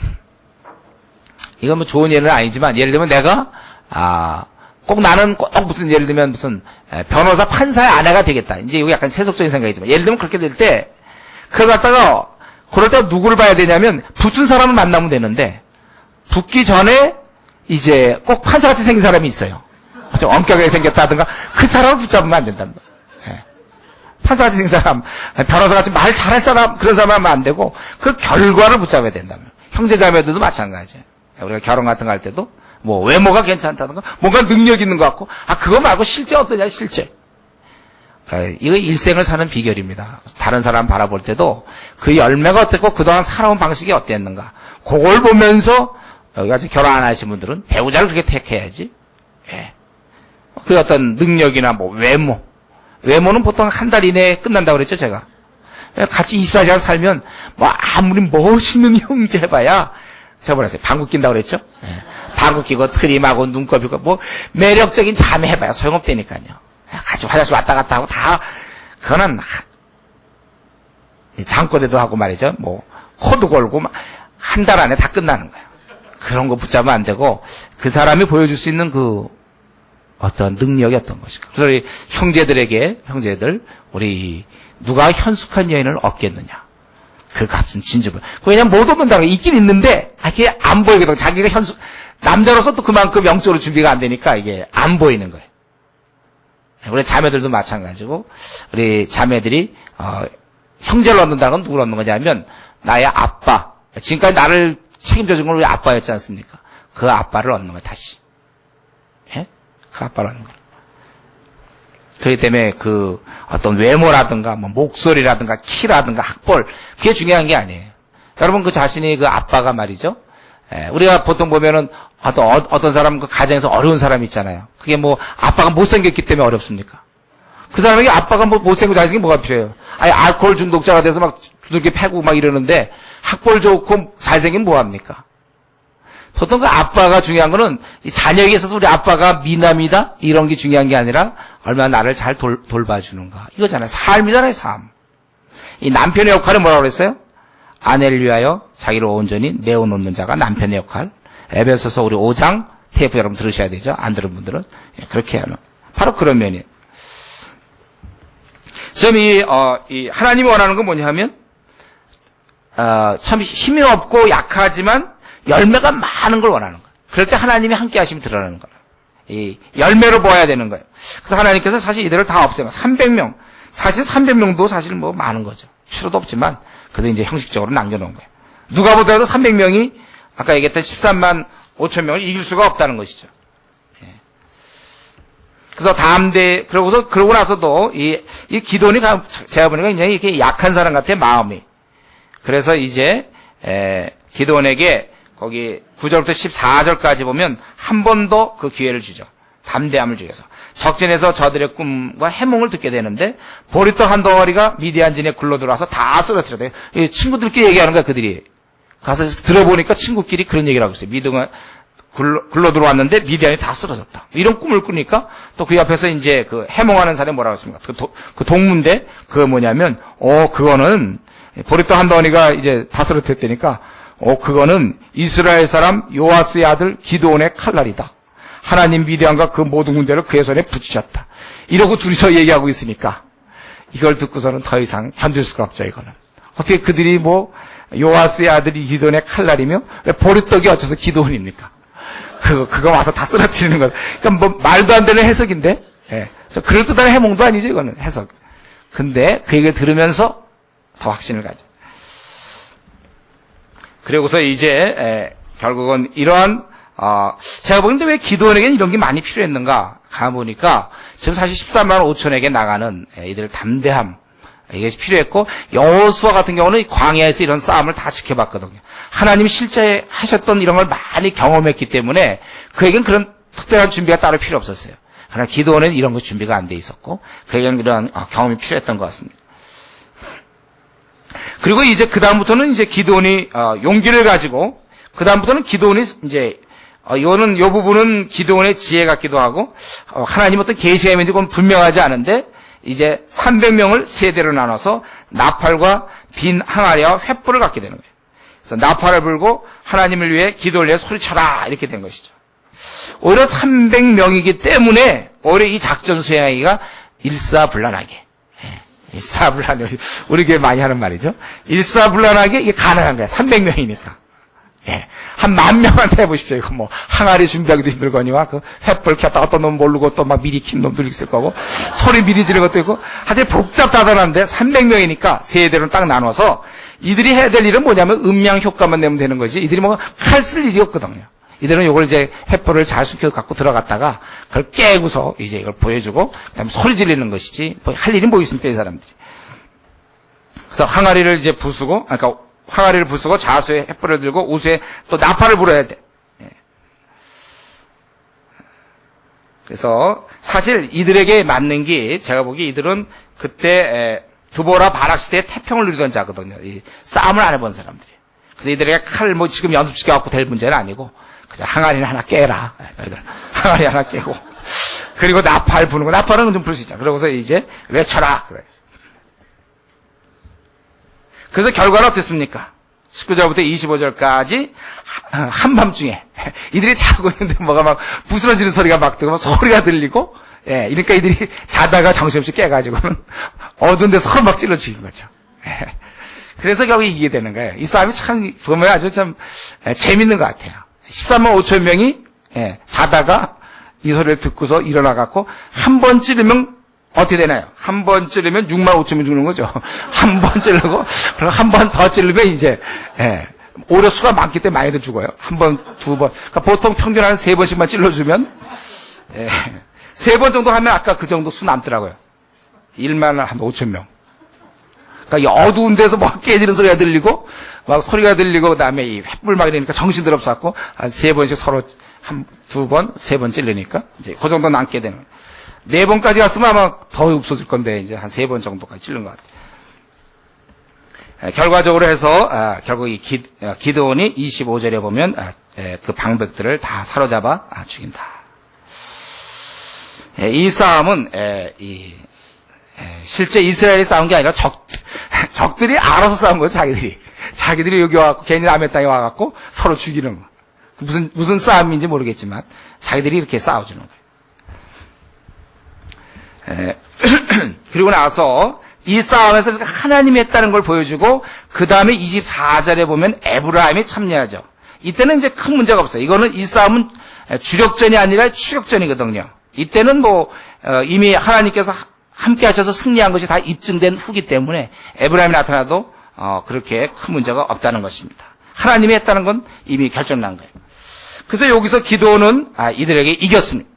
이건 좋은 예는 아니지만 예를 들면 내가 꼭 나는 꼭 무슨 예를 들면 무슨 변호사 판사의 아내가 되겠다. 이제 이거 약간 세속적인 생각이지만 예를 들면 그렇게 될 때 그걸 갖다가 그럴 때 누구를 봐야 되냐면 붙은 사람을 만나면 되는데 붙기 전에 이제 꼭 판사같이 생긴 사람이 있어요. 좀 엄격하게 생겼다든가 그 사람을 붙잡으면 안 된답니다. 판사같이 생긴 사람, 변호사같이 말 잘할 사람, 그런 사람 하면 안 되고, 그 결과를 붙잡아야 된다며. 형제자매들도 마찬가지예요. 우리가 결혼 같은 거 할 때도, 뭐, 외모가 괜찮다든가, 뭔가 능력 있는 것 같고, 그거 말고 실제 어떠냐, 실제. 이거 일생을 사는 비결입니다. 다른 사람 바라볼 때도 그 열매가 어땠고, 그동안 살아온 방식이 어땠는가. 그걸 보면서, 여기 아직 결혼 안 하신 분들은 배우자를 그렇게 택해야지. 예. 그 어떤 능력이나 뭐, 외모는 보통 한 달 이내에 끝난다고 그랬죠, 제가. 같이 24시간 살면, 뭐, 아무리 멋있는 형제 해봐야, 제가 뭐랬어요? 방구 낀다고 그랬죠? 예. 방구 끼고, 트림하고, 눈곱이고, 뭐, 매력적인 자매 해봐야 소용없다니까요. 같이 화장실 왔다 갔다 하고, 다, 그거는, 잠꼬대도 하고 말이죠. 뭐, 코도 골고, 한 달 안에 다 끝나는 거예요. 그런 거 붙잡으면 안 되고, 그 사람이 보여줄 수 있는 그, 어떤 능력이 어떤 것일까. 그래서 우리 형제들, 우리, 누가 현숙한 여인을 얻겠느냐. 그 값은 진주분. 왜냐면 못 얻는다는 게 있긴 있는데, 그게 안 보이거든. 자기가 남자로서 또 그만큼 영적으로 준비가 안 되니까 이게 안 보이는 거예요. 우리 자매들도 마찬가지고, 우리 자매들이, 형제를 얻는다는 건 누굴 얻는 거냐면, 나의 아빠. 지금까지 나를 책임져 준 건 우리 아빠였지 않습니까? 그 아빠를 얻는 거예요, 다시. 예? 그 아빠를 얻는 거예요. 그렇기 때문에 그 어떤 외모라든가 뭐 목소리라든가 키라든가 학벌 그게 중요한 게 아니에요. 여러분 그 자신이 그 아빠가 말이죠. 우리가 보통 보면은 어떤 사람 그 가정에서 어려운 사람이 있잖아요. 그게 뭐 아빠가 못생겼기 때문에 어렵습니까? 그 사람에게 아빠가 뭐 못생기고 잘생긴 뭐가 필요해요? 알코올 중독자가 돼서 막 두들겨 패고 막 이러는데 학벌 좋고 잘생긴 뭐합니까? 보통 그 아빠가 중요한 거는 이 자녀에게 있어서 우리 아빠가 미남이다 이런 게 중요한 게 아니라 얼마나 나를 잘 돌봐주는가 이거잖아요. 삶이잖아요. 삶. 이 남편의 역할은 뭐라고 그랬어요? 아내를 위하여 자기를 온전히 내어놓는 자가 남편의 역할. 에베소서 우리 5장 테이프 여러분 들으셔야 되죠. 안 들은 분들은 그렇게 하는 바로 그런 면이에요. 지금 이 하나님이 원하는 건 뭐냐 하면 참 힘이 없고 약하지만 열매가 많은 걸 원하는 거예요. 그럴 때 하나님이 함께 하시면 드러나는 거예요. 이 열매로 보아야 되는 거예요. 그래서 하나님께서 사실 이들을 다 없애요. 300명. 사실 300명도 사실 뭐 많은 거죠. 필요도 없지만 그래도 이제 형식적으로 남겨놓은 거예요. 누가 보더라도 300명이 아까 얘기했던 13만 5천 명을 이길 수가 없다는 것이죠. 예. 그래서 그러고 나서도 이 기도원이 제가 보니까 굉장히 이렇게 약한 사람 같아요. 마음이. 그래서 이제 기도원에게 거기 9절부터 14절까지 보면 한 번 더 그 기회를 주죠. 담대함을 주셔서. 적진에서 저들의 꿈과 해몽을 듣게 되는데 보리떡 한 덩어리가 미디안진에 굴러들어와서 다 쓰러뜨려 돼요. 친구들끼리 얘기하는 거야 그들이. 가서 들어보니까 친구끼리 그런 얘기를 하고 있어요. 미드가 굴러들어왔는데 미디안이 다 쓰러졌다. 이런 꿈을 꾸니까 또 그 옆에서 이제 그 해몽하는 사람이 뭐라고 했습니까? 그 동문데 그거 뭐냐면 그거는 보리떡 한 덩어리가 이제 다 쓰러뜨렸다니까 그거는 이스라엘 사람 요아스의 아들 기드온의 칼날이다. 하나님 미디안과 그 모든 군대를 그의 손에 붙이셨다. 이러고 둘이서 얘기하고 있으니까 이걸 듣고서는 더 이상 견딜 수가 없죠. 이거는 어떻게 그들이 뭐 요아스의 아들이 기드온의 칼날이며 왜 보리떡이 어째서 기드온입니까? 그거 와서 다 쓰러뜨리는 거. 그러니까 뭐 말도 안 되는 해석인데, 예, 그럴듯한 해몽도 아니죠. 이거는 해석. 근데 그 얘기를 들으면서 더 확신을 가져. 그리고서 이제 결국은 이러한 제가 보는데 왜 기도원에게는 이런 게 많이 필요했는가 가보니까 지금 사실 14만 5천에게 나가는 이들 담대함 이게 필요했고 여호수아 같은 경우는 광야에서 이런 싸움을 다 지켜봤거든요. 하나님이 실제 하셨던 이런 걸 많이 경험했기 때문에 그에겐 그런 특별한 준비가 따로 필요 없었어요. 그러나 기도원에는 이런 거 준비가 안 돼 있었고 그에게는 이런 경험이 필요했던 것 같습니다. 그리고 이제 그 다음부터는 이제 기드온이 용기를 가지고 그 다음부터는 기드온이 이제 요 부분은 기드온의 지혜 같기도 하고 하나님 어떤 계시가 있는지 그건 분명하지 않은데 이제 300명을 세 대로 나눠서 나팔과 빈 항아리와 횃불을 갖게 되는 거예요. 그래서 나팔을 불고 하나님을 위해 기도를 위해 소리쳐라 이렇게 된 것이죠. 오히려 300명이기 때문에 오히려 이 작전 수행하기가 일사불란하게. 일사불란하게 우리 교회 많이 하는 말이죠. 일사불란하게 이게 가능한 거야. 300명이니까. 예. 한 10,000명한테 해보십시오. 이거 뭐, 항아리 준비하기도 힘들거니와, 그, 횃불 켰다 어떤 놈 모르고 또 막 미리 킨 놈들 있을 거고, 소리 미리 지르는 것도 있고, 하여튼 복잡다단한데 300명이니까 세대로 딱 나눠서, 이들이 해야 될 일은 뭐냐면 음량 효과만 내면 되는 거지, 이들이 뭐, 칼 쓸 일이 없거든요. 이들은 이걸 이제 횃불을 잘 숙여 갖고 들어갔다가, 그걸 깨고서 이제 이걸 보여주고, 그 다음에 소리 지르는 것이지, 뭐 할 일이 뭐 있습니까, 이 사람들이. 그래서 항아리를 이제 부수고, 그러니까 항아리를 부수고 자수에 횃불을 들고 우수에 또 나팔을 불어야 돼. 예. 그래서 사실 이들에게 맞는 게 제가 보기 이들은 그때 드보라 바락 시대에 태평을 누리던 자거든요. 이 싸움을 안 해본 사람들이. 그래서 이들에게 칼 뭐 지금 연습시켜 갖고 될 문제는 아니고 그냥 항아리는 하나 깨라. 항아리 하나 깨고 그리고 나팔 부는 거. 나팔은 좀 불 수 있잖아. 그러고서 이제 외쳐라. 그래서 결과는 어땠습니까? 19절부터 25절까지 한밤중에 이들이 자고 있는데 뭐가 막 부스러지는 소리가 막 들고 소리가 들리고, 예, 그러니까 이들이 자다가 정신없이 깨가지고는 어두운 데서 서로 막 찔러 죽인 거죠. 예. 그래서 결국 이기게 되는 거예요. 이 싸움이 참 보면 아주 참 재밌는 것 같아요. 13만 5천 명이 자다가 이 소리를 듣고서 일어나갖고 한 번 찌르면 어떻게 되나요? 한 번 찌르면 6만 5천명 죽는 거죠. 한 번 찌르고, 그리고 한 번 더 찌르면 이제, 오히려 수가 많기 때문에 많이들 죽어요. 한 번, 두 번. 그러니까 보통 평균 한 3번씩만 찔러주면, 3번 정도 하면 아까 그 정도 수 남더라고요. 1만 한 5천명. 그러니까 이 어두운 데서 막 깨지는 소리가 들리고, 막 소리가 들리고, 그 다음에 이 횃불 막 이러니까 정신들 없었고, 한 3번씩 서로 두 번, 3번 찔르니까, 이제 그 정도 남게 되는 거예요. 4번까지 갔으면 아마 더 없어질 건데, 이제 한 3번 정도까지 찔른 것 같아요. 결과적으로 해서, 결국 이 기드온이 25절에 보면, 그 방백들을 다 사로잡아 죽인다. 이 싸움은, 실제 이스라엘이 싸운 게 아니라 적들이 알아서 싸운 거죠, 자기들이. 자기들이 여기 와갖고, 괜히 남의 땅에 와갖고 서로 죽이는 거. 무슨 싸움인지 모르겠지만, 자기들이 이렇게 싸워주는 거예요. 그리고 나서 이 싸움에서 하나님이 했다는 걸 보여주고 그 다음에 24절에 보면 에브라임이 참여하죠. 이때는 이제 큰 문제가 없어요. 이거는 이 싸움은 주력전이 아니라 추격전이거든요. 이때는 뭐 이미 하나님께서 함께 하셔서 승리한 것이 다 입증된 후기 때문에 에브라임이 나타나도 그렇게 큰 문제가 없다는 것입니다. 하나님이 했다는 건 이미 결정난 거예요. 그래서 여기서 기도는 이들에게 이겼습니다.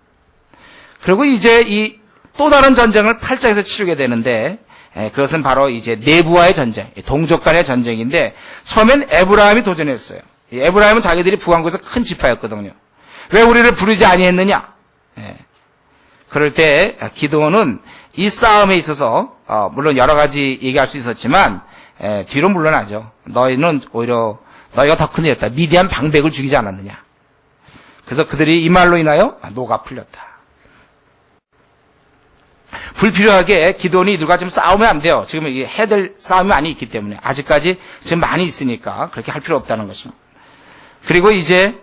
그리고 이제 이 또 다른 전쟁을 8장에서 치르게 되는데 그것은 바로 이제 내부와의 전쟁, 동족 간의 전쟁인데 처음엔 에브라임이 도전했어요. 에브라임은 자기들이 부한국에서 큰 지파였거든요. 왜 우리를 부르지 아니했느냐? 그럴 때 기드온은 이 싸움에 있어서 물론 여러 가지 얘기할 수 있었지만 뒤로 물러나죠. 너희는 오히려 너희가 더 큰일 했다. 미디안 방백을 죽이지 않았느냐. 그래서 그들이 이 말로 인하여 노가 풀렸다. 불필요하게 기드온이 이들과 지금 싸우면 안 돼요. 지금 해야 될 싸움이 많이 있기 때문에 아직까지 지금 많이 있으니까 그렇게 할 필요 없다는 것입니다. 그리고 이제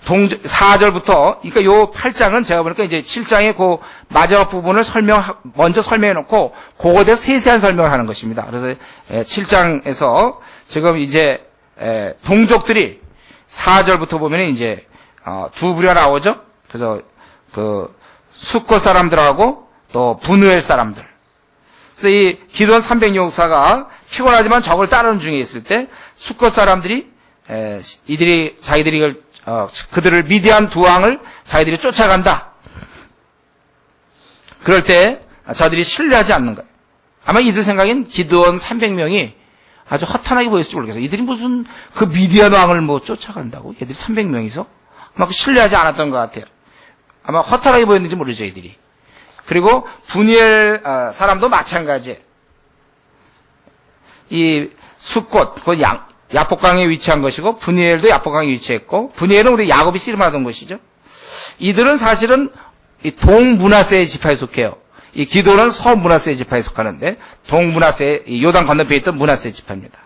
4절부터 그러니까 요 8장은 제가 보니까 이제 7장의 그 마지막 부분을 먼저 설명해 놓고 그거에 대해서 세세한 설명을 하는 것입니다. 그래서 7장에서 지금 이제 동족들이 4절부터 보면 이제 두 부류가 나오죠. 그래서 그 수컷 사람들하고 또 분우엘 사람들. 그래서 이 기드온 300용사가 피곤하지만 적을 따르는 중에 있을 때 수컷 사람들이 자기들이 그들을 미디안 두 왕을 자기들이 쫓아간다. 그럴 때 저들이 신뢰하지 않는 거예요. 아마 이들 생각엔 기드온 300명이 아주 허탄하게 보였을지 모르겠어요. 이들이 무슨 그 미디안 왕을 뭐 쫓아간다고? 얘들이 300명이서 막 신뢰하지 않았던 것 같아요. 아마 허탈하게 보였는지 모르죠, 이들이. 그리고 분이엘 사람도 마찬가지예요. 이 숫꽃, 그건 야복강에 위치한 것이고 분이엘도 야복강에 위치했고 분이엘은 우리 야곱이 씨름하던 곳이죠. 이들은 사실은 이 동므낫세의 지파에 속해요. 이 기드온은 서므낫세의 지파에 속하는데 동므낫세, 요단 건너편에 있던 므낫세 지파입니다.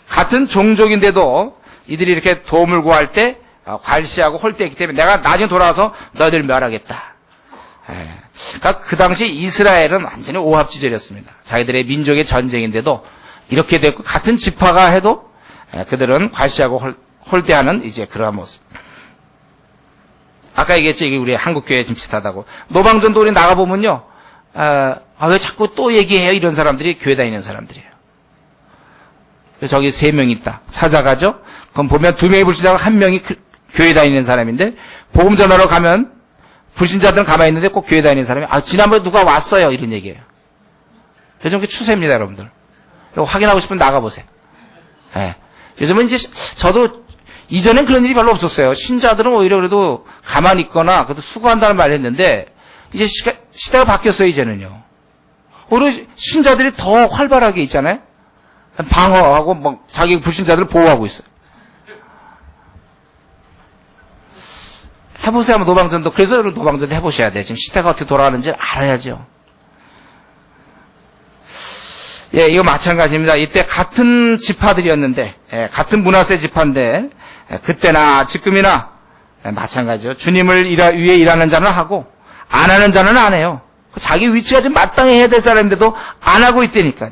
같은 종족인데도 이들이 이렇게 도움을 구할 때 괄시하고 홀대했기 때문에 내가 나중에 돌아와서 너희들 멸하겠다. 그러니까 그 당시 이스라엘은 완전히 오합지졸이었습니다. 자기들의 민족의 전쟁인데도 이렇게 됐고, 같은 지파가 해도 그들은 과시하고 홀대하는 이제 그러한 모습. 아까 얘기했죠. 이게 우리 한국교회 좀 비슷하다고. 노방전도 우리 나가보면요. 왜 자꾸 또 얘기해요? 이런 사람들이 교회 다니는 사람들이에요. 저기 3명 있다. 찾아가죠? 그럼 보면 2명이 불신자고 1명이 교회 다니는 사람인데, 복음 전하러 가면 불신자들은 가만히 있는데 꼭 교회 다니는 사람이, 지난번에 누가 왔어요. 이런 얘기예요. 요즘 그 추세입니다, 여러분들. 이거 확인하고 싶으면 나가보세요. 예. 요즘은 이제, 저도 이전엔 그런 일이 별로 없었어요. 신자들은 오히려 그래도 가만히 있거나, 그래도 수고한다는 말을 했는데, 이제 시대가 바뀌었어요, 이제는요. 오히려 신자들이 더 활발하게 있잖아요. 방어하고, 자기 불신자들을 보호하고 있어요. 해보세요, 한번 노방전도. 그래서 노방전도 해보셔야 돼요. 지금 시대가 어떻게 돌아가는지 알아야죠. 예, 이거 마찬가지입니다. 이때 같은 지파들이었는데, 같은 문화세 지파인데, 그때나 지금이나 마찬가지죠. 주님을 위해 일하는 자는 하고, 안 하는 자는 안 해요. 자기 위치가 지금 마땅히 해야 될 사람인데도 안 하고 있다니까요.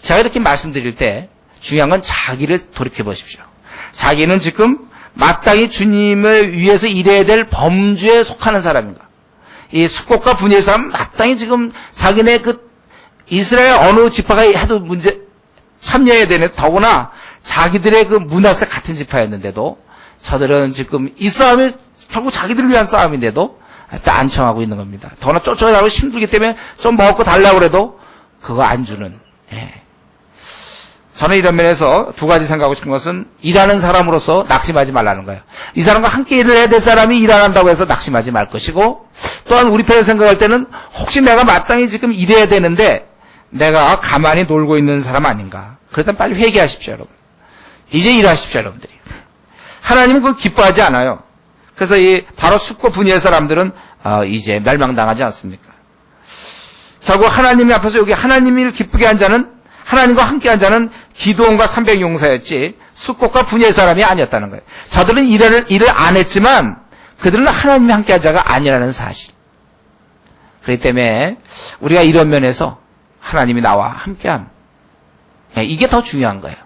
제가 이렇게 말씀드릴 때, 중요한 건 자기를 돌이켜 보십시오. 자기는 지금 마땅히 주님을 위해서 일해야 될 범주에 속하는 사람인가? 이 숙곡과 분야의 사람 마땅히 지금 자기네 이스라엘 어느 지파가 해도 참여해야 되네. 더구나 자기들의 그 문화세 같은 지파였는데도 저들은 지금 이 싸움이 결국 자기들을 위한 싸움인데도 안 청하고 있는 겁니다. 더구나 쫓아가고 힘들기 때문에 좀 먹고 달라고 그래도 그거 안 주는. 예. 저는 이런 면에서 2가지 생각하고 싶은 것은 일하는 사람으로서 낙심하지 말라는 거예요. 이 사람과 함께 일을 해야 될 사람이 일 안 한다고 해서 낙심하지 말 것이고, 또한 우리 편에서 생각할 때는 혹시 내가 마땅히 지금 일해야 되는데 내가 가만히 놀고 있는 사람 아닌가. 그렇다면 빨리 회개하십시오, 여러분. 이제 일하십시오, 여러분들이. 하나님은 그걸 기뻐하지 않아요. 그래서 바로 숲과 분야의 사람들은 이제 멸망당하지 않습니까? 결국 하나님 앞에서 여기 하나님을 기쁘게 한 자는, 하나님과 함께한 자는 기드온과 300용사였지 숲과 분야의 사람이 아니었다는 거예요. 저들은 일을 안 했지만 그들은 하나님이 함께한 자가 아니라는 사실. 그렇기 때문에 우리가 이런 면에서 하나님이 나와 함께함. 이게 더 중요한 거예요.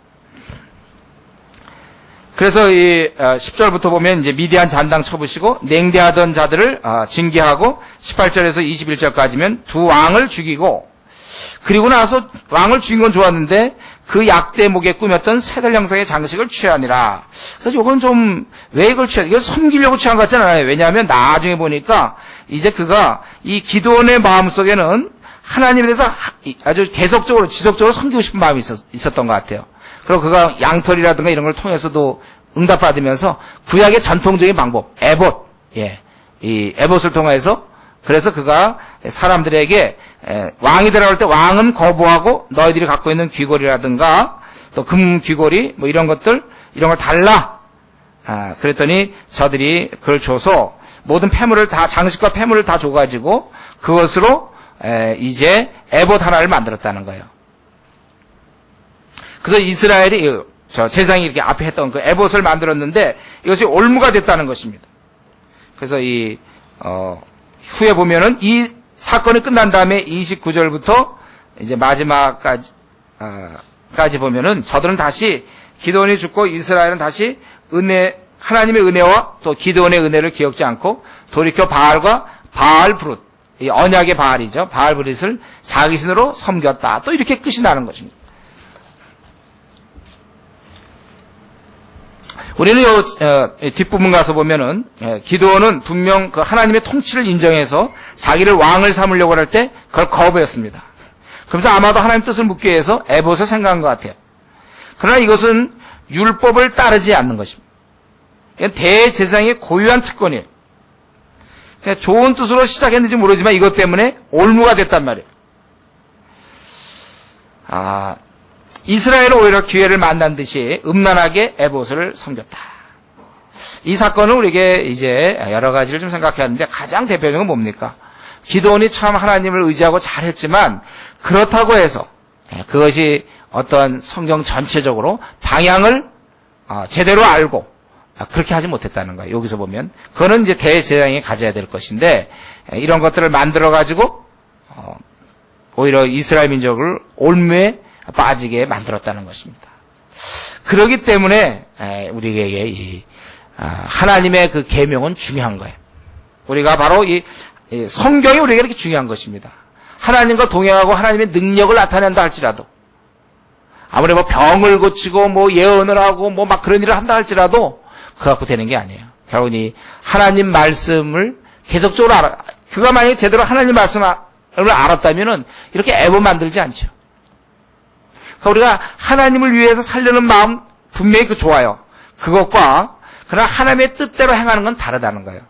그래서 10절부터 보면 이제 미디안 잔당 쳐부시고 냉대하던 자들을 징계하고 18절에서 21절까지면 2 왕을 죽이고, 그리고 나서 왕을 죽인 건 좋았는데 그 약대 목에 꾸몄던 새들 형상의 장식을 취하니라. 그래서 이건 좀 왜 이걸 이걸 섬기려고 취한 것 같지는 않아요. 왜냐하면 나중에 보니까 이제 그가 이 기드온의 마음속에는 하나님에 대해서 아주 계속적으로 지속적으로 섬기고 싶은 마음이 있었던 것 같아요. 그리고 그가 양털이라든가 이런 걸 통해서도 응답받으면서 구약의 전통적인 방법, 에봇, 이 에봇을 통해서, 그래서 그가 사람들에게 왕이 되라고 할 때 왕은 거부하고 너희들이 갖고 있는 귀걸이라든가 또 금 귀걸이 뭐 이런 것들, 이런 걸 달라. 그랬더니 저들이 그걸 줘서 모든 폐물을 다, 장식과 폐물을 다 줘가지고 그것으로 이제 에봇 하나를 만들었다는 거예요. 그래서 이스라엘이 제사장이 이렇게 앞에 했던 그 에봇을 만들었는데 이것이 올무가 됐다는 것입니다. 그래서 후에 보면은 이 사건이 끝난 다음에 29절부터 이제 마지막까지 보면은 저들은 다시 기드온이 죽고 이스라엘은 다시 하나님의 은혜와 또 기드온의 은혜를 기억지 않고 돌이켜 바알과 바알브룻, 이 언약의 바알이죠. 바알브릿을 자기 신으로 섬겼다. 또 이렇게 끝이 나는 것입니다. 우리는 뒷부분 가서 보면은 기드온은 분명 그 하나님의 통치를 인정해서 자기를 왕을 삼으려고 할 때 그걸 거부했습니다. 그러면서 아마도 하나님 뜻을 묻기 위해서 에봇을 생각한 것 같아요. 그러나 이것은 율법을 따르지 않는 것입니다. 대제사장의 고유한 특권이에요. 그냥 좋은 뜻으로 시작했는지 모르지만 이것 때문에 올무가 됐단 말이에요. 이스라엘은 오히려 기회를 만난 듯이 음란하게 에봇을 섬겼다. 이 사건은 우리에게 이제 여러 가지를 좀 생각해야 하는데 가장 대표적인 건 뭡니까? 기드온이 참 하나님을 의지하고 잘했지만 그렇다고 해서 그것이 어떤 성경 전체적으로 방향을 제대로 알고 그렇게 하지 못했다는 거예요. 여기서 보면 그거는 이제 대제사장이 가져야 될 것인데 이런 것들을 만들어 가지고 오히려 이스라엘 민족을 올무에 빠지게 만들었다는 것입니다. 그렇기 때문에 우리에게 하나님의 그 계명은 중요한 거예요. 우리가 바로 이 성경이 우리에게 이렇게 중요한 것입니다. 하나님과 동행하고 하나님의 능력을 나타낸다 할지라도, 아무리 뭐 병을 고치고 뭐 예언을 하고 뭐 막 그런 일을 한다 할지라도 그거 갖고 되는 게 아니에요. 결국 이 하나님 말씀을 계속적으로 그가 만약에 제대로 하나님 말씀을 알았다면은 이렇게 앱을 만들지 않죠. 그러니까 우리가 하나님을 위해서 살려는 마음 분명히 그 좋아요. 그것과 그러나 하나님의 뜻대로 행하는 건 다르다는 거예요.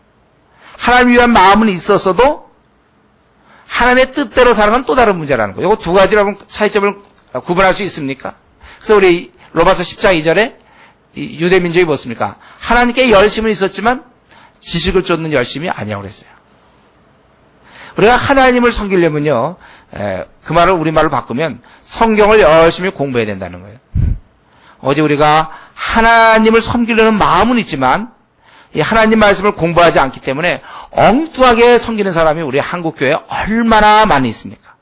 하나님을 위한 마음은 있었어도 하나님의 뜻대로 사는 건 또 다른 문제라는 거예요. 이거 두 가지라고 차이점을 구분할 수 있습니까? 그래서 우리 로마서 10장 2절에 유대 민족이 뭐습니까? 하나님께 열심은 있었지만 지식을 쫓는 열심이 아니라고 그랬어요. 우리가 하나님을 섬기려면요, 그 말을 우리말로 바꾸면 성경을 열심히 공부해야 된다는 거예요. 어제 우리가 하나님을 섬기려는 마음은 있지만 이 하나님 말씀을 공부하지 않기 때문에 엉뚱하게 섬기는 사람이 우리 한국교회에 얼마나 많이 있습니까?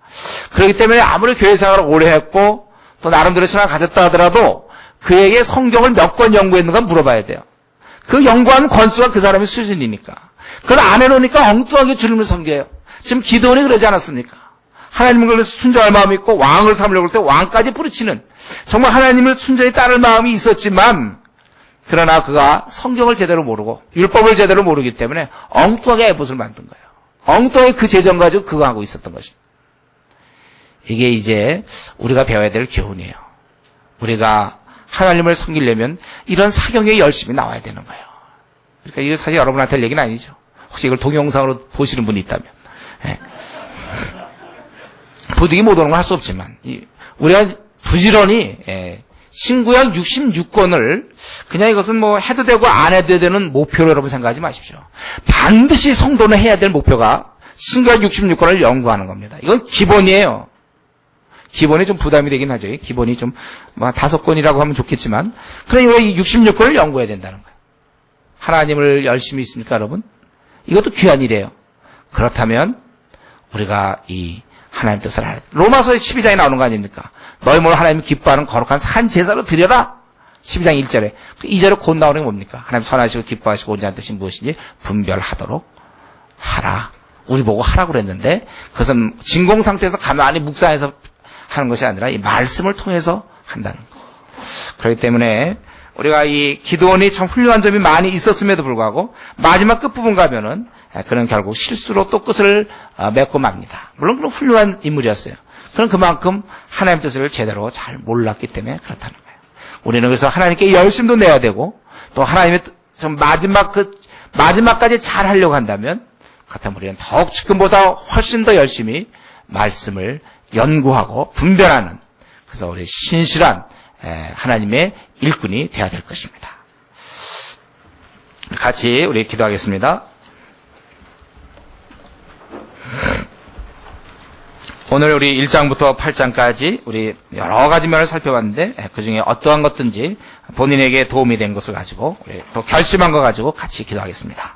그렇기 때문에 아무리 교회 생활을 오래 했고 또 나름대로 신앙을 가졌다 하더라도 그에게 성경을 몇 권 연구했는가 물어봐야 돼요. 그 연구한 권수가 그 사람의 수준이니까. 그걸 안 해놓으니까 엉뚱하게 주님을 섬겨요. 지금 기도원이 그러지 않았습니까? 하나님을 그래서 순종할 마음이 있고 왕을 삼으려고 할 때 왕까지 부르치는, 정말 하나님을 순전히 따를 마음이 있었지만 그러나 그가 성경을 제대로 모르고 율법을 제대로 모르기 때문에 엉뚱하게 에봇을 만든 거예요. 엉뚱하게 그 재정 가지고 그거 하고 있었던 것입니다. 이게 이제 우리가 배워야 될 교훈이에요. 우리가 하나님을 섬기려면 이런 사경에 열심히 나와야 되는 거예요. 그러니까 이거 사실 여러분한테 할 얘기는 아니죠. 혹시 이걸 동영상으로 보시는 분이 있다면. 네. 부득이 못 오는 건 할 수 없지만 우리가 부지런히 신구약 66권을 그냥 이것은 뭐 해도 되고 안 해도 되는 목표로 여러분 생각하지 마십시오. 반드시 성도는 해야 될 목표가 신구약 66권을 연구하는 겁니다. 이건 기본이에요. 기본이 좀 부담이 되긴 하죠. 기본이 좀, 5권이라고 하면 좋겠지만, 그러니 우리가 이 66권을 연구해야 된다는 거예요. 하나님을 열심히 있습니까, 여러분? 이것도 귀한 일이에요. 그렇다면, 우리가 이 하나님 뜻을 알아야 돼. 로마서의 12장에 나오는 거 아닙니까? 너희 뭘 하나님 기뻐하는 거룩한 산 제사로 드려라. 12장 1절에. 2절에 곧 나오는 게 뭡니까? 하나님 선하시고 기뻐하시고 온전한 뜻이 무엇인지 분별하도록 하라. 우리 보고 하라고 그랬는데, 그것은 진공 상태에서 가만히 묵상해서 하는 것이 아니라 이 말씀을 통해서 한다는 것. 그렇기 때문에 우리가 이 기도원이 참 훌륭한 점이 많이 있었음에도 불구하고 마지막 끝부분 가면은 그는 결국 실수로 또 끝을 맺고 맙니다. 물론 그런 훌륭한 인물이었어요. 그런 그만큼 하나님 뜻을 제대로 잘 몰랐기 때문에 그렇다는 거예요. 우리는 그래서 하나님께 열심도 내야 되고 또 하나님의 좀 마지막까지 잘 하려고 한다면 그렇다면 우리는 더욱 지금보다 훨씬 더 열심히 말씀을 연구하고 분별하는, 그래서 우리 신실한 하나님의 일꾼이 되어야 될 것입니다. 같이 우리 기도하겠습니다. 오늘 우리 1장부터 8장까지 우리 여러 가지 면을 살펴봤는데 그 중에 어떠한 것든지 본인에게 도움이 된 것을 가지고 우리 또 결심한 것 가지고 같이 기도하겠습니다.